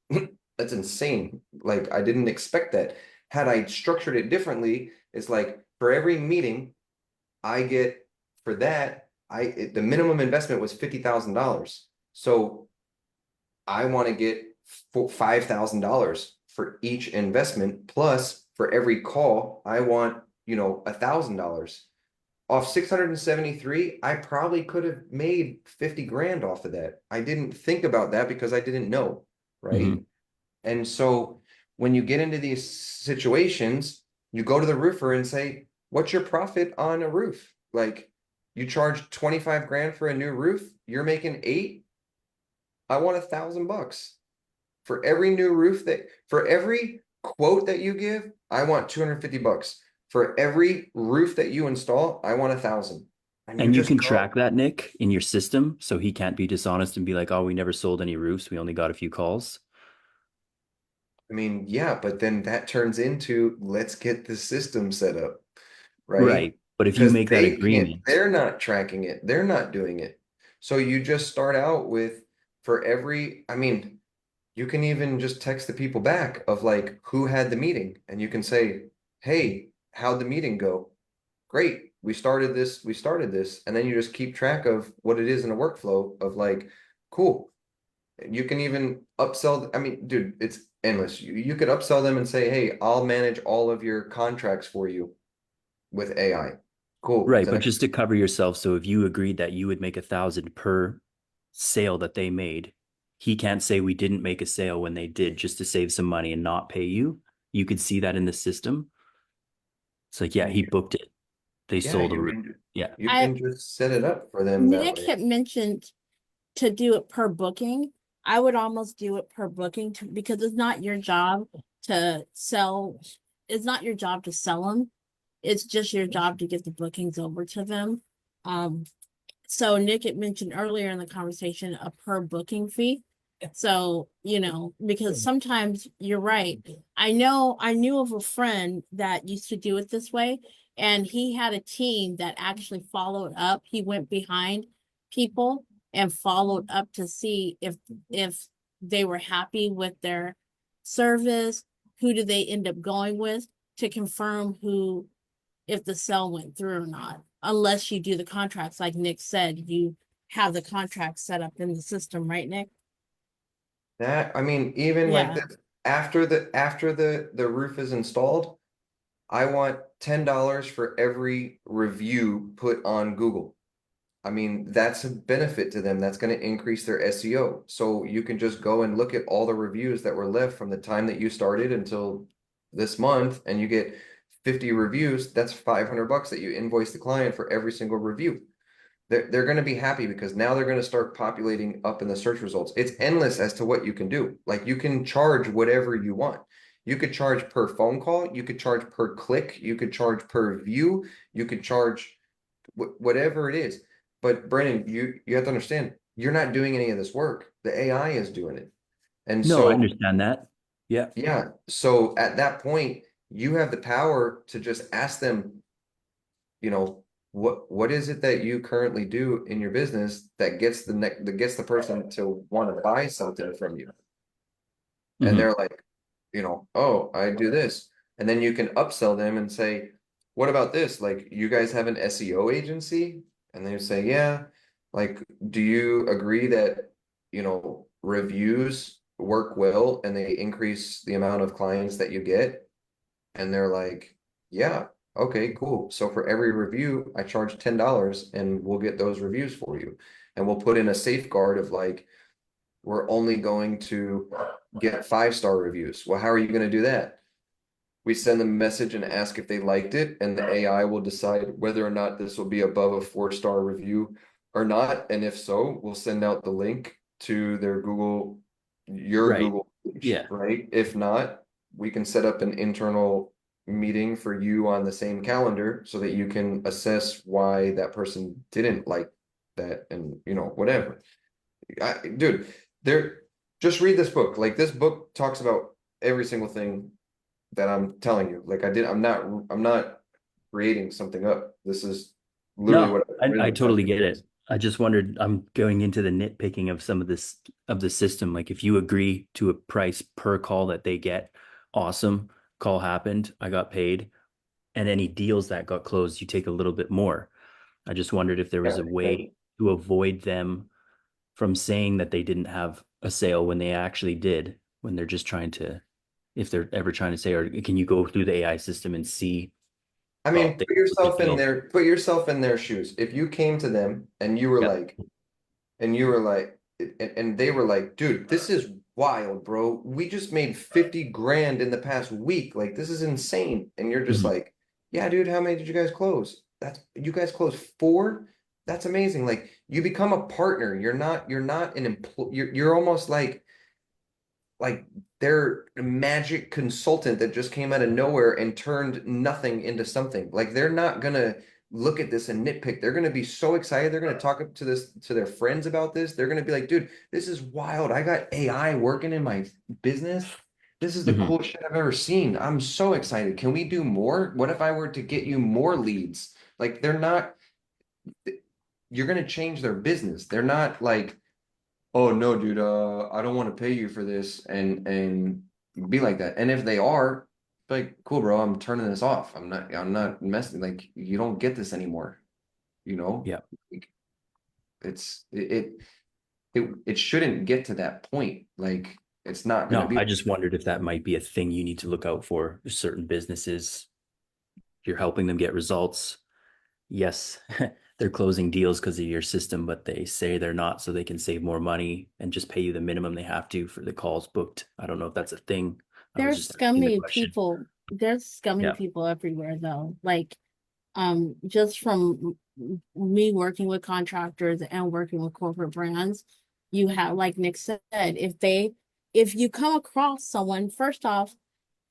A: that's insane. Like I didn't expect that. Had I structured it differently, it's like for every meeting I get for that, the minimum investment was $50,000. So I want to get $5,000 for each investment. Plus, for every call, I want, $1,000 off 673. I probably could have made 50 grand off of that. I didn't think about that because I didn't know, right?
F: Mhm.
A: And so when you get into these situations, you go to the roofer and say, what's your profit on a roof? Like you charge 25 grand for a new roof, you're making 8. I want $1,000 for every new roof for every quote that you give, I want $250. For every roof that you install, I want 1,000. And you
F: And you
A: just
F: can
A: go.
F: track that, Nick, in your system, so he can't be dishonest and be like, "Oh, we never sold any roofs. We only got a few calls."
A: I mean, yeah, but then that turns into let's get the system set up, right?
F: Right. But if you
A: Because
F: make that agreement,
A: they're not tracking it, they're not doing it. So you just start out with for every, I mean, you can even just text the people back of like who had the meeting and you can say, hey, how'd the meeting go? Great, we started this, and then you just keep track of what it is in a workflow of like, cool. You can even upsell, I mean, dude, it's endless. You could upsell them and say, hey, I'll manage all of your contracts for you with AI. Cool.
F: right?
A: Then
F: But just to cover yourself, so if you agreed that you would make 1,000 per sale that they made, he can't say we didn't make a sale when they did just to save some money and not pay you. You could see that in the system. It's like, yeah, he booked it. They
A: yeah,
F: sold a roof. Yeah.
A: you
D: I
A: can just set it up for them that
D: Nick
A: way.
D: had mentioned to do it per booking. I would almost do it per booking because it's not your job to sell. It's not your job to sell them. It's just your job to get the bookings over to them. Um, so Nick had mentioned earlier in the conversation a per booking fee. So, because sometimes you're right. I knew of a friend that used to do it this way, and he had a team that actually followed up. He went behind people and followed up to see if they were happy with their service, who did they end up going with to confirm who if the sale went through or not. Unless you do the contracts, like Nick said, you have the contract set up in the system, right, Nick?
A: That, I mean, even like
D: Yeah.
A: this, after the roof is installed, I want $10 for every review put on Google. I mean, that's a benefit to them. That's going to increase their SEO. So you can just go and look at all the reviews that were left from the time that you started until this month, and you get 50 reviews. That's $500 that you invoice the client for every single review. They're going to be happy because now they're going to start populating up in the search results. It's endless as to what you can do. Like you can charge whatever you want. You could charge per phone call. You could charge per click. You could charge per view. You could charge whatever it is. But Brandon, you have to understand, you're not doing any of this work. The AI is doing it. And
F: No, I
A: so,
F: understand that. Yeah.
A: yeah, so at that point, you have the power to just ask them, what is it that you currently do in your business that gets the person to want to buy something from you? And
F: Mhm.
A: they're like, oh, I do this. And then you can upsell them and say, what about this? Like, you guys have an SEO agency? And they say, yeah. Like, do you agree that, reviews work well and they increase the amount of clients that you get? And they're like, yeah, okay, cool. So for every review, I charge $10 and we'll get those reviews for you. And we'll put in a safeguard of like, we're only going to get 5-star reviews. Well, how are you going to do that? We send them a message and ask if they liked it, and the AI will decide whether or not this will be above a 4-star review or not. And if so, we'll send out the link to your
F: Right.
A: Google page,
F: Yeah.
A: right? If not, we can set up an internal meeting for you on the same calendar so that you can assess why that person didn't like that and, whatever. Dude, there, just read this book. Like this book talks about every single thing that I'm telling you. Like I'm not creating something up. This is literally
F: No,
A: what I've
F: I
A: written.
F: totally get it. I just wondered, I'm going into the nitpicking of some of this of the system. Like if you agree to a price per call that they get, awesome. Call happened, I got paid. And any deals that got closed, you take a little bit more. I just wondered if there was
A: Yeah,
F: a way to avoid them from saying that they didn't have a sale when they actually did, when they're just trying to, if they're ever trying to say, or can you go through the AI system and see,
A: I
F: oh,
A: mean,
F: they closed a deal.
A: put yourself in their shoes. If you came to them and you were
F: Yeah.
A: like, and you were like, and they were like, dude, this is wild, bro. We just made 50 grand in the past week. Like, this is insane. And you're just
F: Mhm.
A: like, yeah, dude, how many did you guys close? You guys closed 4? That's amazing. Like, you become a partner. You're not an employee. You're almost like they're a magic consultant that just came out of nowhere and turned nothing into something. Like they're not gonna look at this and nitpick. They're gonna be so excited. They're gonna talk to this to their friends about this. They're gonna be like, dude, this is wild. I got AI working in my business. This is the
F: Mhm.
A: coolest shit I've ever seen. I'm so excited. Can we do more? What if I were to get you more leads? Like they're not, you're gonna change their business. They're not like, oh no, dude, I don't want to pay you for this and be like that. And if they are, like, cool, bro, I'm turning this off. I'm not messing, like you don't get this anymore, you know?
F: Yeah.
A: Like, it shouldn't get to that point. Like it's not gonna
F: No,
A: be.
F: I just wondered if that might be a thing you need to look out for. Certain businesses, you're helping them get results. Yes, they're closing deals because of your system, but they say they're not so they can save more money and just pay you the minimum they have to for the calls booked. I don't know if that's a thing. I was
D: There's
F: just asking the
D: scummy
F: question.
D: people. There's scummy
F: Yeah,
D: people everywhere though. Like just from me working with contractors and working with corporate brands, you have, like Nick said, if you come across someone, first off,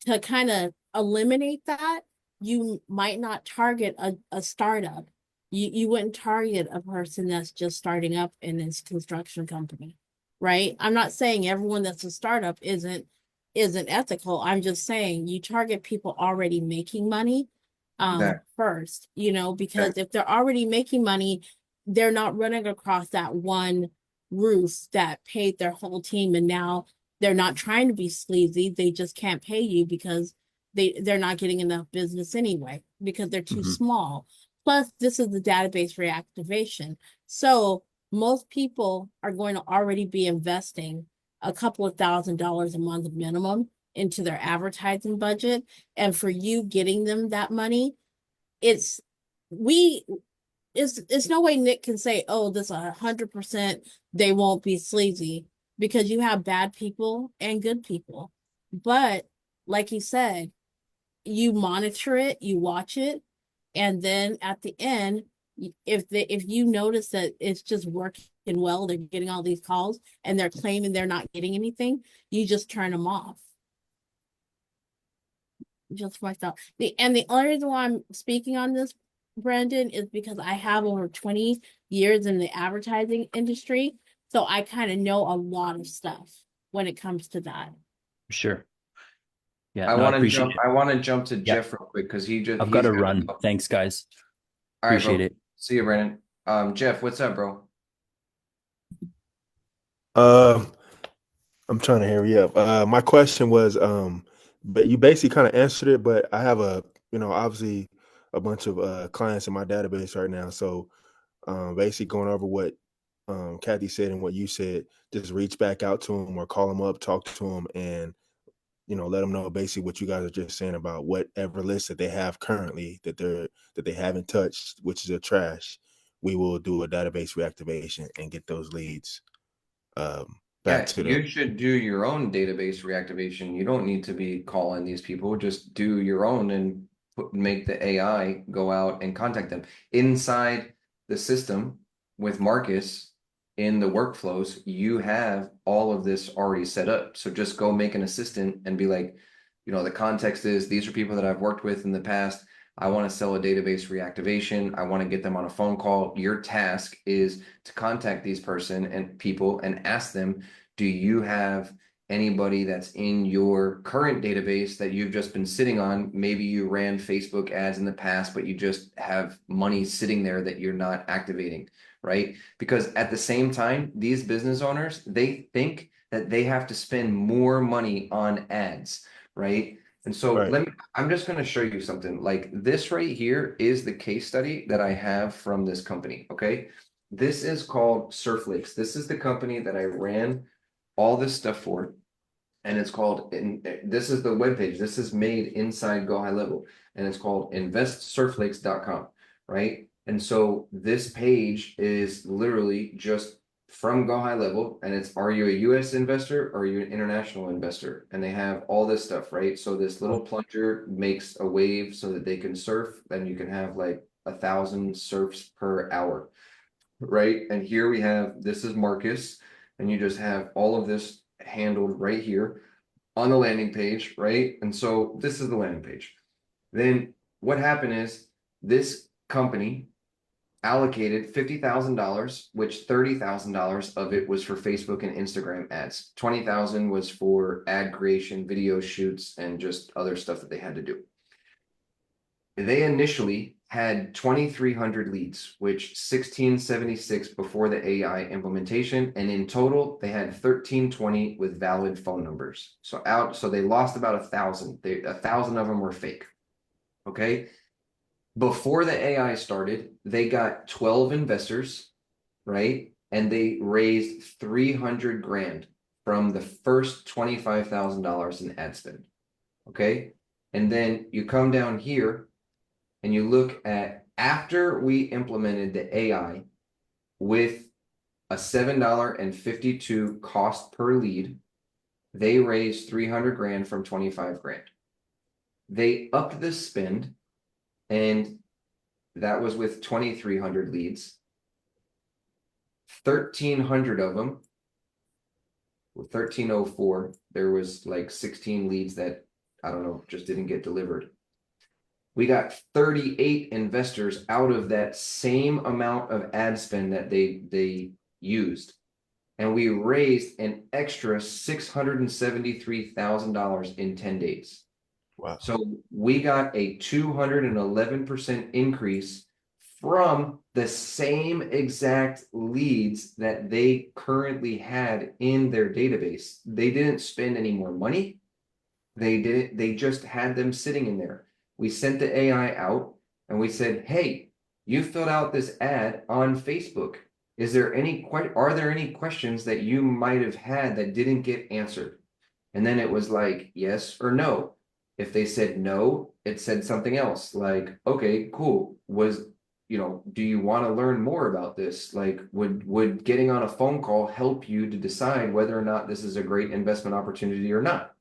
D: to kind of eliminate that, you might not target a startup. You wouldn't target a person that's just starting up in this construction company, right? I'm not saying everyone that's a startup isn't ethical. I'm just saying you target people already making money
A: That
D: first,
A: that
D: because if they're already making money, they're not running across that one roof that paid their whole team, and now they're not trying to be sleazy. They just can't pay you because they're not getting enough business anyway because they're too
F: hmm,
D: small. Plus, this is the database reactivation. So most people are going to already be investing a couple of $1,000s a month minimum into their advertising budget. And for you getting them that money, it's we it's no way Nick can say, oh, this 100% they won't be sleazy, because you have bad people and good people. But like you said, you monitor it, you watch it, and then at the end, if you notice that it's just working well, they're getting all these calls and they're claiming they're not getting anything, you just turn them off. Just myself. The only reason why I'm speaking on this, Brandon, is because I have over 20 years in the advertising industry. So I kind of know a lot of stuff when it comes to that.
F: sure. Yeah, no, I appreciate it.
A: I want to jump to
F: Yeah,
A: Jeff real quick because
F: I've got
A: he's
F: to
A: got
F: run. Thanks, guys.
A: all right,
F: Appreciate
A: bro.
F: it.
A: See you, Brandon. Jeff, what's up, bro?
G: Uh, I'm trying to hurry up. My question was, but you basically kind of answered it, but I have obviously a bunch of clients in my database right now. So, basically going over what Kathy said and what you said, just reach back out to them or call them up, talk to them, and let them know basically what you guys are just saying about whatever list that they have currently that they haven't touched, which is a trash. We will do a database reactivation and get those leads back
A: Yeah,
G: to them.
A: you should do your own database reactivation. You don't need to be calling these people. Just do your own and make the AI go out and contact them. Inside the system with Marcus in the workflows, you have all of this already set up. So just go make an assistant and be like, the context is these are people that I've worked with in the past. I want to sell a database reactivation. I want to get them on a phone call. Your task is to contact these person and people and ask them, do you have anybody that's in your current database that you've just been sitting on? Maybe you ran Facebook ads in the past, but you just have money sitting there that you're not activating. right? Because at the same time, these business owners, they think that they have to spend more money on ads, right? And so
G: Right.
A: I'm just going to show you something. Like this right here is the case study that I have from this company, okay? This is called Surflakes. This is the company that I ran all this stuff for. And it's called, this is the webpage. This is made inside Go High Level. And it's called investsurflakes.com, right? And so this page is literally just from Go High Level, and it's, are you a US investor or are you an international investor? And they have all this stuff, right? So this little plunger makes a wave so that they can surf, then you can have like 1,000 surfs per hour, right? And here we have, this is Marcus, and you just have all of this handled right here on the landing page, right? And so this is the landing page. Then what happened is this company allocated $50,000, which $30,000 of it was for Facebook and Instagram ads. 20,000 was for ad creation, video shoots, and just other stuff that they had to do. They initially had 2,300 leads, which 1,676 before the AI implementation. And in total, they had 1,320 with valid phone numbers. So they lost about 1,000. 1,000 of them were fake. Okay. Before the AI started, they got 12 investors, right? And they raised 300 grand from the first $25,000 in ad spend. Okay. And then you come down here and you look at after we implemented the AI with a $7.52 cost per lead, they raised 300 grand from 25 grand. They upped the spend, and that was with 2,300 leads. 1,300 of them, 1,304. There was like 16 leads that, I don't know, just didn't get delivered. We got 38 investors out of that same amount of ad spend that they used. And we raised an extra $673,000 in 10 days.
G: Wow.
A: So we got a 211% increase from the same exact leads that they currently had in their database. They didn't spend any more money. They just had them sitting in there. We sent the AI out and we said, hey, you filled out this ad on Facebook. Are there any questions that you might have had that didn't get answered? And then it was like, yes or no. If they said no, it said something else like, okay, cool. Do you want to learn more about this? Like, would getting on a phone call help you to decide whether or not this is a great investment opportunity or not?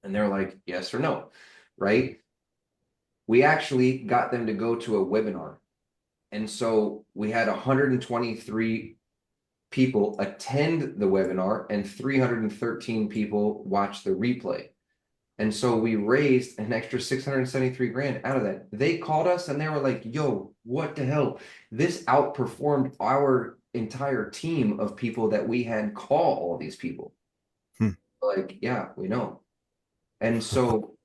A: And they're like, yes or no, right? We actually got them to go to a webinar. And so we had 123 people attend the webinar and 313 people watch the replay. And so we raised an extra 673 grand out of that. They called us and they were like, yo, what the hell? This outperformed our entire team of people that we had call all these people. Like, yeah, we know. And so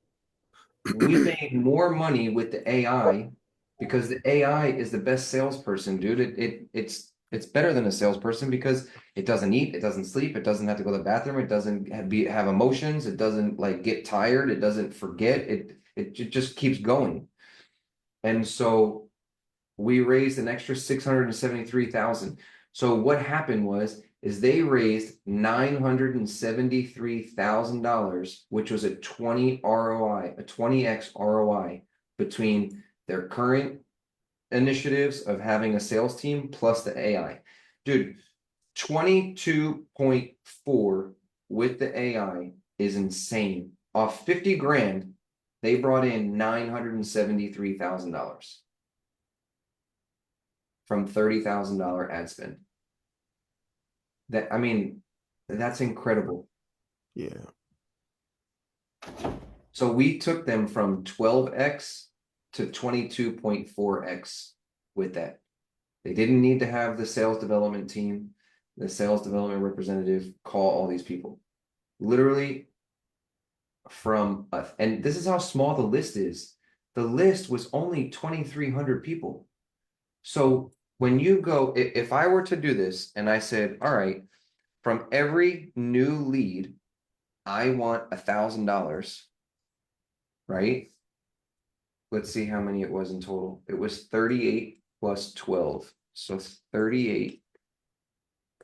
A: we made more money with the AI because the AI is the best salesperson, dude. It's better than a salesperson because it doesn't eat, it doesn't sleep, it doesn't have to go to the bathroom, it doesn't have emotions, it doesn't like get tired, it doesn't forget, it just keeps going. And so we raised an extra 673,000. So what happened is they raised $973,000, which was a 20x ROI between their current initiatives of having a sales team plus the AI. Dude, 22.4 with the AI is insane. Off 50 grand, they brought in $973,000 from $30,000 ad spend. That's incredible.
G: Yeah.
A: So we took them from 12x to 22.4x with that. They didn't need to have the sales development team, the sales development representative call all these people. Literally and this is how small the list is. The list was only 2,300 people. So when you go, if I were to do this and I said, all right, from every new lead, I want $1,000, right? Let's see how many it was in total. It was 38 plus 12. So 38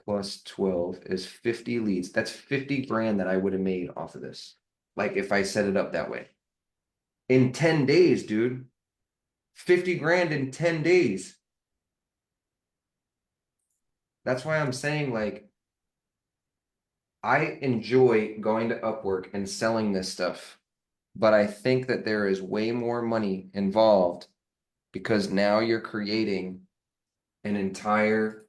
A: plus 12 is 50 leads. That's 50 grand that I would have made off of this. Like if I set it up that way. In 10 days, dude. 50 grand in 10 days. That's why I'm saying, like, I enjoy going to Upwork and selling this stuff, but I think that there is way more money involved because now you're creating an entire,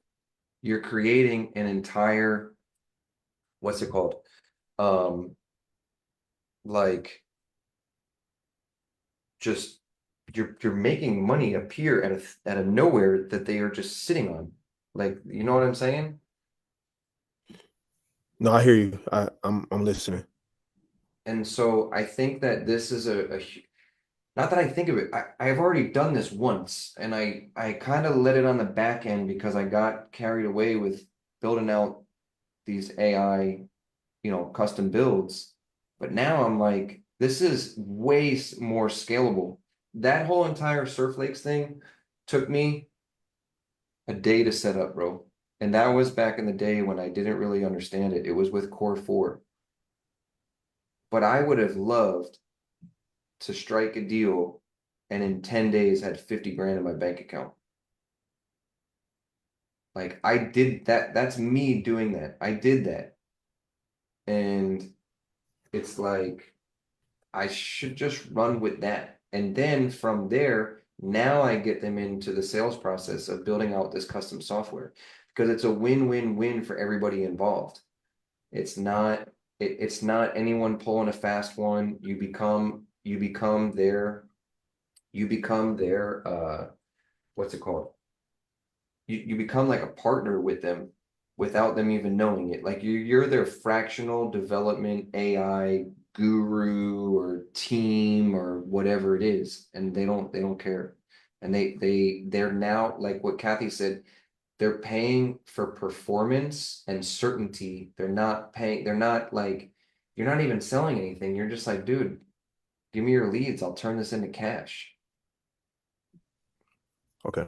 A: what's it called? Um, like just you're making money appear at a nowhere that they are just sitting on. Like, you know what I'm saying?
G: No, I hear you. I'm listening.
A: And so I think that this is not that I think of it, I've already done this once and I kind of let it on the back end because I got carried away with building out these AI, custom builds. But now I'm like, this is way more scalable. That whole entire Surf Lakes thing took me a day to set up, bro. And that was back in the day when I didn't really understand it. It was with Core 4. But I would have loved to strike a deal and in 10 days had 50 grand in my bank account. Like I did that. That's me doing that. I did that. And it's like I should just run with that. And then from there, now I get them into the sales process of building out this custom software because it's a win-win-win for everybody involved. It's not it's not anyone pulling a fast one. You become their what's it called? You become like a partner with them without them even knowing it. Like you're their fractional development AI guru or team or whatever it is, and they don't care. And they're now like what Kathy said, they're paying for performance and certainty. They're not like you're not even selling anything. You're just like, dude, give me your leads. I'll turn this into cash.
G: Okay.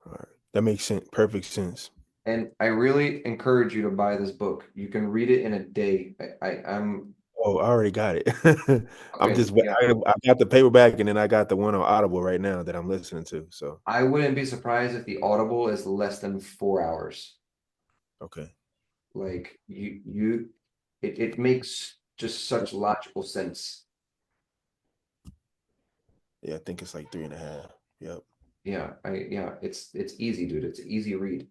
G: All right. That makes sense. Perfect sense.
A: And I really encourage you to buy this book. You can read it in a day. I'm
G: Oh, I already got it. I'm
A: okay.
G: just
A: Yeah,
G: I got the paperback and then I got the one on Audible right now that I'm listening to. So
A: I wouldn't be surprised if the Audible is less than 4 hours.
G: okay.
A: Like it makes just such logical sense.
G: Yeah, I think it's like 3.5. Yep.
A: Yeah, it's easy, dude. It's an easy read.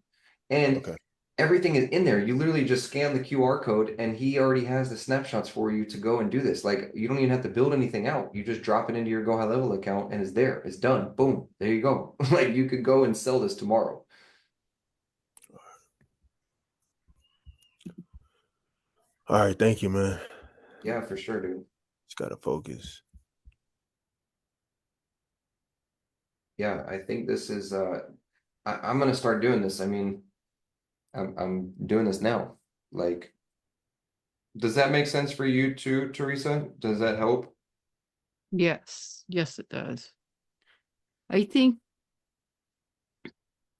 A: And
G: Okay.
A: everything is in there. You literally just scan the QR code and he already has the snapshots for you to go and do this. Like you don't even have to build anything out. You just drop it into your Go High Level account and it's there. It's done. Boom. There you go. Like you could go and sell this tomorrow.
G: All right, thank you, man.
A: Yeah, for sure, dude.
G: Just gotta focus.
A: Yeah, I think this is I'm gonna start doing this. I mean, I'm doing this now. Like, does that make sense for you too, Teresa? Does that help?
C: Yes, yes, it does. I think,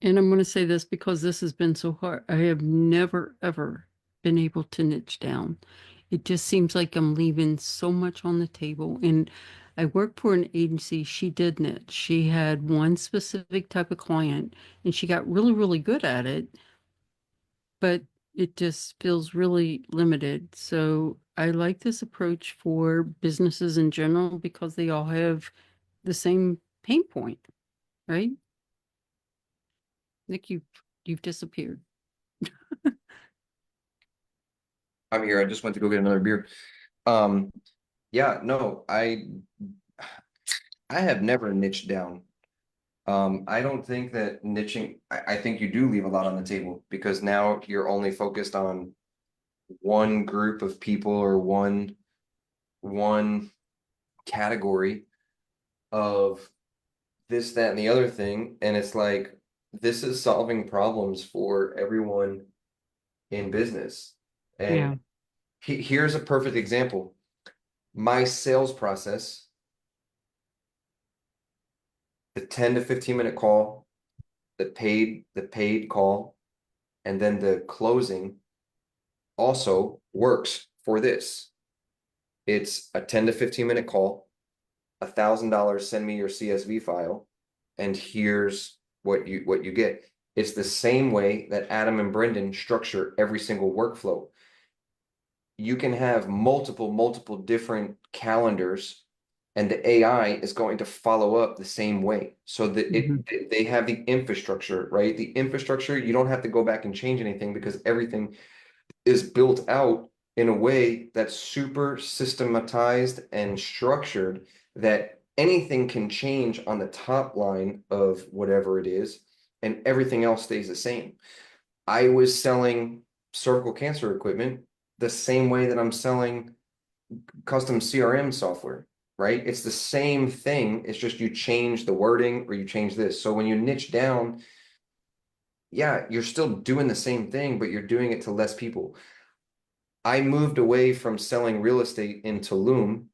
C: and I'm going to say this because this has been so hard. I have never, ever been able to niche down. It just seems like I'm leaving so much on the table. And I worked for an agency. She did niche. She had one specific type of client and she got really, really good at it, but it just feels really limited. So I like this approach for businesses in general because they all have the same pain point, right? Nick, you've disappeared.
A: I'm here. I just went to go get another beer. Um, yeah, no, I have never niched down. I don't think that niching, I think you do leave a lot on the table because now you're only focused on one group of people or one category of this, that, and the other thing. And it's like, this is solving problems for everyone in business.
C: Yeah.
A: And here's a perfect example. My sales process, the 10 to 15 minute call, the paid call, and then the closing also works for this. It's a 10 to 15 minute call, $1,000, send me your CSV file, and here's what you get. It's the same way that Adam and Brendan structure every single workflow. You can have multiple different calendars, and the AI is going to follow up the same way. So that they have the infrastructure, right? The infrastructure, you don't have to go back and change anything because everything is built out in a way that's super systematized and structured, that anything can change on the top line of whatever it is, and everything else stays the same. I was selling cervical cancer equipment the same way that I'm selling custom CRM software, right? It's the same thing. It's just you change the wording or you change this. So when you niche down, yeah, you're still doing the same thing, but you're doing it to less people. I moved away from selling real estate in Tulum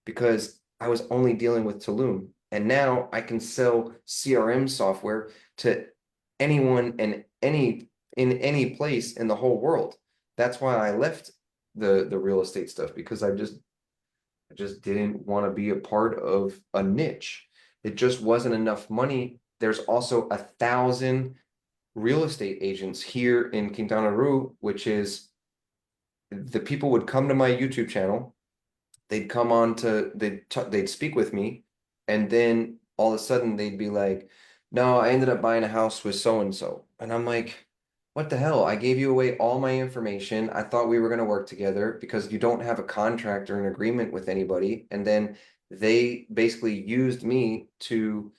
A: because I was only dealing with Tulum. And now I can sell CRM software to anyone and any place in the whole world. That's why I left the real estate stuff, because I just didn't want to be a part of a niche. It just wasn't enough money. There's also 1,000 real estate agents here in Quintana Roo, which is, the people would come to my YouTube channel, they'd come on to, they'd speak with me, and then all of a sudden they'd be like, no, I ended up buying a house with so and so. And I'm like, what the hell? I gave you away all my information. I thought we were going to work together because you don't have a contract or an agreement with anybody. And then they basically used me to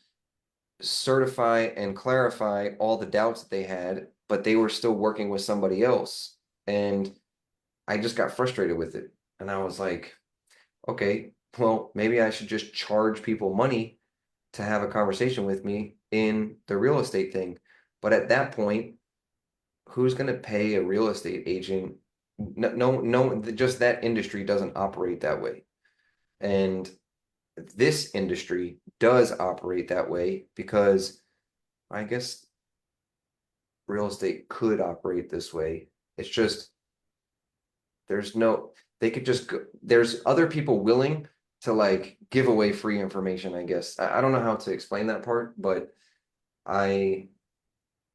A: certify and clarify all the doubts that they had, but they were still working with somebody else. And I just got frustrated with it. And I was like, okay, well, maybe I should just charge people money to have a conversation with me in the real estate thing. But at that point, who's going to pay a real estate agent? No, just that industry doesn't operate that way. And this industry does operate that way, because I guess real estate could operate this way. It's just, they could just go, there's other people willing to like give away free information, I guess. I don't know how to explain that part, but I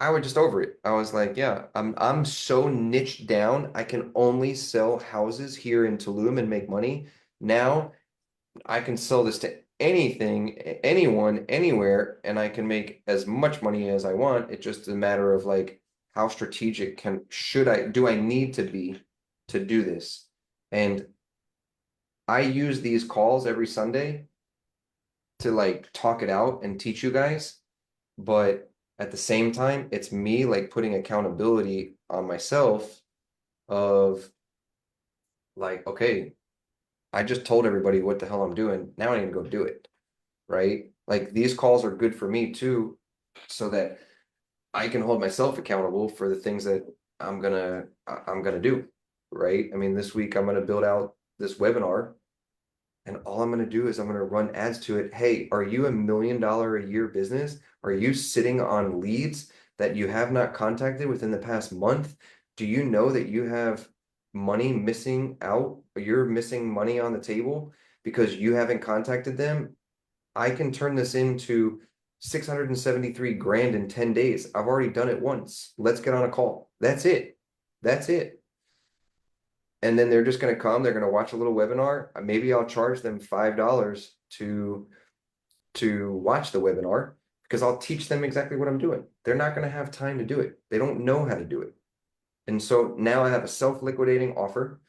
A: I was just over it. I was like, yeah, I'm so niched down. I can only sell houses here in Tulum and make money. Now I can sell this to anything, anyone, anywhere, and I can make as much money as I want. It's just a matter of like, how strategic do I need to be to do this? And I use these calls every Sunday to like talk it out and teach you guys, but at the same time, it's me like putting accountability on myself of like, okay, I just told everybody what the hell I'm doing. Now I need to go do it, right? Like these calls are good for me too, so that I can hold myself accountable for the things that I'm gonna do, right? I mean, this week I'm gonna build out this webinar, and all I'm gonna do is I'm gonna run ads to it. Hey, are you $1 million a year business? Are you sitting on leads that you have not contacted within the past month? Do you know that you have money missing out, or you're missing money on the table because you haven't contacted them? I can turn this into 673 grand in 10 days. I've already done it once. Let's get on a call. That's it. That's it. And then they're just going to come, they're going to watch a little webinar. Maybe I'll charge them $5 to watch the webinar, because I'll teach them exactly what I'm doing. They're not going to have time to do it. They don't know how to do it. And so now I have a self-liquidating offer.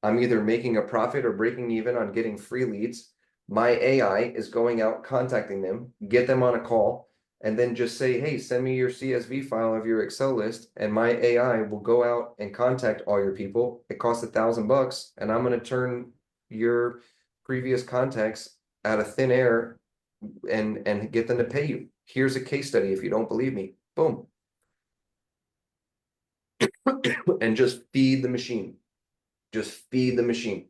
A: I'm either making a profit or breaking even on getting free leads. My AI is going out, contacting them, get them on a call, and then just say, hey, send me your CSV file of your Excel list, and my AI will go out and contact all your people. It costs $1,000, and I'm going to turn your previous contacts out of thin air and get them to pay you. Here's a case study. If you don't believe me, boom. And just feed the machine. Just feed the machine.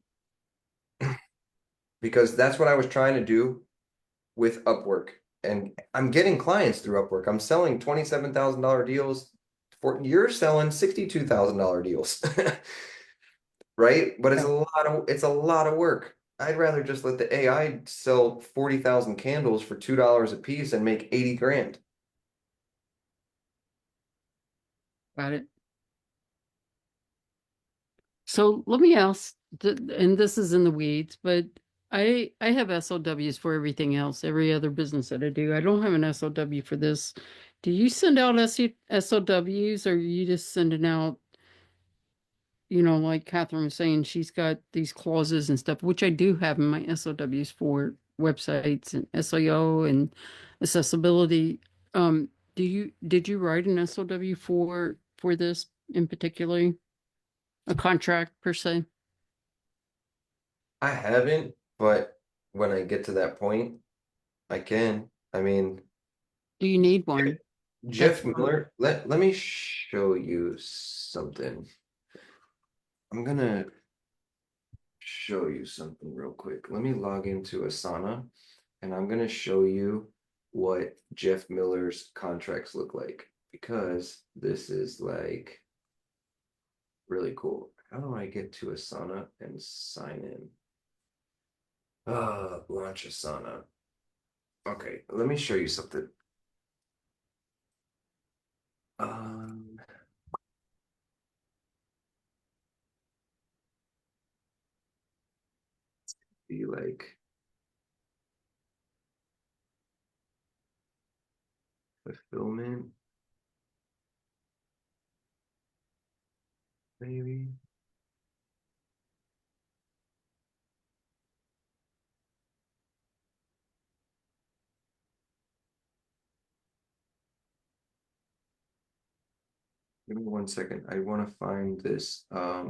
A: Because that's what I was trying to do with Upwork. And I'm getting clients through Upwork. I'm selling $27,000 deals. You're selling $62,000 deals. Right? But it's a lot of work. I'd rather just let the AI sell 40,000 candles for $2 a piece and make 80 grand.
C: Got it. So let me ask, and this is in the weeds, but I have SOWs for everything else, every other business that I do. I don't have an SOW for this. Do you send out SOWs, or are you just sending out, like Catherine was saying, she's got these clauses and stuff, which I do have in my SOWs for websites and SEO and accessibility. Did you write an SOW for this in particular? A contract per se?
A: I haven't, but when I get to that point, I can. I mean,
C: Do you need one?
A: Jeff
C: That's
A: Miller, let me show you something. I'm gonna show you something real quick. Let me log into Asana and I'm gonna show you what Jeff Miller's contracts look like because this is like really cool. How do I get to Asana and sign in? Launch Asana. Okay, let me show you something. Um, be like fulfillment, maybe. Give me 1 second. I want to find this. I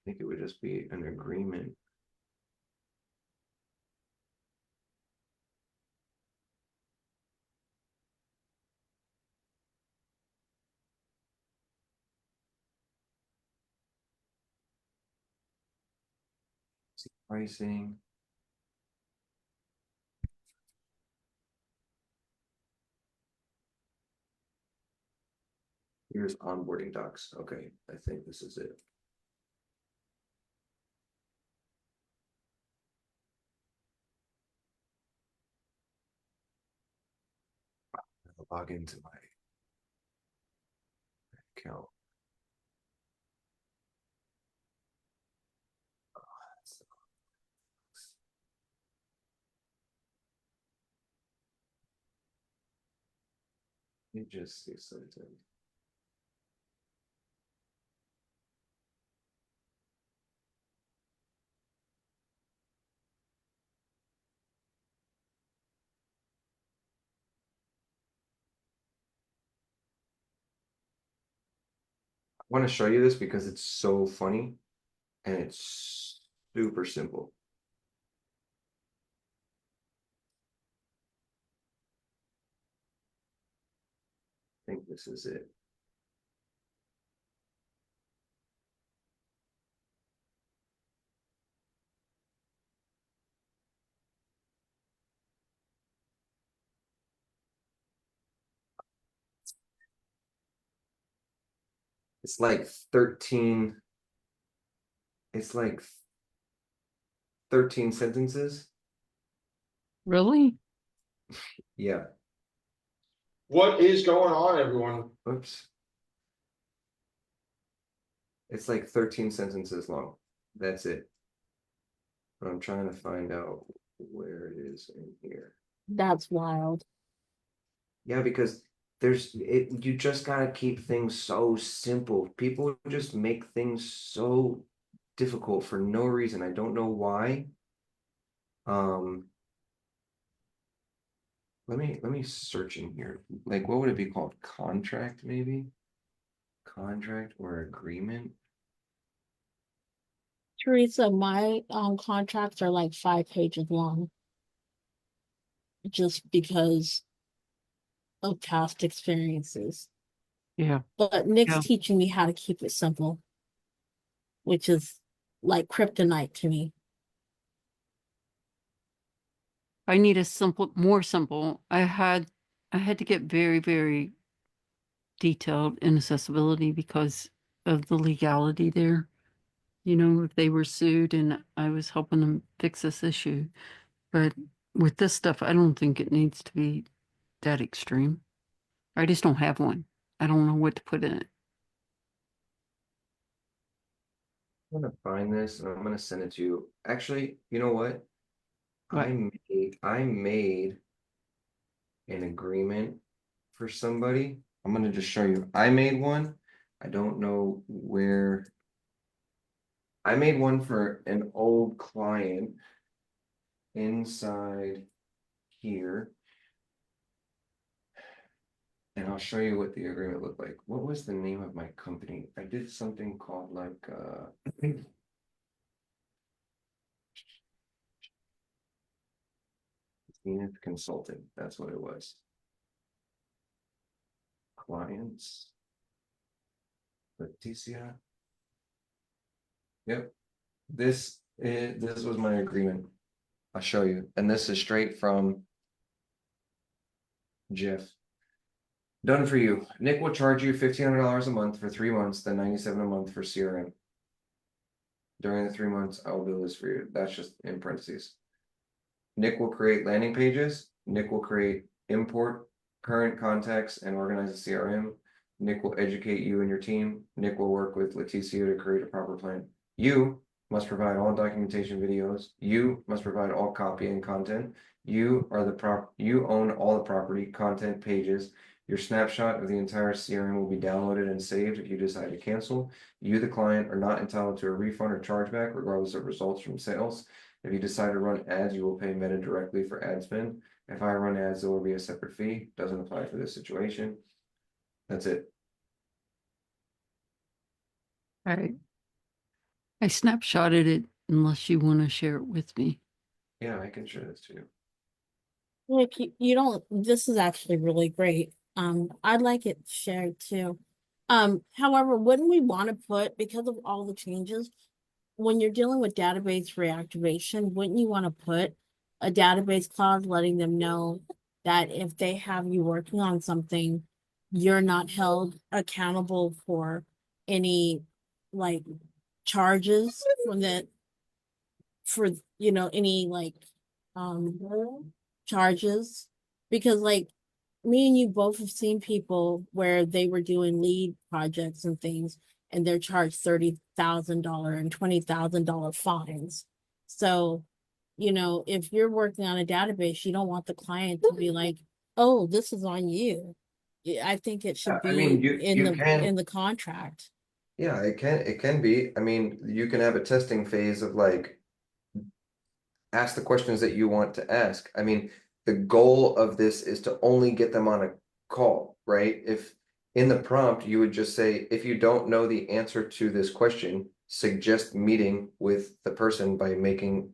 A: think it would just be an agreement. See pricing. Here's onboarding docs. Okay, I think this is it. I'll log into my account. Let me just see something. I want to show you this because it's so funny and it's super simple. I think this is it. It's like 13. It's like 13 sentences.
C: really?
A: Yeah.
E: What is going on, everyone?
A: Oops. It's like 13 sentences long. That's it. But I'm trying to find out where it is in here.
D: That's wild.
A: Yeah, because you just gotta keep things so simple. People just make things so difficult for no reason. I don't know why. Um, let me search in here. Like, what would it be called? Contract, maybe? Contract or agreement?
D: Teresa, my contracts are like 5 pages long just because of past experiences.
C: Yeah.
D: But Nick's
C: Yeah.
D: teaching me how to keep it simple, which is like kryptonite to me.
C: I need a more simple. I had to get very, very detailed in accessibility because of the legality there. You know, if they were sued and I was helping them fix this issue. But with this stuff, I don't think it needs to be that extreme. I just don't have one. I don't know what to put in it.
A: I'm gonna find this and I'm gonna send it to you. Actually, you know what?
C: What?
A: I made an agreement for somebody. I'm gonna just show you. I made one. I don't know where. I made one for an old client inside here. And I'll show you what the agreement looked like. What was the name of my company? I did something called like Zenith Consulting. That's what it was. Clients. Leticia. Yep. This was my agreement. I'll show you. And this is straight from Jeff. Done for you. Nick will charge you $1,500 a month for 3 months, then 97 a month for CRM. During the 3 months, I will do this for you. That's just in parentheses. Nick will create landing pages. Nick will create import current contacts and organize the CRM. Nick will educate you and your team. Nick will work with Leticia to create a proper plan. You must provide all documentation videos. You must provide all copy and content. You own all the property, content, pages. Your snapshot of the entire CRM will be downloaded and saved if you decide to cancel. You, the client, are not entitled to a refund or chargeback regardless of results from sales. If you decide to run ads, you will pay Meta directly for ad spend. If I run ads, there will be a separate fee. Doesn't apply for this situation. That's it.
C: All right. I snapshotted it unless you want to share it with me.
A: Yeah, I can share this too.
D: Nick, you don't, this is actually really great. I'd like it shared too. However, wouldn't we want to put, because of all the changes, when you're dealing with database reactivation, wouldn't you want to put a database clause letting them know that if they have you working on something, you're not held accountable for any like charges from that for any like charges? Because like me and you both have seen people where they were doing lead projects and things and they're charged $30,000 and $20,000 fines. So, if you're working on a database, you don't want the client to be like, oh, this is on you. I think it should
A: I
D: be
A: mean,
D: in
A: you can.
D: in the contract.
A: Yeah, it can be. I mean, you can have a testing phase of like ask the questions that you want to ask. I mean, the goal of this is to only get them on a call, right? If in the prompt you would just say, if you don't know the answer to this question, suggest meeting with the person by making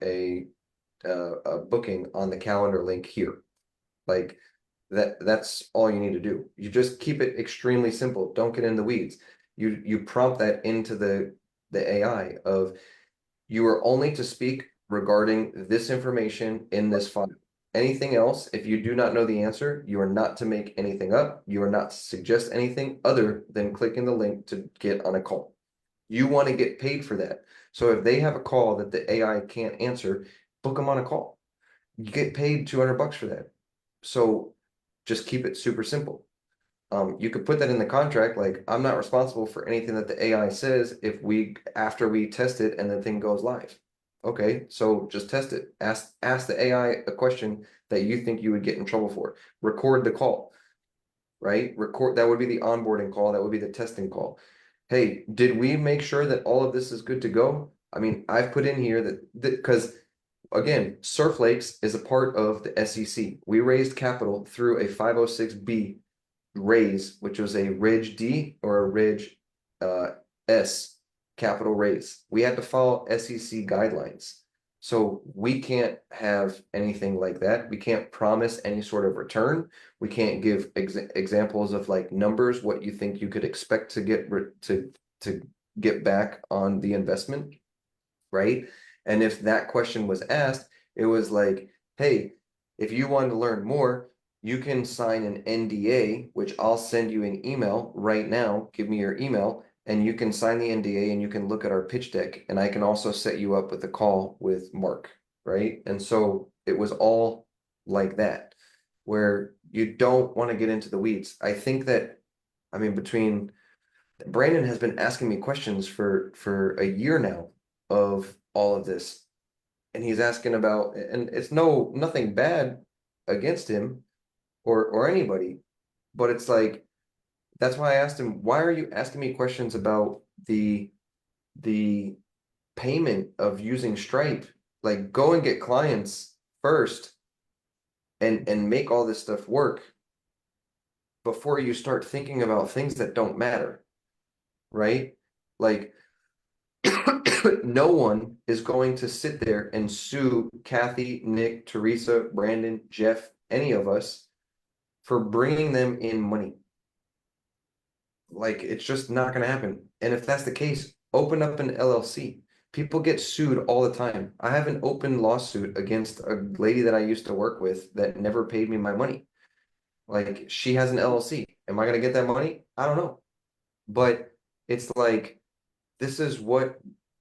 A: a booking on the calendar link here. Like that's all you need to do. You just keep it extremely simple. Don't get in the weeds. You prompt that into the AI of you are only to speak regarding this information in this file. Anything else, if you do not know the answer, you are not to make anything up. You are not to suggest anything other than clicking the link to get on a call. You want to get paid for that. So if they have a call that the AI can't answer, book them on a call. You get paid $200 for that. So just keep it super simple. You could put that in the contract, like I'm not responsible for anything that the AI says if after we test it and the thing goes live. Okay, so just test it. Ask the AI a question that you think you would get in trouble for. Record the call, right? That would be the onboarding call, that would be the testing call. Hey, did we make sure that all of this is good to go? I mean, I've put in here that because again, Surf Lakes is a part of the SEC. We raised capital through a 506B raise, which was a Ridge D or a Ridge S capital raise. We had to follow SEC guidelines. So we can't have anything like that. We can't promise any sort of return. We can't give examples of like numbers, what you think you could expect to get to get back on the investment, right? And if that question was asked, it was like, hey, if you want to learn more, you can sign an NDA, which I'll send you an email right now. Give me your email, and you can sign the NDA and you can look at our pitch deck. And I can also set you up with a call with Mark, right? And so it was all like that, where you don't want to get into the weeds. I think that, I mean, between Brandon has been asking me questions for a year now of all of this. And he's asking about, and it's nothing bad against him or anybody, but it's like that's why I asked him, why are you asking me questions about the payment of using Stripe? Like go and get clients first and make all this stuff work before you start thinking about things that don't matter, right? Like no one is going to sit there and sue Kathy, Nick, Teresa, Brandon, Jeff, any of us for bringing them in money. Like it's just not going to happen. And if that's the case, open up an LLC. People get sued all the time. I have an open lawsuit against a lady that I used to work with that never paid me my money. Like she has an LLC. Am I going to get that money? I don't know. But it's like this is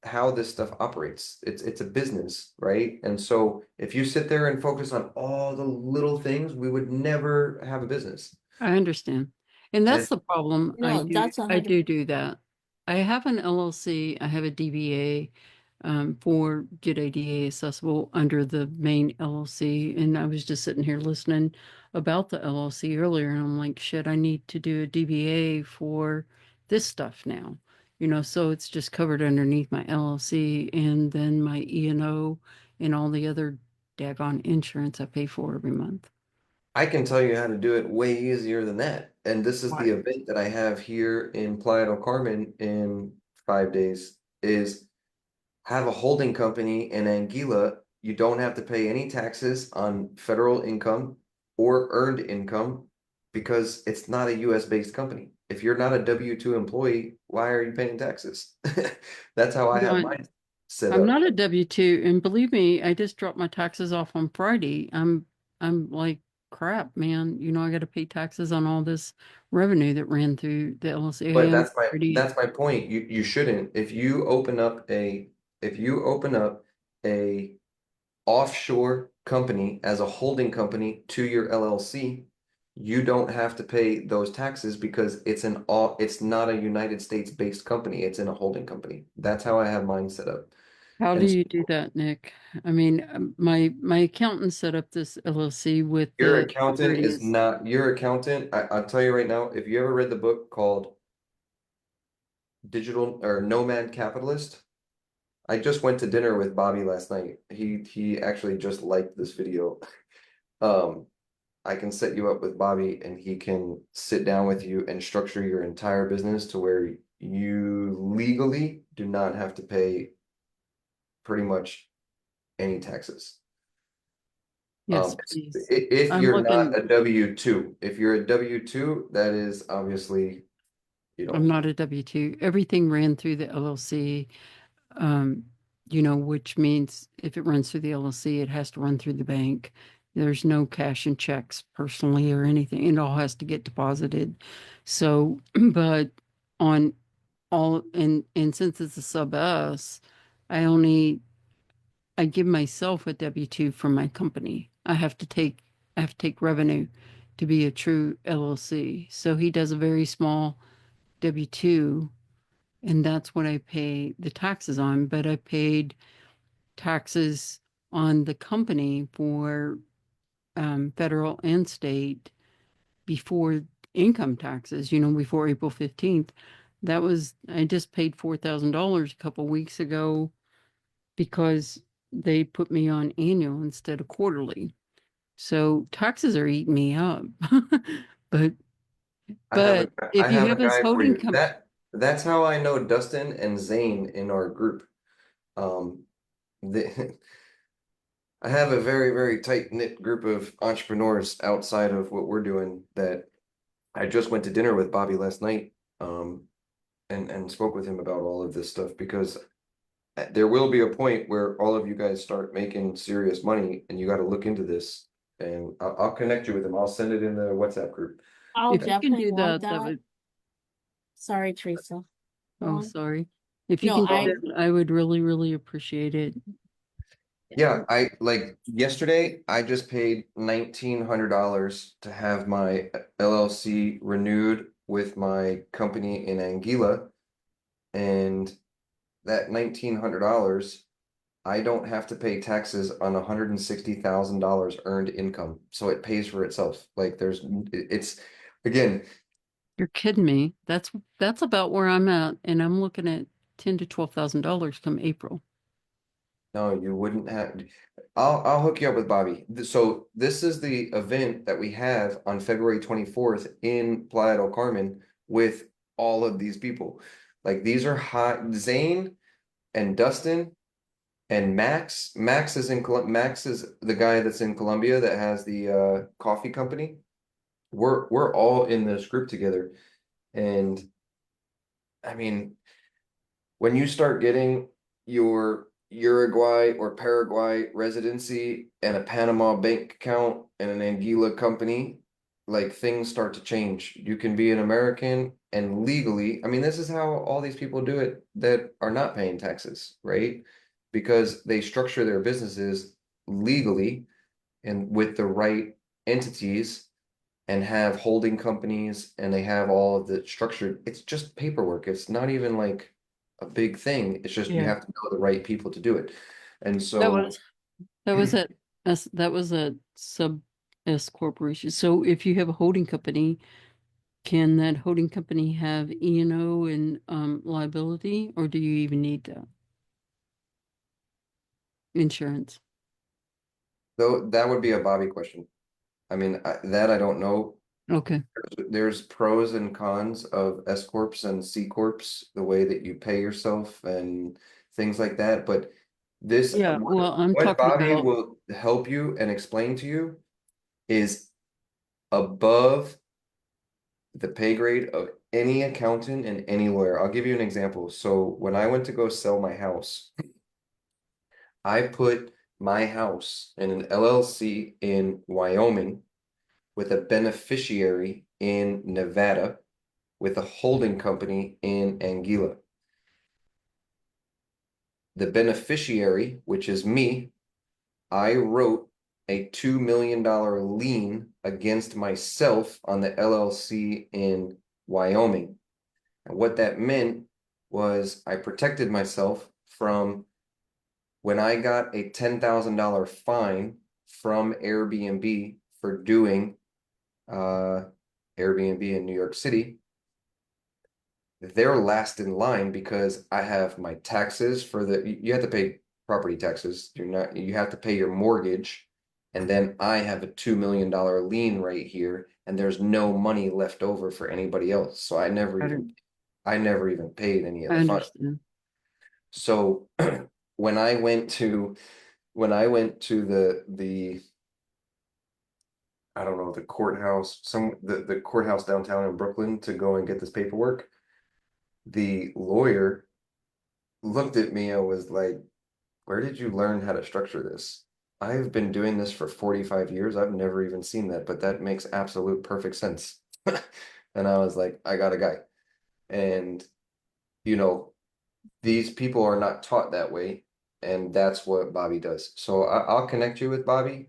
A: how this stuff operates. It's a business, right? And so if you sit there and focus on all the little things, we would never have a business.
C: I understand. And that's
A: And
C: the problem.
D: No, that's
C: I
D: 100.
C: do that. I have an LLC, I have a DBA for Get ADA Accessible under the main LLC. And I was just sitting here listening about the LLC earlier, and I'm like, shit, I need to do a DBA for this stuff now. So it's just covered underneath my LLC and then my E&O and all the other daggone insurance I pay for every month.
A: I can tell you how to do it way easier than that. And this is the
C: Right.
A: event that I have here in Playa del Carmen in 5 days is have a holding company in Anguilla. You don't have to pay any taxes on federal income or earned income because it's not a US based company. If you're not a W-2 employee, why are you paying taxes? That's how I have
C: No,
A: mine set
C: I'm
A: up.
C: not a W-2, and believe me, I just dropped my taxes off on Friday. I'm like, crap, man. I got to pay taxes on all this revenue that ran through the LLC.
A: But
C: I'm pretty.
A: that's my point. You shouldn't. If you open up a offshore company as a holding company to your LLC, you don't have to pay those taxes because it's not a United States based company. It's in a holding company. That's how I have mine set up.
C: How do
A: And so
C: you do that, Nick? I mean, my accountant set up this LLC with
A: your
C: the
A: accountant is
C: various.
A: not your accountant. I'll tell you right now, if you ever read the book called Digital or Nomad Capitalist, I just went to dinner with Bobby last night. He actually just liked this video. Um, I can set you up with Bobby and he can sit down with you and structure your entire business to where you legally do not have to pay pretty much any taxes.
C: Yes, please.
A: If
C: I'm
A: you're not
C: looking.
A: a W-2, if you're a W-2, that is obviously,
C: I'm not a W-2. Everything ran through the LLC. um, which means if it runs through the LLC, it has to run through the bank. There's no cash and checks personally or anything. It all has to get deposited. So, but on and since it's a sub S, I only, I give myself a W-2 from my company. I have to take revenue to be a true LLC. So he does a very small W-2, and that's what I pay the taxes on. But I paid taxes on the company for federal and state before income taxes, before April 15th. I just paid $4,000 a couple weeks ago because they put me on annual instead of quarterly. So taxes are eating me up. but
A: I have
C: but
A: I
C: if you
A: have a
C: have this
A: guy for
C: holding
A: you.
C: company,
A: that's how I know Dustin and Zane in our group. Um, the I have a very, very tight-knit group of entrepreneurs outside of what we're doing that I just went to dinner with Bobby last night, and spoke with him about all of this stuff because there will be a point where all of you guys start making serious money and you got to look into this. And I'll connect you with him. I'll send it in the WhatsApp group.
D: I'll
C: If you can
D: definitely
C: do
D: want
C: that, that
D: that.
C: would,
D: Sorry, Teresa. Go
C: oh,
D: on.
C: sorry. If you
D: No,
C: can do
D: I
C: that, I would really, really appreciate it.
A: Yeah, I like yesterday I just paid $1,900 to have my LLC renewed with my company in Anguilla. And that $1,900, I don't have to pay taxes on $160,000 earned income. So it pays for itself. Like it's again,
C: You're kidding me. That's about where I'm at, and I'm looking at ten to $12,000 come April.
A: no, you wouldn't have. I'll hook you up with Bobby. So this is the event that we have on February 24th in Playa del Carmen with all of these people. Like these are hot. Zane and Dustin and Max. Max is the guy that's in Colombia that has the coffee company. We're all in this group together. And I mean, when you start getting your Uruguay or Paraguay residency and a Panama bank account and an Anguilla company, like things start to change. You can be an American and legally, I mean, this is how all these people do it that are not paying taxes, right? Because they structure their businesses legally and with the right entities and have holding companies and they have all of the structured, it's just paperwork. It's not even like a big thing. It's just you
C: Yeah.
A: have to know the right people to do it. And
C: That
A: so
C: was that was at that was a sub S corporation. So if you have a holding company, can that holding company have E&O and liability, or do you even need that insurance?
A: though that would be a Bobby question. I mean, that I don't know.
C: Okay.
A: There's pros and cons of S corps and C corps, the way that you pay yourself and things like that. But this,
C: Yeah, well, I'm
A: what
C: talking
A: Bobby
C: about,
A: will help you and explain to you is above the pay grade of any accountant and any lawyer. I'll give you an example. So when I went to go sell my house, I put my house in an LLC in Wyoming with a beneficiary in Nevada with a holding company in Anguilla. The beneficiary, which is me, I wrote a $2 million lien against myself on the LLC in Wyoming. And what that meant was I protected myself from when I got a $10,000 fine from Airbnb for doing Airbnb in New York City. They're last in line because I have my taxes for you have to pay property taxes. You have to pay your mortgage. And then I have a $2 million lien right here, and there's no money left over for anybody else. So I never
C: I
A: even paid any of
C: I
A: the fund.
C: understand.
A: So when I went to the I don't know, the courthouse, the courthouse downtown in Brooklyn to go and get this paperwork, the lawyer looked at me and was like, "Where did you learn how to structure this? I've been doing this for 45 years. I've never even seen that, but that makes absolute perfect sense." And I was like, "I got a guy." And you know, these people are not taught that way, and that's what Bobby does. So I'll connect you with Bobby.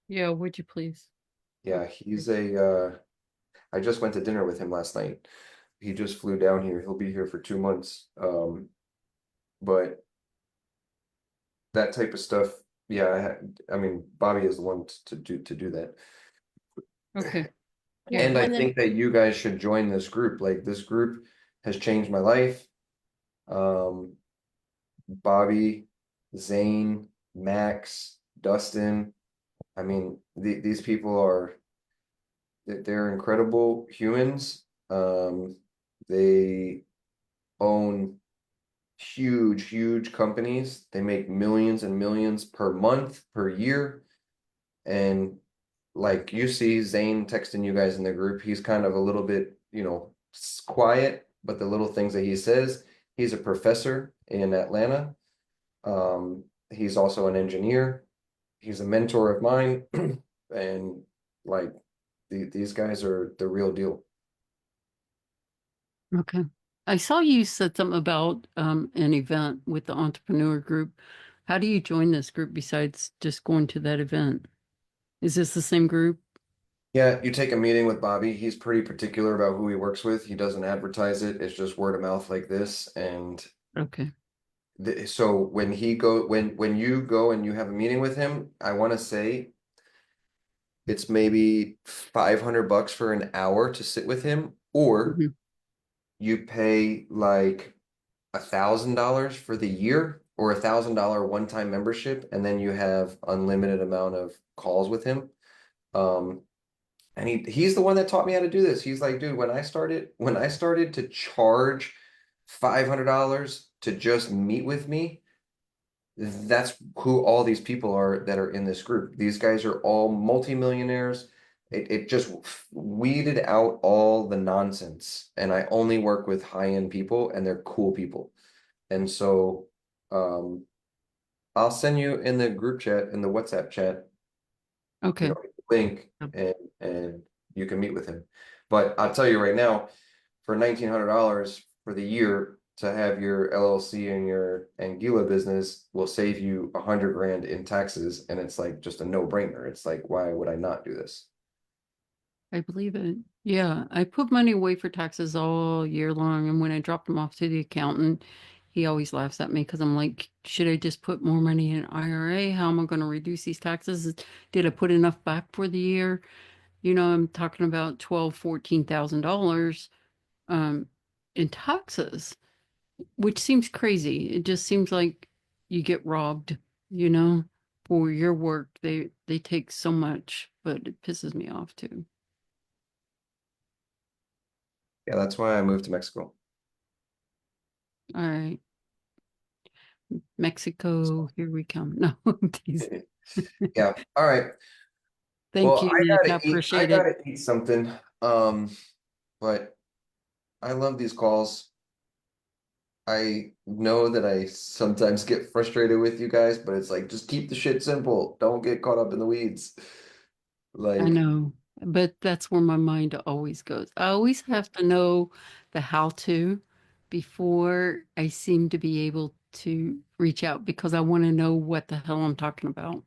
C: Yeah, would you please?
A: Yeah, I just went to dinner with him last night. He just flew down here. He'll be here for 2 months. But that type of stuff, yeah, I mean, Bobby is the one to do that.
C: Okay.
D: well,
C: Yeah.
A: And I
D: when the
A: think that you guys should join this group. Like this group has changed my life. Um, Bobby, Zane, Max, Dustin. I mean, these people are they're incredible humans. They own huge companies. They make millions and millions per month, per year. And like you see Zane texting you guys in the group, he's kind of a little bit, quiet, but the little things that he says, he's a professor in Atlanta. He's also an engineer. He's a mentor of mine. And like these guys are the real deal.
C: Okay. I saw you said something about an event with the entrepreneur group. How do you join this group besides just going to that event? Is this the same group?
A: Yeah, you take a meeting with Bobby. He's pretty particular about who he works with. He doesn't advertise it. It's just word of mouth like this. And
C: Okay.
A: so when you go and you have a meeting with him, I want to say it's maybe $500 for an hour to sit with him, or
C: Mhm.
A: you pay like $1,000 for the year or $1,000 one-time membership, and then you have unlimited amount of calls with him. Um, and he's the one that taught me how to do this. He's like, dude, when I started to charge $500 to just meet with me, that's who all these people are that are in this group. These guys are all multimillionaires. It just weeded out all the nonsense. And I only work with high-end people, and they're cool people. And so um I'll send you in the group chat, in the WhatsApp chat,
C: Okay.
A: link,
C: Yep.
A: and you can meet with him. But I'll tell you right now, for $1,900 for the year to have your LLC and your Anguilla business will save you 100 grand in taxes, and it's like just a no-brainer. It's like, why would I not do this?
C: I believe it. Yeah, I put money away for taxes all year long, and when I dropped them off to the accountant, he always laughs at me because I'm like, should I just put more money in an IRA? How am I going to reduce these taxes? Did I put enough back for the year? I'm talking about $14,000 um in taxes, which seems crazy. It just seems like you get robbed, you know, for your work. They take so much, but it pisses me off too.
A: Yeah, that's why I moved to Mexico.
C: All right. Mexico, here we come. No, please.
A: Yeah. All right.
C: Thank
A: Well,
C: you, Nick. I
A: I
C: appreciate it.
A: gotta eat something. But I love these calls. I know that I sometimes get frustrated with you guys, but it's like, just keep the shit simple. Don't get caught up in the weeds.
C: I
A: Like,
C: know, but that's where my mind always goes. I always have to know the how to before I seem to be able to reach out because I want to know what the hell I'm talking about.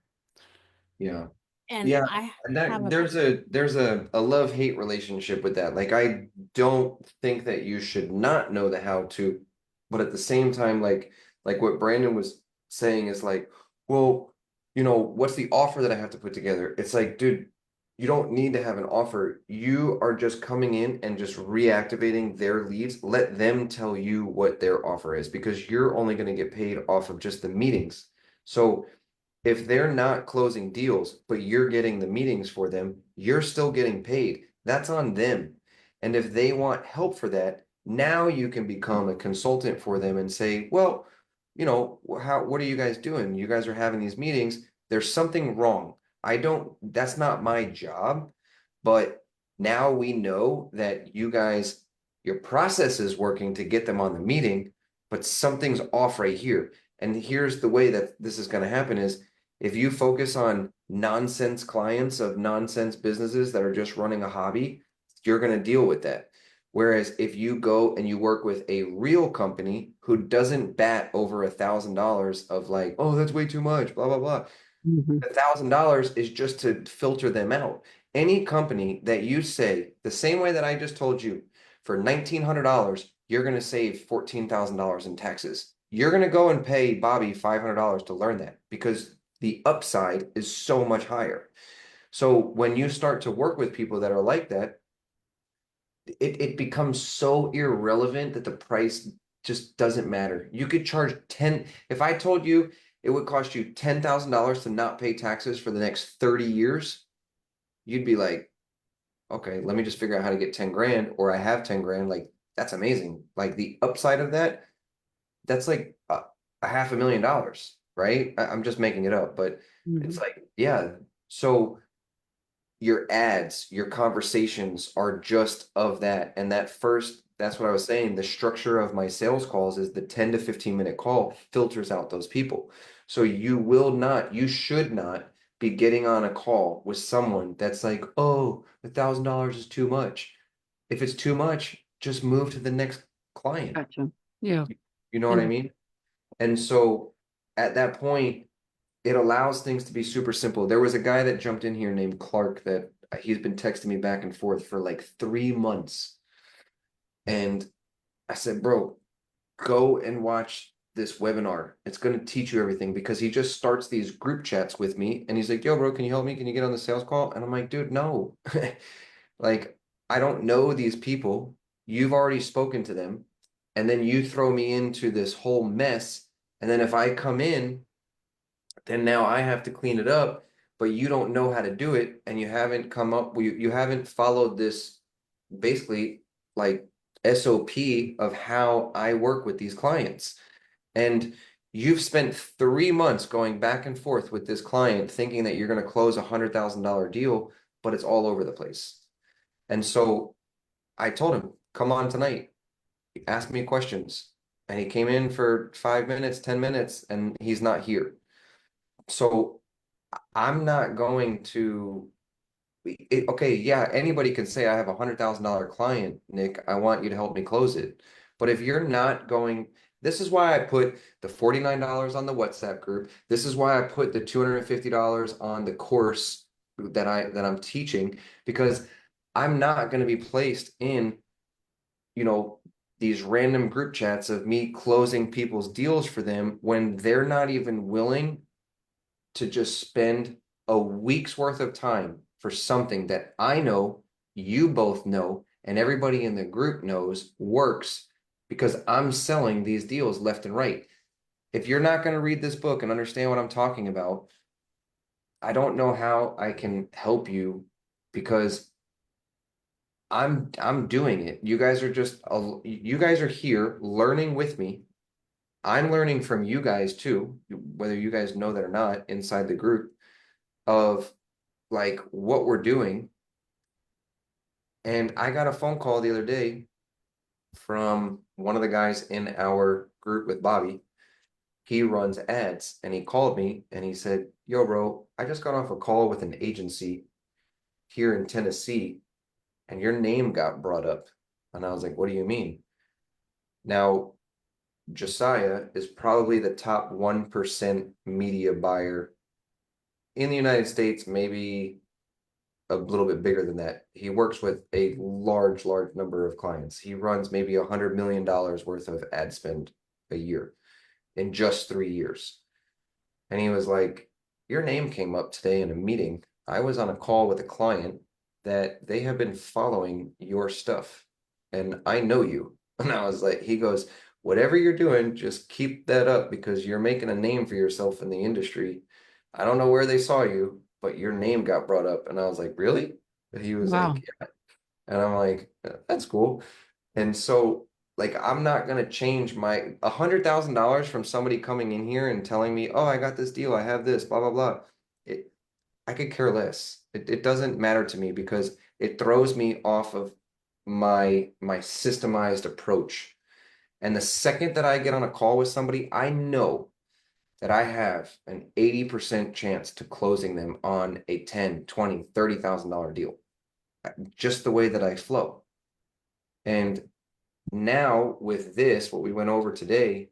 A: yeah.
D: And
A: Yeah,
D: I
A: and
D: have
A: that
D: a
A: there's a love-hate relationship with that. Like, I don't think that you should not know the how to, but at the same time, like what Brandon was saying is like, well, what's the offer that I have to put together? It's like, dude, you don't need to have an offer. You are just coming in and just reactivating their leads. Let them tell you what their offer is, because you're only going to get paid off of just the meetings. So if they're not closing deals, but you're getting the meetings for them, you're still getting paid. That's on them. And if they want help for that, now you can become a consultant for them and say, well, what are you guys doing? You guys are having these meetings. There's something wrong. That's not my job, but now we know that your process is working to get them on the meeting, but something's off right here. And here's the way that this is going to happen is, if you focus on nonsense clients of nonsense businesses that are just running a hobby, you're going to deal with that. Whereas if you go and you work with a real company who doesn't bat over $1,000 of like, oh, that's way too much, blah, blah, blah.
C: Mhm.
A: $1,000 is just to filter them out. Any company that you say, the same way that I just told you, for $1,900, you're going to save $14,000 in taxes. You're going to go and pay Bobby $500 to learn that, because the upside is so much higher. So when you start to work with people that are like that, it becomes so irrelevant that the price just doesn't matter. You could charge 10, if I told you it would cost you $10,000 to not pay taxes for the next 30 years, you'd be like, okay, let me just figure out how to get 10 grand, or I have 10 grand. Like, that's amazing. Like the upside of that, that's like a $500,000, right? I'm just making it up, but it's
C: Mhm.
A: like, yeah. So your ads, your conversations are just of that. And that first, that's what I was saying. The structure of my sales calls is the 10 to 15-minute call filters out those people. So you should not be getting on a call with someone that's like, oh, $1,000 is too much. If it's too much, just move to the next client.
C: Gotcha. Yeah.
A: You know what I
C: Yeah.
A: mean? And so at that point, it allows things to be super simple. There was a guy that jumped in here named Clark that he's been texting me back and forth for like 3 months. And I said, bro, go and watch this webinar. It's going to teach you everything because he just starts these group chats with me and he's like, yo, bro, can you help me? Can you get on the sales call? And I'm like, dude, no. Like, I don't know these people. You've already spoken to them. And then you throw me into this whole mess. And then if I come in, then now I have to clean it up, but you don't know how to do it, and you haven't come up, you haven't followed this basically like SOP of how I work with these clients. And you've spent 3 months going back and forth with this client thinking that you're going to close $100,000 deal, but it's all over the place. And so I told him, come on tonight, ask me questions. And he came in for 5 minutes, 10 minutes, and he's not here. So I'm not going to okay, yeah, anybody can say I have $100,000 client, Nick. I want you to help me close it. But if you're not going, this is why I put the $49 on the WhatsApp group. This is why I put the $250 on the course that I'm teaching, because I'm not going to be placed in, you know, these random group chats of me closing people's deals for them when they're not even willing to just spend a week's worth of time for something that I know, you both know, and everybody in the group knows works because I'm selling these deals left and right. If you're not going to read this book and understand what I'm talking about, I don't know how I can help you because I'm doing it. You guys are just you guys are here learning with me. I'm learning from you guys too, whether you guys know that or not inside the group of like what we're doing. And I got a phone call the other day from one of the guys in our group with Bobby. He runs ads and he called me and he said, yo, bro, I just got off a call with an agency here in Tennessee and your name got brought up. And I was like, what do you mean? Now, Josiah is probably the top 1% media buyer in the United States, maybe a little bit bigger than that. He works with a large number of clients. He runs maybe $100 million worth of ad spend a year in just 3 years. And he was like, your name came up today in a meeting. I was on a call with a client that they have been following your stuff. And I know you. And I was like, he goes, whatever you're doing, just keep that up because you're making a name for yourself in the industry. I don't know where they saw you, but your name got brought up. And I was like, really? And he was
C: Wow.
A: like, yeah. And I'm like, that's cool. And so, like, I'm not gonna change my $100,000 from somebody coming in here and telling me, oh, I got this deal, I have this, blah, blah, blah. I could care less. It doesn't matter to me because it throws me off of my systemized approach. And the second that I get on a call with somebody, I know that I have an 80% chance to closing them on a 10, 20, $30,000 deal. Just the way that I flow. And now with this, what we went over today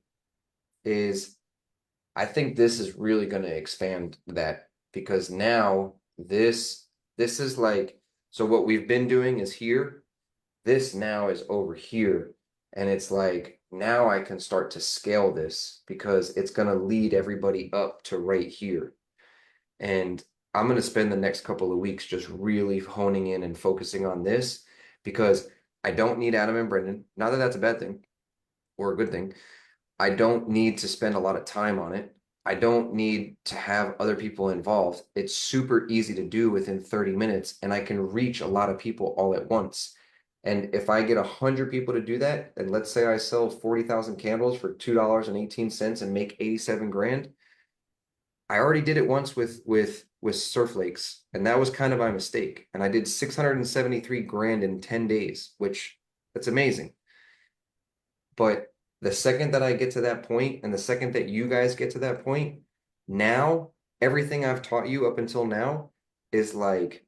A: is I think this is really going to expand that because now this is like, so what we've been doing is here, this now is over here. And it's like now I can start to scale this because it's going to lead everybody up to right here. And I'm going to spend the next couple of weeks just really honing in and focusing on this because I don't need Adam and Brendan. Not that that's a bad thing or a good thing. I don't need to spend a lot of time on it. I don't need to have other people involved. It's super easy to do within 30 minutes, and I can reach a lot of people all at once. And if I get 100 people to do that, and let's say I sell 40,000 candles for $2.18 and make 87 grand, I already did it once with Surf Lakes, and that was kind of my mistake. And I did 673 grand in 10 days, which that's amazing. But the second that I get to that point, and the second that you guys get to that point, now everything I've taught you up until now is like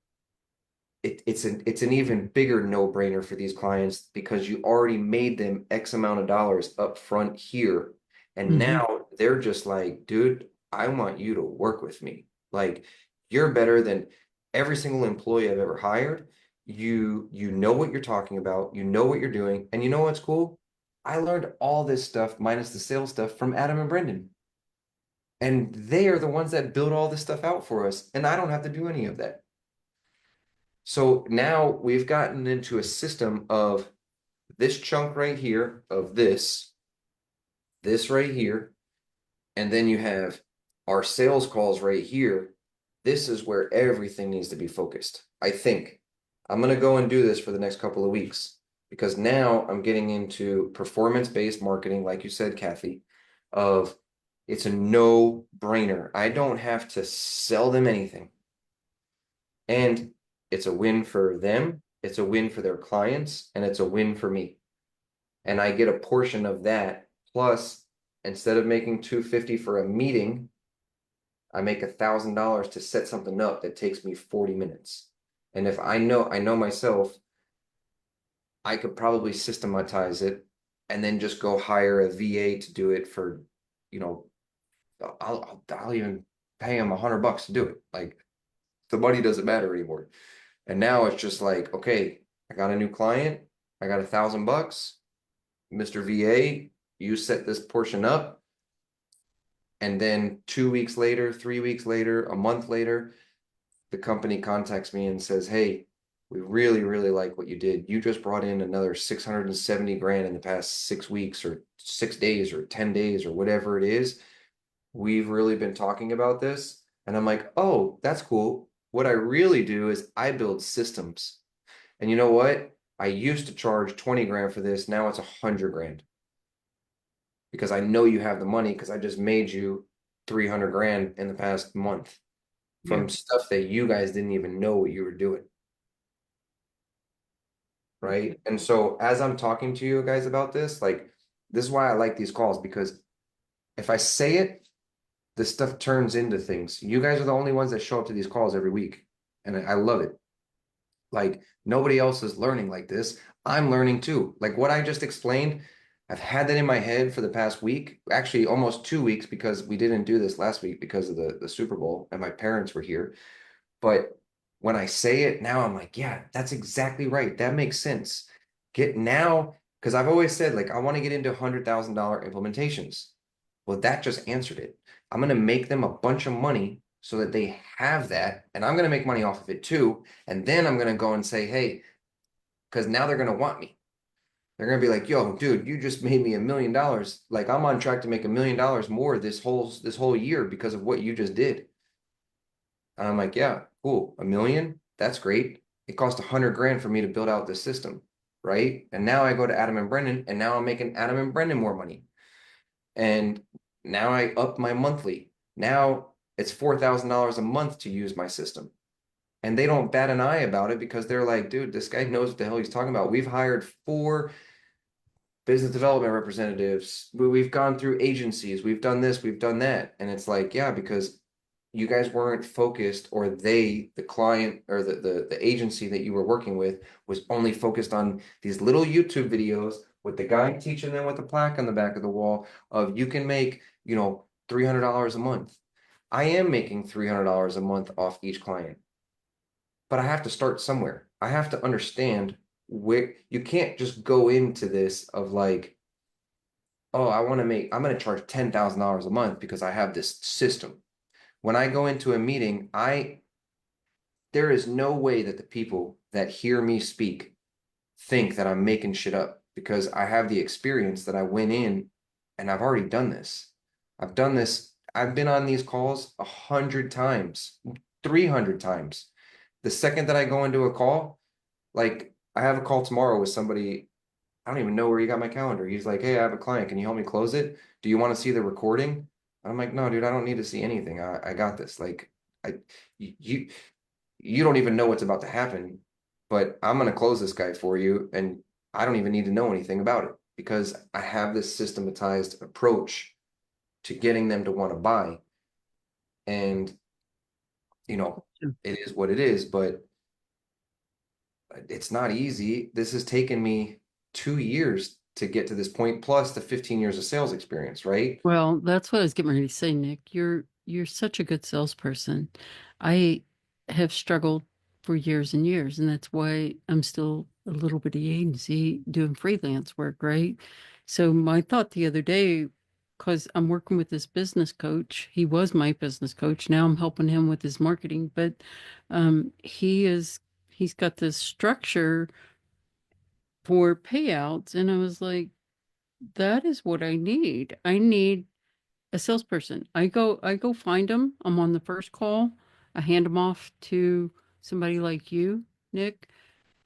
A: it's an even bigger no-brainer for these clients because you already made them X amount of dollars up front here. And
C: Mhm.
A: now they're just like, dude, I want you to work with me. Like you're better than every single employee I've ever hired. You know what you're talking about, you know what you're doing, and you know what's cool? I learned all this stuff minus the sales stuff from Adam and Brendan. And they are the ones that build all this stuff out for us, and I don't have to do any of that. So now we've gotten into a system of this chunk right here, of this right here, and then you have our sales calls right here. This is where everything needs to be focused. I think I'm going to go and do this for the next couple of weeks because now I'm getting into performance-based marketing, like you said, Kathy, of it's a no-brainer. I don't have to sell them anything. And it's a win for them, it's a win for their clients, and it's a win for me. And I get a portion of that. Plus, instead of making $250 for a meeting, I make $1,000 to set something up that takes me 40 minutes. And if I know myself, I could probably systematize it and then just go hire a VA to do it for, you know, I'll even pay him $100 to do it. Like the money doesn't matter anymore. And now it's just like, okay, I got a new client. I got $1,000. Mr. VA, you set this portion up. And then 2 weeks later, 3 weeks later, a month later, the company contacts me and says, hey, we really, really like what you did. You just brought in another 670 grand in the past 6 weeks or 6 days or 10 days or whatever it is. We've really been talking about this. And I'm like, oh, that's cool. What I really do is I build systems. And you know what? I used to charge 20 grand for this. Now it's 100 grand because I know you have the money because I just made you 300 grand in the past month from stuff that you guys didn't even know what you were doing. Right. And so as I'm talking to you guys about this, like, this is why I like these calls because if I say it, this stuff turns into things. You guys are the only ones that show up to these calls every week. And I love it. Like nobody else is learning like this. I'm learning too. Like what I just explained, I've had that in my head for the past week, actually almost 2 weeks because we didn't do this last week because of the Super Bowl and my parents were here. But when I say it now, I'm like, yeah, that's exactly right. That makes sense. Get now, because I've always said, like, I want to get into $100,000 implementations. Well, that just answered it. I'm going to make them a bunch of money so that they have that. And I'm going to make money off of it too. And then I'm going to go and say, hey, because now they're going to want me. They're going to be like, yo, dude, you just made me $1 million. Like I'm on track to make $1 million more this whole year because of what you just did. And I'm like, yeah, cool. 1 million, that's great. It cost 100 grand for me to build out this system, right? And now I go to Adam and Brendan, and now I'm making Adam and Brendan more money. And now I up my monthly. Now it's $4,000 a month to use my system. And they don't bat an eye about it because they're like, dude, this guy knows what the hell he's talking about. We've hired 4 business development representatives. We've gone through agencies. We've done this, we've done that. And it's like, yeah, because you guys weren't focused, or the client or the agency that you were working with was only focused on these little YouTube videos with the guy teaching them with the plaque on the back of the wall of you can make, $300 a month. I am making $300 a month off each client, but I have to start somewhere. I have to understand where you can't just go into this of like, oh, I'm going to charge $10,000 a month because I have this system. When I go into a meeting, there is no way that the people that hear me speak think that I'm making shit up because I have the experience that I went in and I've already done this. I've done this. I've been on these calls 100 times, 300 times. The second that I go into a call, like I have a call tomorrow with somebody. I don't even know where he got my calendar. He's like, "Hey, I have a client. Can you help me close it? Do you want to see the recording?" I'm like, "No, dude, I don't need to see anything. I got this. Like, I you you don't even know what's about to happen, but I'm gonna close this guy for you, and I don't even need to know anything about it because I have this systematized approach to getting them to want to buy. And you know, it is what it is, but it's not easy. This has taken me 2 years to get to this point, plus the 15 years of sales experience, right?
C: Well, that's what I was getting ready to say, Nick. You're such a good salesperson. I have struggled for years and years, and that's why I'm still a little bitty agency doing freelance work, right? So my thought the other day, because I'm working with this business coach, he was my business coach. Now I'm helping him with his marketing, but he's got this structure for payouts, and I was like, that is what I need. I need a salesperson. I go find them. I'm on the first call. I hand them off to somebody like you, Nick,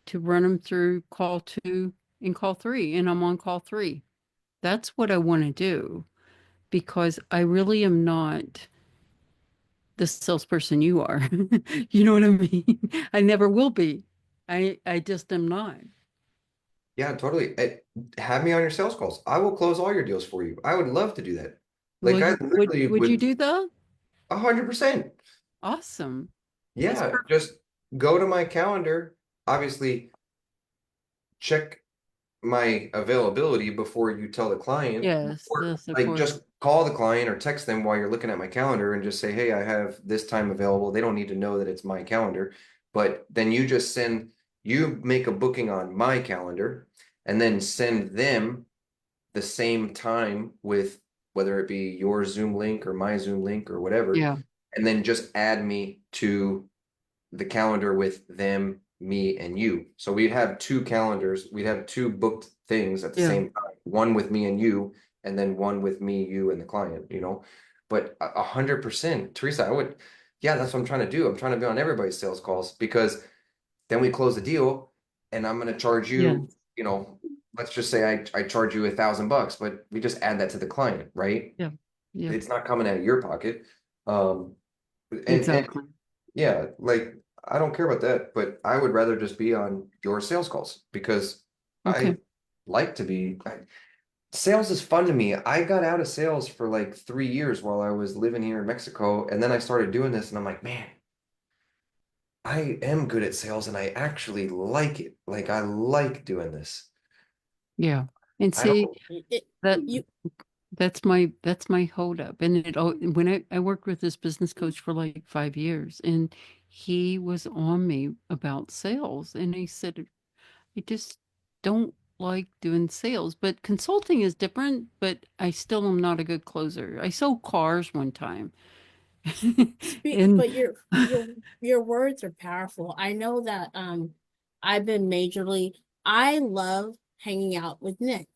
C: to run them through call 2 and call 3, and I'm on call 3. That's what I want to do because I really am not the salesperson you are. You know what I mean? I never will be. I just am not.
A: Yeah, totally. Have me on your sales calls. I will close all your deals for you. I would love to do that.
C: Well,
A: Like I
C: you would
A: literally
C: would you
A: would
C: do that?
A: 100%.
C: Awesome. That's
A: Yeah,
C: perfect.
A: just go to my calendar. Obviously, check my availability before you tell the client,
C: Yes,
A: or
C: yes, of
A: like
C: course.
A: just call the client or text them while you're looking at my calendar and just say, "Hey, I have this time available." They don't need to know that it's my calendar, but then you make a booking on my calendar and then send them the same time with whether it be your Zoom link or my Zoom link or whatever,
C: Yeah,
A: and then just add me to the calendar with them, me, and you. So we'd have two calendars. We'd have two booked things at the
C: yeah,
A: same time. One with me and you, and then one with me, you, and the client. But 100%, Teresa, I would. Yeah, that's what I'm trying to do. I'm trying to be on everybody's sales calls because then we close the deal, and I'm going to charge
C: yeah,
A: you. Let's just say I charge you $1,000, but we just add that to the client, right?
C: yeah, yeah.
A: It's not coming out of your pocket. Um, and
C: Exactly.
A: yeah, like I don't care about that, but I would rather just be on your sales calls because I
C: Okay.
A: like to be. Sales is fun to me. I got out of sales for like 3 years while I was living here in Mexico, and then I started doing this, and I'm like, man, I am good at sales, and I actually like it. Like I like doing this.
C: Yeah. And
A: I don't.
C: see
D: It,
C: that
D: you
C: that's my hold up. And when I worked with this business coach for like 5 years, and he was on me about sales, and he said, I just don't like doing sales, but consulting is different, but I still am not a good closer. I sold cars one time.
D: speak,
C: And
D: but your words are powerful. I know that I've been majorly. I love hanging out with Nick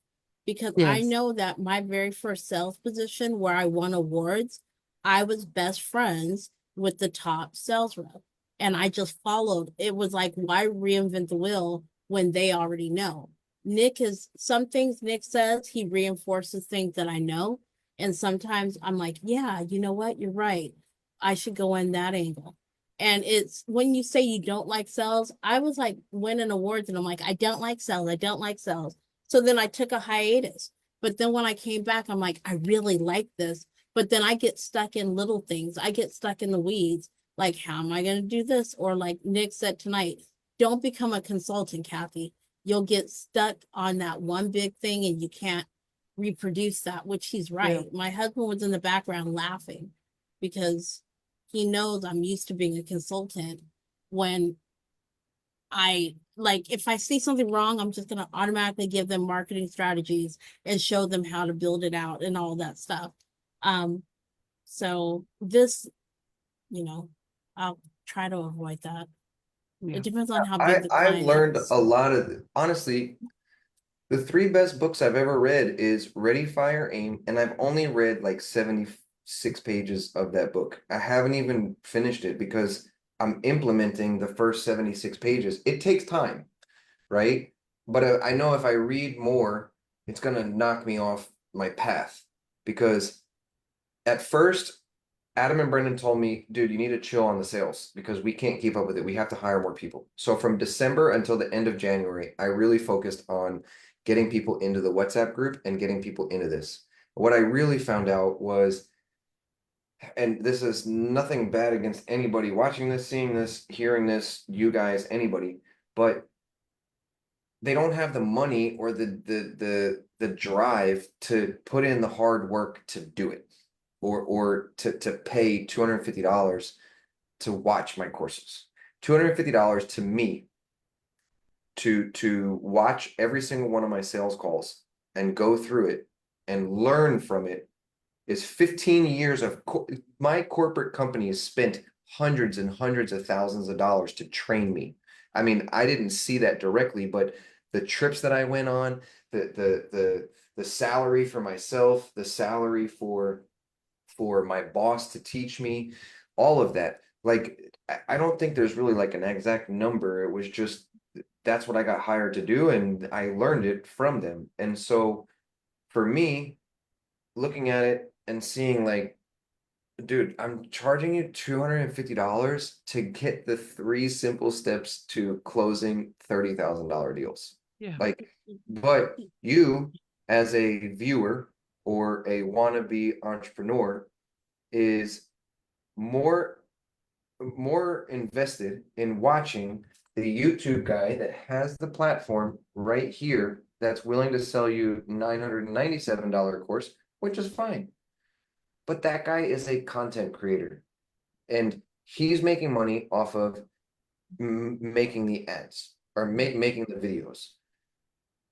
D: because I
C: yes,
D: know that my very first sales position where I won awards, I was best friends with the top sales rep. And I just followed. It was like, why reinvent the wheel when they already know? Nick is some things Nick says, he reinforces things that I know. And sometimes I'm like, yeah, you know what? You're right. I should go in that angle. And it's when you say you don't like sales, I was like winning awards and I'm like, I don't like sales. I don't like sales. So then I took a hiatus. But then when I came back, I'm like, I really like this. But then I get stuck in little things. I get stuck in the weeds. Like, how am I going to do this? Or like Nick said tonight, don't become a consultant, Kathy. You'll get stuck on that one big thing and you can't reproduce that, which he's
C: yeah,
D: right. My husband was in the background laughing because he knows I'm used to being a consultant when I like if I see something wrong, I'm just gonna automatically give them marketing strategies and show them how to build it out and all that stuff. Um, so this, you know, I'll try to avoid that. It
C: yeah,
D: depends on how
A: I
D: big the
A: I've
D: client
A: learned
D: is.
A: a lot of honestly. The three best books I've ever read is Ready, Fire, Aim, and I've only read like 76 pages of that book. I haven't even finished it because I'm implementing the first 76 pages. It takes time. right? But I know if I read more, it's gonna knock me off my path because at first, Adam and Brendan told me, dude, you need to chill on the sales because we can't keep up with it. We have to hire more people. So from December until the end of January, I really focused on getting people into the WhatsApp group and getting people into this. What I really found out was, and this is nothing bad against anybody watching this, seeing this, hearing this, you guys, anybody, but they don't have the money or the drive to put in the hard work to do it or to pay $250 to watch my courses. $250 to me to watch every single one of my sales calls and go through it and learn from it is 15 years of my corporate company has spent hundreds and hundreds of thousands of dollars to train me. I mean, I didn't see that directly, but the trips that I went on, the salary for myself, the salary for my boss to teach me, all of that. Like, I don't think there's really like an exact number. It was just that's what I got hired to do, and I learned it from them. And so for me, looking at it and seeing like, dude, I'm charging you $250 to get the 3 simple steps to closing $30,000 deals.
C: Yeah.
A: Like, but you as a viewer or a wannabe entrepreneur is more invested in watching the YouTube guy that has the platform right here that's willing to sell you $997 course, which is fine. But that guy is a content creator and he's making money off of making the ads or making the videos.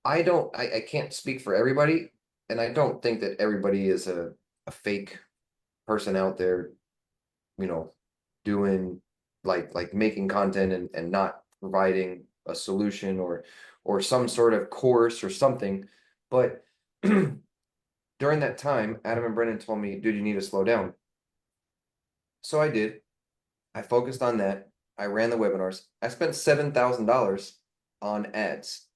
A: I can't speak for everybody, and I don't think that everybody is a fake person out there, you know, doing like making content and not providing a solution or some sort of course or something. But during that time, Adam and Brennan told me, dude, you need to slow down. So I did. I focused on that. I ran the webinars. I spent $7,000 on ads.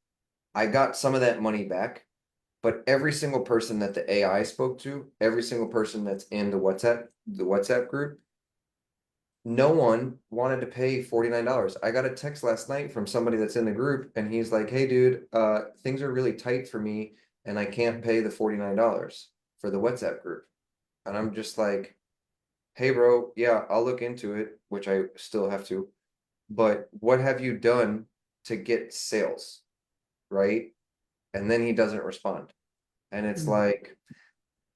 A: I got some of that money back, but every single person that the AI spoke to, every single person that's in the WhatsApp group, no one wanted to pay $49. I got a text last night from somebody that's in the group and he's like, hey dude, things are really tight for me and I can't pay the $49 for the WhatsApp group. And I'm just like, hey bro, yeah, I'll look into it, which I still have to. But what have you done to get sales? Right? And then he doesn't respond. And it's like,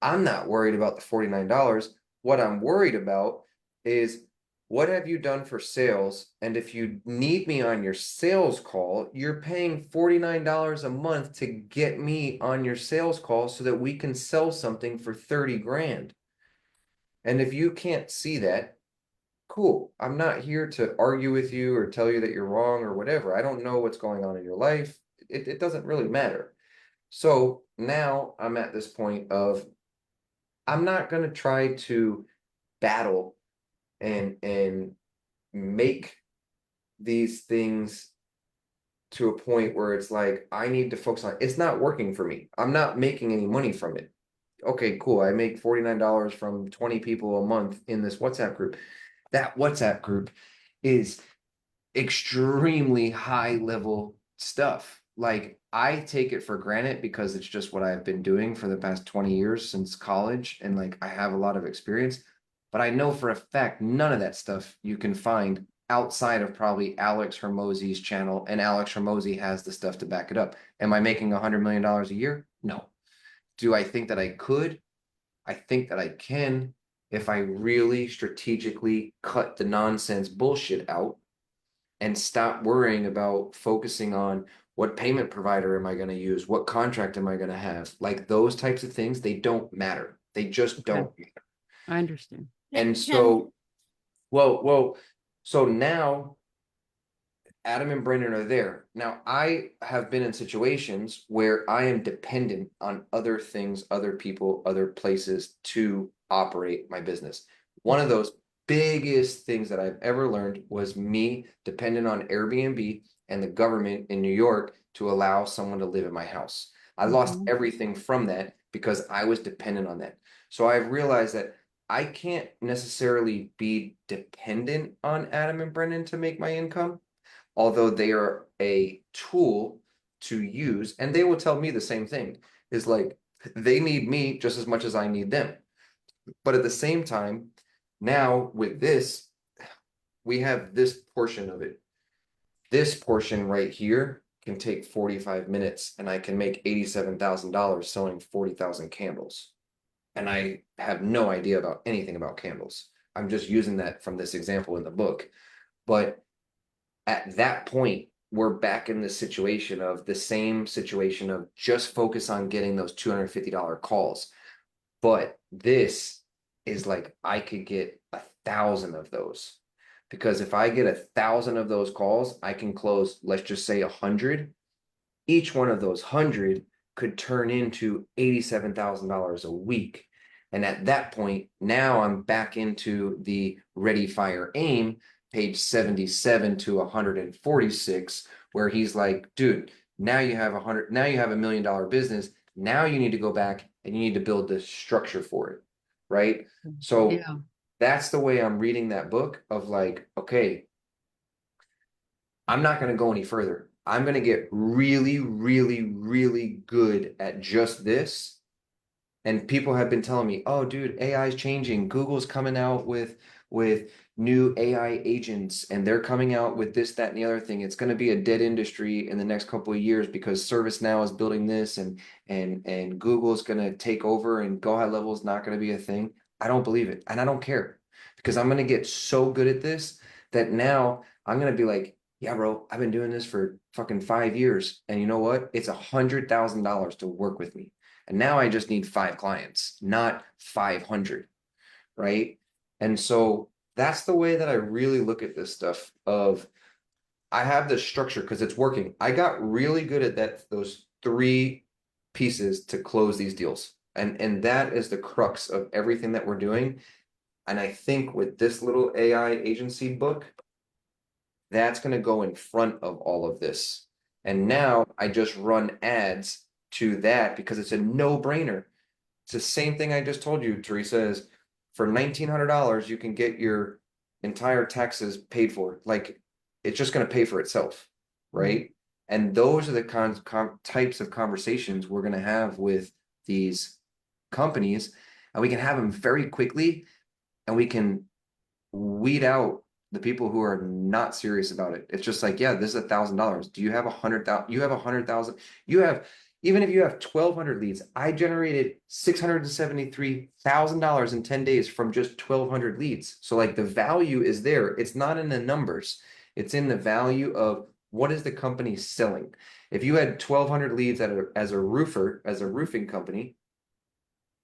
A: I'm not worried about the $49. What I'm worried about is what have you done for sales? And if you need me on your sales call, you're paying $49 a month to get me on your sales call so that we can sell something for 30 grand. And if you can't see that, cool. I'm not here to argue with you or tell you that you're wrong or whatever. I don't know what's going on in your life. It doesn't really matter. So now I'm at this point of I'm not going to try to battle and make these things to a point where it's like I need to focus on it's not working for me. I'm not making any money from it. Okay, cool. I make $49 from 20 people a month in this WhatsApp group. That WhatsApp group is extremely high level stuff. Like I take it for granted because it's just what I've been doing for the past 20 years since college and like I have a lot of experience, but I know for a fact none of that stuff you can find outside of probably Alex Hermosi's channel and Alex Hermosi has the stuff to back it up. Am I making $100 million a year? No. Do I think that I could? I think that I can if I really strategically cut the nonsense bullshit out and stop worrying about focusing on what payment provider am I going to use? What contract am I going to have? Like those types of things, they don't matter. They just don't matter.
C: I understand.
A: And so, so now Adam and Brendan are there. Now, I have been in situations where I am dependent on other things, other people, other places to operate my business. One of those biggest things that I've ever learned was me dependent on Airbnb and the government in New York to allow someone to live in my house. I lost
C: Mhm.
A: everything from that because I was dependent on that. So I've realized that I can't necessarily be dependent on Adam and Brendan to make my income, although they are a tool to use, and they will tell me the same thing, is like they need me just as much as I need them. But at the same time, now with this, we have this portion of it. This portion right here can take 45 minutes and I can make $87,000 selling 40,000 candles. And I have no idea about anything about candles. I'm just using that from this example in the book. But at that point, we're back in the situation of the same situation of just focus on getting those $250 calls. But this is like I could get 1,000 of those. Because if I get 1,000 of those calls, I can close, let's just say 100. Each one of those 100 could turn into $87,000 a week. And at that point, now I'm back into the ready, fire, aim, page 77 to 146, where he's like, dude, now you have $1 million business. Now you need to go back and you need to build this structure for it. Right. So
C: Yeah.
A: that's the way I'm reading that book of like, okay, I'm not going to go any further. I'm going to get really, really, really good at just this. And people have been telling me, oh, dude, AI is changing. Google's coming out with new AI agents, and they're coming out with this, that, and the other thing. It's going to be a dead industry in the next couple of years because ServiceNow is building this, and Google's going to take over, and Go High Level is not going to be a thing. I don't believe it, and I don't care because I'm going to get so good at this that now I'm going to be like, yeah, bro, I've been doing this for fucking 5 years, and you know what? It's $100,000 to work with me. And now I just need 5 clients, not 500, right? And so that's the way that I really look at this stuff of I have this structure because it's working. I got really good at those 3 pieces to close these deals. And that is the crux of everything that we're doing. And I think with this little AI agency book, that's going to go in front of all of this. And now I just run ads to that because it's a no-brainer. It's the same thing I just told you, Teresa, is for $1,900, you can get your entire taxes paid for. Like it's just going to pay for itself, right? And those are the types of conversations we're going to have with these companies, and we can have them very quickly, and we can weed out the people who are not serious about it. It's just like, yeah, this is $1,000. Do you have 100,000? You have 100,000. You have, even if you have 1,200 leads, I generated $673,000 in 10 days from just 1,200 leads. So like the value is there. It's not in the numbers. It's in the value of what is the company selling. If you had 1,200 leads as a roofer, as a roofing company,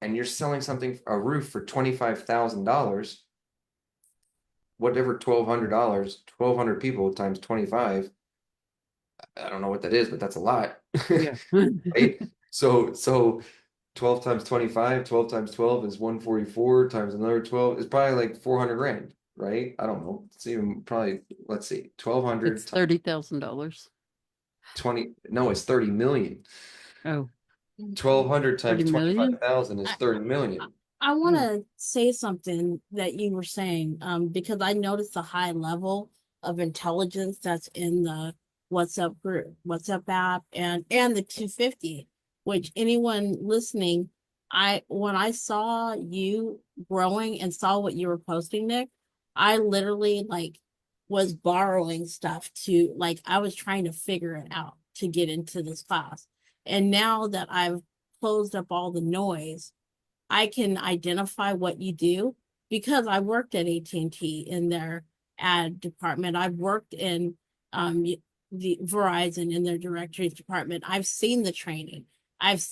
A: and you're selling something, a roof for $25,000, whatever $1,200, 1,200 people times 25. I don't know what that is, but that's a lot.
C: Yeah.
A: Right? So 12 times 25, 12 times 12 is 144 times another 12 is probably like 400 grand, right? I don't know. It's even probably, let's see, 1,200
C: It's $30,000.
A: 20, no, it's 30 million.
C: Oh,
A: 1,200 times
C: 30 million?
A: 25,000 is 30 million.
D: I want to say something that you were saying, because I noticed the high level of intelligence that's in the WhatsApp group, WhatsApp app, and the 250. Which anyone listening, when I saw you growing and saw what you were posting, Nick, I literally like was borrowing stuff to like I was trying to figure it out to get into this class, and now that I've closed up all the noise, I can identify what you do because I worked at AT&T in their ad department. I've worked in the Verizon in their directories department. I've seen the training. I've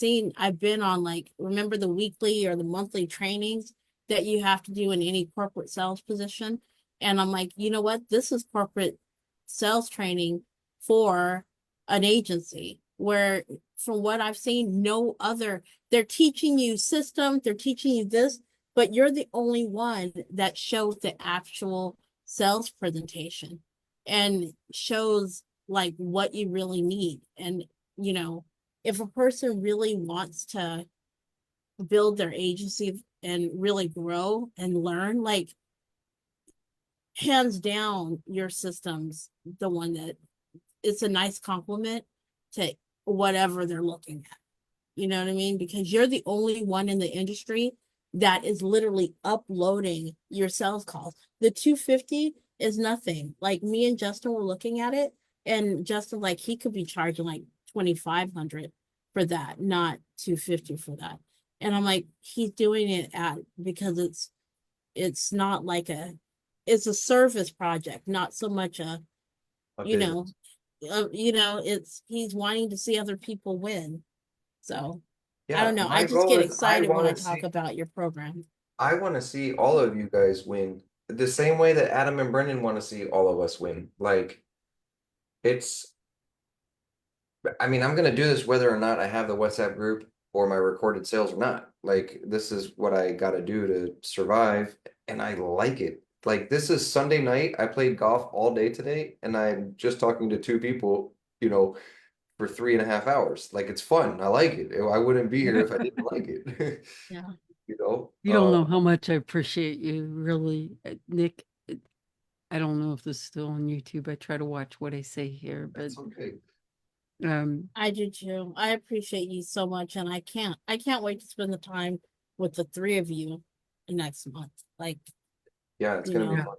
D: been on like, remember the weekly or the monthly trainings that you have to do in any corporate sales position. And I'm like, you know what? This is corporate sales training for an agency where from what I've seen, no other, they're teaching you systems, they're teaching you this, but you're the only one that shows the actual sales presentation and shows like what you really need. And, you know, if a person really wants to build their agency and really grow and learn, like hands down, your system's the one that it's a nice compliment to whatever they're looking at. You know what I mean? Because you're the only one in the industry that is literally uploading your sales calls. The 250 is nothing. Like me and Justin were looking at it, and Justin, like, he could be charging like 2,500 for that, not 250 for that. And I'm like, he's doing it at because it's not like it's a service project, not so much
A: A
D: you know,
A: business.
D: it's he's wanting to see other people win. So I
A: Yeah,
D: don't know. I
A: my
D: just
A: goal
D: get
A: is I
D: excited when
A: want
D: I
A: to
D: talk
A: see
D: about your program.
A: I want to see all of you guys win the same way that Adam and Brendan want to see all of us win. Like it's I mean, I'm gonna do this whether or not I have the WhatsApp group or my recorded sales or not. Like this is what I gotta do to survive, and I like it. Like this is Sunday night. I played golf all day today, and I'm just talking to two people, for 3.5 hours. Like it's fun. I like it. I wouldn't be here if I didn't like it.
D: Yeah.
A: You know?
C: You don't know how much I appreciate you, really, Nick. I don't know if this is still on YouTube. I try to watch what I say here, but
A: That's okay.
D: I do too. I appreciate you so much, and I can't wait to spend the time with the three of you next month. Like,
A: Yeah, it's
D: you
A: gonna be
D: know,
A: fun.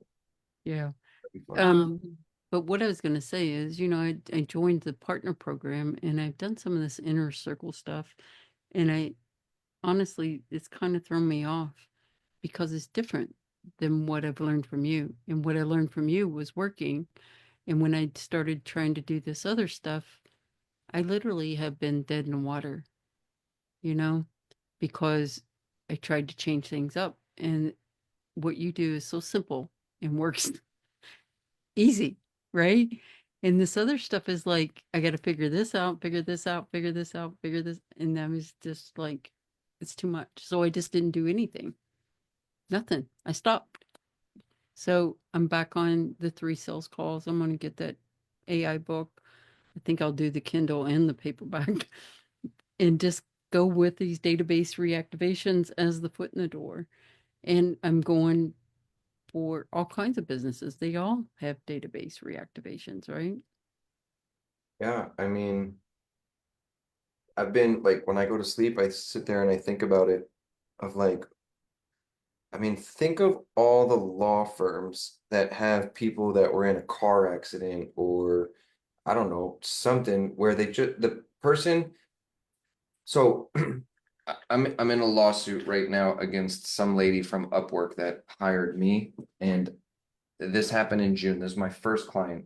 C: yeah.
A: It'll be fun.
C: But what I was going to say is, I joined the partner program and I've done some of this inner circle stuff. And I honestly, it's kind of thrown me off because it's different than what I've learned from you. And what I learned from you was working. And when I started trying to do this other stuff, I literally have been dead in the water, you know, because I tried to change things up. And what you do is so simple and works easy, right? And this other stuff is like, I got to figure this out, figure this out, figure this out, figure this. And that was just like, it's too much. So I just didn't do anything, nothing. I stopped. So I'm back on the 3 sales calls. I'm going to get that AI book. I think I'll do the Kindle and the paperback and just go with these database reactivations as the foot in the door. And I'm going for all kinds of businesses. They all have database reactivations, right?
A: Yeah, I mean, I've been like when I go to sleep, I sit there and I think about it of like, I mean, think of all the law firms that have people that were in a car accident or I don't know, something where they just the person. So I'm in a lawsuit right now against some lady from Upwork that hired me, and this happened in June. This is my first client.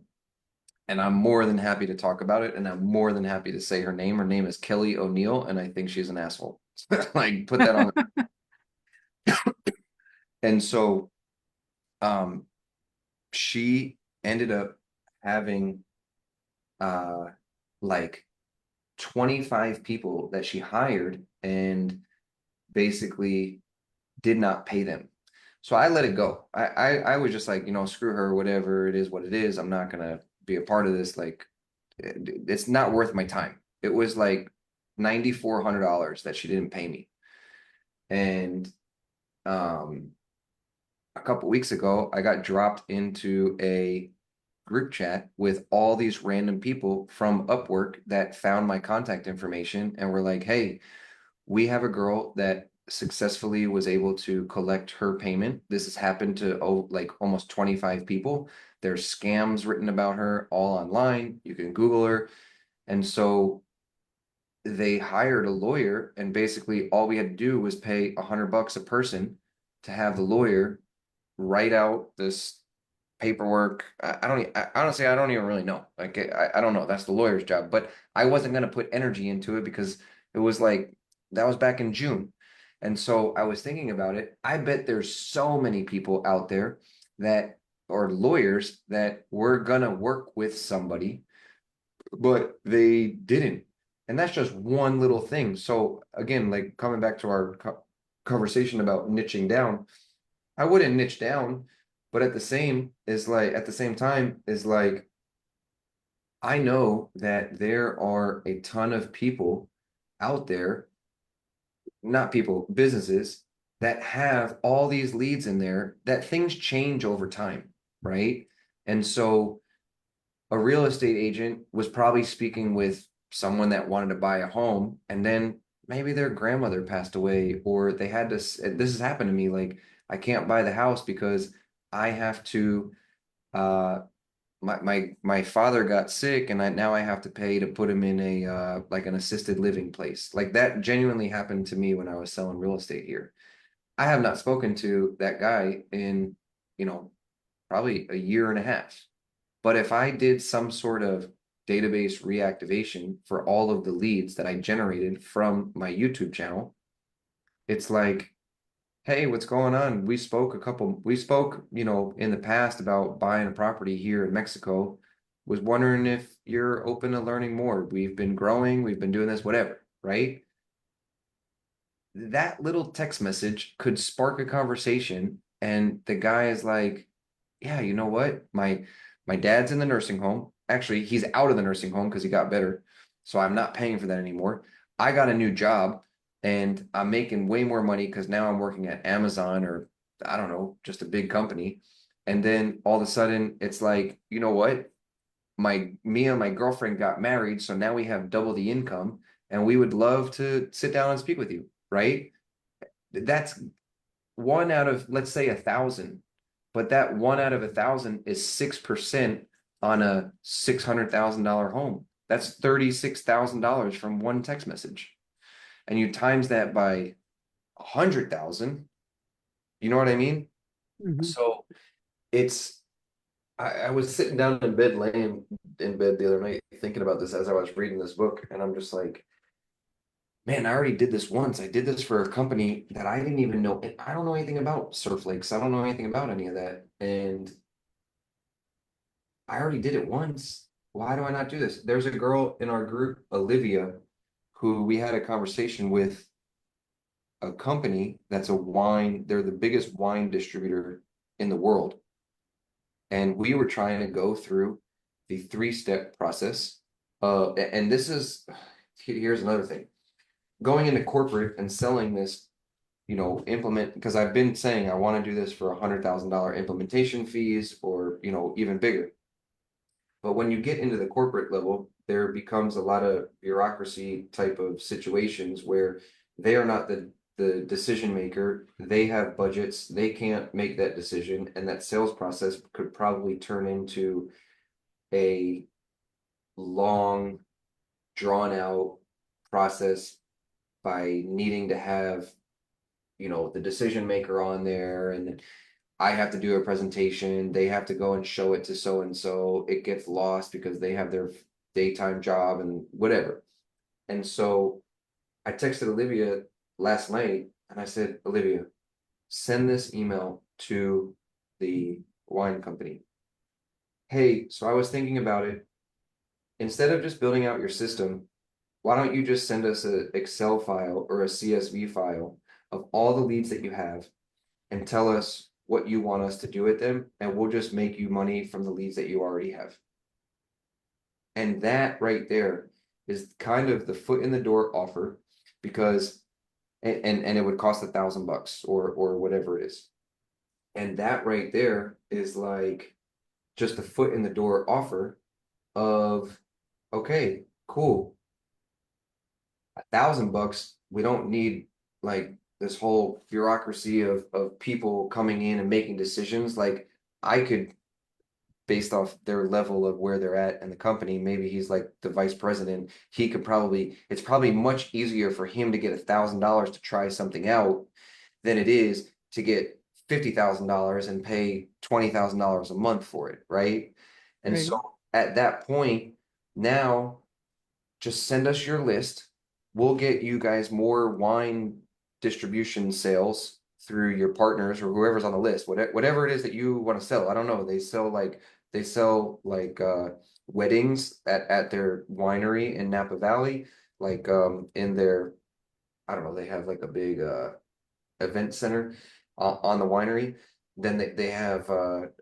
A: And I'm more than happy to talk about it, and I'm more than happy to say her name. Her name is Kelly O'Neill, and I think she's an asshole. Like put that on. And so um she ended up having uh like 25 people that she hired and basically did not pay them. So I let it go. I was just like, screw her, whatever it is, what it is. I'm not gonna be a part of this. Like, it's not worth my time. It was like $9,400 that she didn't pay me. And um, a couple weeks ago, I got dropped into a group chat with all these random people from Upwork that found my contact information and were like, hey, we have a girl that successfully was able to collect her payment. This has happened to like almost 25 people. There's scams written about her all online. You can Google her. And so they hired a lawyer, and basically all we had to do was pay $100 a person to have the lawyer write out this paperwork. I don't. Honestly, I don't even really know. Like, I don't know. That's the lawyer's job. But I wasn't gonna put energy into it because it was like that was back in June, and so I was thinking about it. I bet there's so many people out there that or lawyers that were gonna work with somebody, but they didn't. And that's just one little thing. So again, like coming back to our conversation about niching down, I wouldn't niche down, but at the same time is like I know that there are a ton of people out there, not people, businesses that have all these leads in there that things change over time, right? And so a real estate agent was probably speaking with someone that wanted to buy a home, and then maybe their grandmother passed away, or they had to, this has happened to me, like I can't buy the house because I have to my father got sick, and now I have to pay to put him in a like an assisted living place. Like that genuinely happened to me when I was selling real estate here. I have not spoken to that guy in, you know, probably a year and a half. But if I did some sort of database reactivation for all of the leads that I generated from my YouTube channel, it's like, hey, what's going on? We spoke, in the past about buying a property here in Mexico. Was wondering if you're open to learning more. We've been growing, we've been doing this, whatever, right? That little text message could spark a conversation, and the guy is like, yeah, you know what? My dad's in the nursing home. Actually, he's out of the nursing home because he got better. So I'm not paying for that anymore. I got a new job and I'm making way more money because now I'm working at Amazon, or I don't know, just a big company. And then all of a sudden it's like, you know what? Me and my girlfriend got married, so now we have double the income, and we would love to sit down and speak with you, right? That's one out of, let's say, 1,000, but that one out of 1,000 is 6% on a $600,000 home. That's $36,000 from one text message, and you times that by 100,000. You know what I mean?
C: Mhm.
A: So it's I was sitting down in bed, laying in bed the other night, thinking about this as I was reading this book, and I'm just like, man, I already did this once. I did this for a company that I didn't even know. I don't know anything about surf lakes. I don't know anything about any of that. And I already did it once. Why do I not do this? There's a girl in our group, Olivia, who we had a conversation with, a company that's they're the biggest wine distributor in the world. And we were trying to go through the 3-step process. And this is, here's another thing. Going into corporate and selling this, implement, because I've been saying I want to do this for $100,000 implementation fees, or, even bigger. But when you get into the corporate level, there becomes a lot of bureaucracy type of situations where they are not the decision maker. They have budgets, they can't make that decision, and that sales process could probably turn into a long, drawn out process by needing to have, the decision maker on there, and then I have to do a presentation, they have to go and show it to so and so, it gets lost because they have their daytime job and whatever. And so I texted Olivia last night and I said, Olivia, send this email to the wine company. Hey, so I was thinking about it. Instead of just building out your system, why don't you just send us an Excel file or a CSV file of all the leads that you have, and tell us what you want us to do with them, and we'll just make you money from the leads that you already have. And that right there is kind of the foot in the door offer, because and it would cost $1,000 or whatever it is. And that right there is like just a foot in the door offer of, okay, cool. $1,000, we don't need like this whole bureaucracy of people coming in and making decisions. Like I could, based off their level of where they're at in the company, maybe he's like the vice president. He could probably, it's probably much easier for him to get $1,000 to try something out than it is to get $50,000 and pay $20,000 a month for it, right? And
C: Right.
A: so at that point, now just send us your list. We'll get you guys more wine distribution sales through your partners or whoever's on the list. Whatever it is that you want to sell. I don't know. They sell like weddings at their winery in Napa Valley, like in their, I don't know, they have like a big event center on the winery. then they have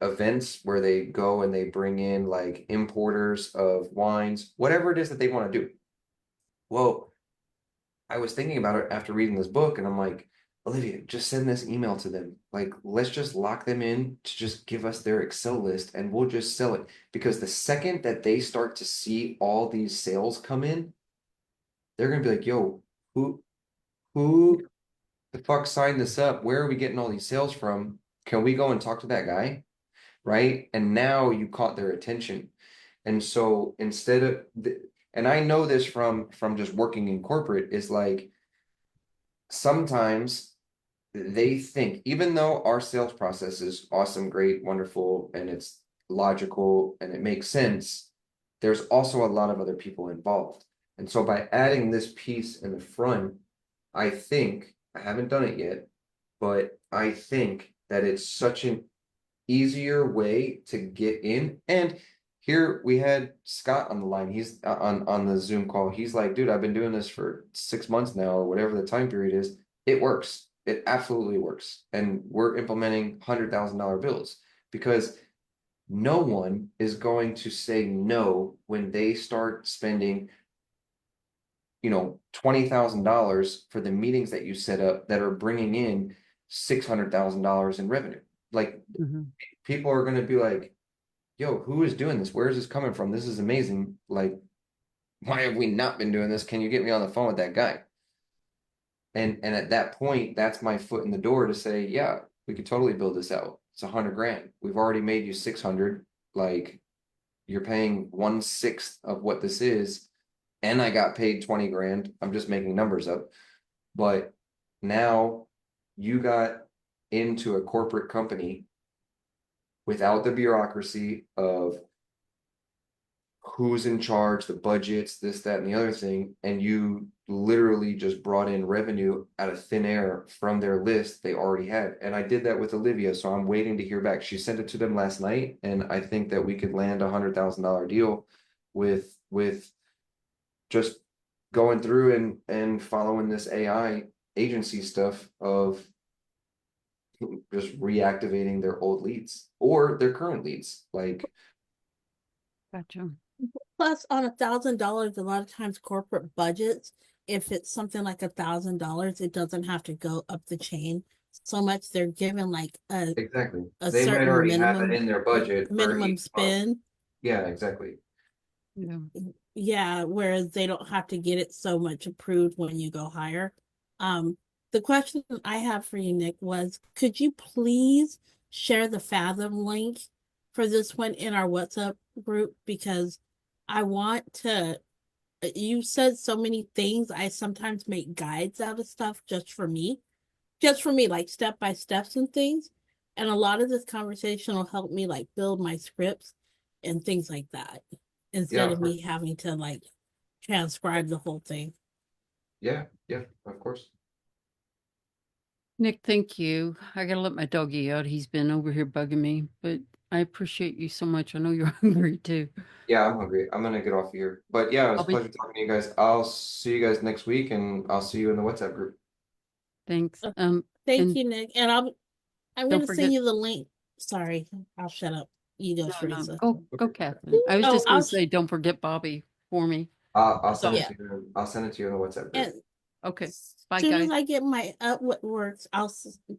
A: events where they go and they bring in like importers of wines, whatever it is that they want to do. Well, I was thinking about it after reading this book, and I'm like, Olivia, just send this email to them. Like, let's just lock them in to just give us their Excel list and we'll just sell it. Because the second that they start to see all these sales come in, they're gonna be like, yo, who the fuck signed this up? Where are we getting all these sales from? Can we go and talk to that guy? Right? And now you caught their attention. And so instead of and I know this from just working in corporate, is like sometimes they think, even though our sales process is awesome, great, wonderful, and it's logical and it makes sense, there's also a lot of other people involved. And so by adding this piece in the front, I think, I haven't done it yet, but I think that it's such an easier way to get in. And here we had Scott on the line. He's on the Zoom call. He's like, dude, I've been doing this for 6 months now, or whatever the time period is. It works. It absolutely works. And we're implementing $100,000 bills because no one is going to say no when they start spending, $20,000 for the meetings that you set up that are bringing in $600,000 in revenue. Like, people are going to be like, yo, who is doing this? Where is this coming from? This is amazing. Like, why have we not been doing this? Can you get me on the phone with that guy? And at that point, that's my foot in the door to say, yeah, we could totally build this out. It's $100,000. We've already made you 600. Like, you're paying 1/6 of what this is, and I got paid 20 grand. I'm just making numbers up. But now you got into a corporate company without the bureaucracy of who's in charge, the budgets, this, that, and the other thing, and you literally just brought in revenue out of thin air from their list they already had. And I did that with Olivia, so I'm waiting to hear back. She sent it to them last night, and I think that we could land $100,000 deal with just going through and following this AI agency stuff of just reactivating their old leads or their current leads. Like,
C: Gotcha.
D: Plus, on $1,000, a lot of times corporate budgets, if it's something like $1,000, it doesn't have to go up the chain so much. They're given like
A: exactly.
D: a
A: They might
D: certain
A: already have it in their budget for
D: minimum
A: each month.
D: spend.
A: Yeah, exactly.
C: Yeah.
D: Yeah, whereas they don't have to get it so much approved when you go higher. The question I have for you, Nick, was could you please share the Fathom link for this one in our WhatsApp group? Because I want to, you said so many things. I sometimes make guides out of stuff just for me, like step by steps and things. And a lot of this conversation will help me like build my scripts and things like that
A: Yeah,
D: instead
A: of
D: of
A: course.
D: me having to like transcribe the whole thing.
A: Yeah, of course.
C: Nick, thank you. I gotta let my doggy out. He's been over here bugging me, but I appreciate you so much. I know you're hungry too.
A: Yeah, I'm hungry. I'm gonna get off here. But yeah, it was
C: I'll
A: a
C: be,
A: pleasure talking to you guys. I'll see you guys next week, and I'll see you in the WhatsApp group.
C: thanks.
D: Thank
C: And
D: you, Nick. And I'm
C: don't
D: gonna send
C: forget,
D: you the link. Sorry, I'll shut up. You go,
C: no,
D: Teresa.
C: go, Kathleen. I was
D: Oh,
C: just gonna say, don't forget Bobby for me.
A: I'll
C: So,
A: send it
D: yeah.
A: to you. I'll send it to you in the WhatsApp
D: And
A: group.
C: okay.
D: as
C: Bye,
D: soon as
C: guys.
D: I get my what works,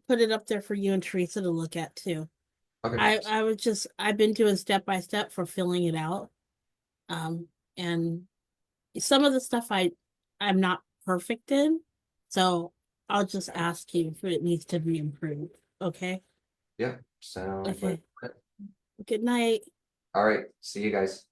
D: put it up there for you and Teresa to look at too.
A: Okay.
D: I've been doing step by step for filling it out. And some of the stuff I'm not perfect in, so I'll just ask you if it needs to be improved. Okay.
A: Yeah. Sounds like
D: Okay. Good night.
A: all right. See you guys.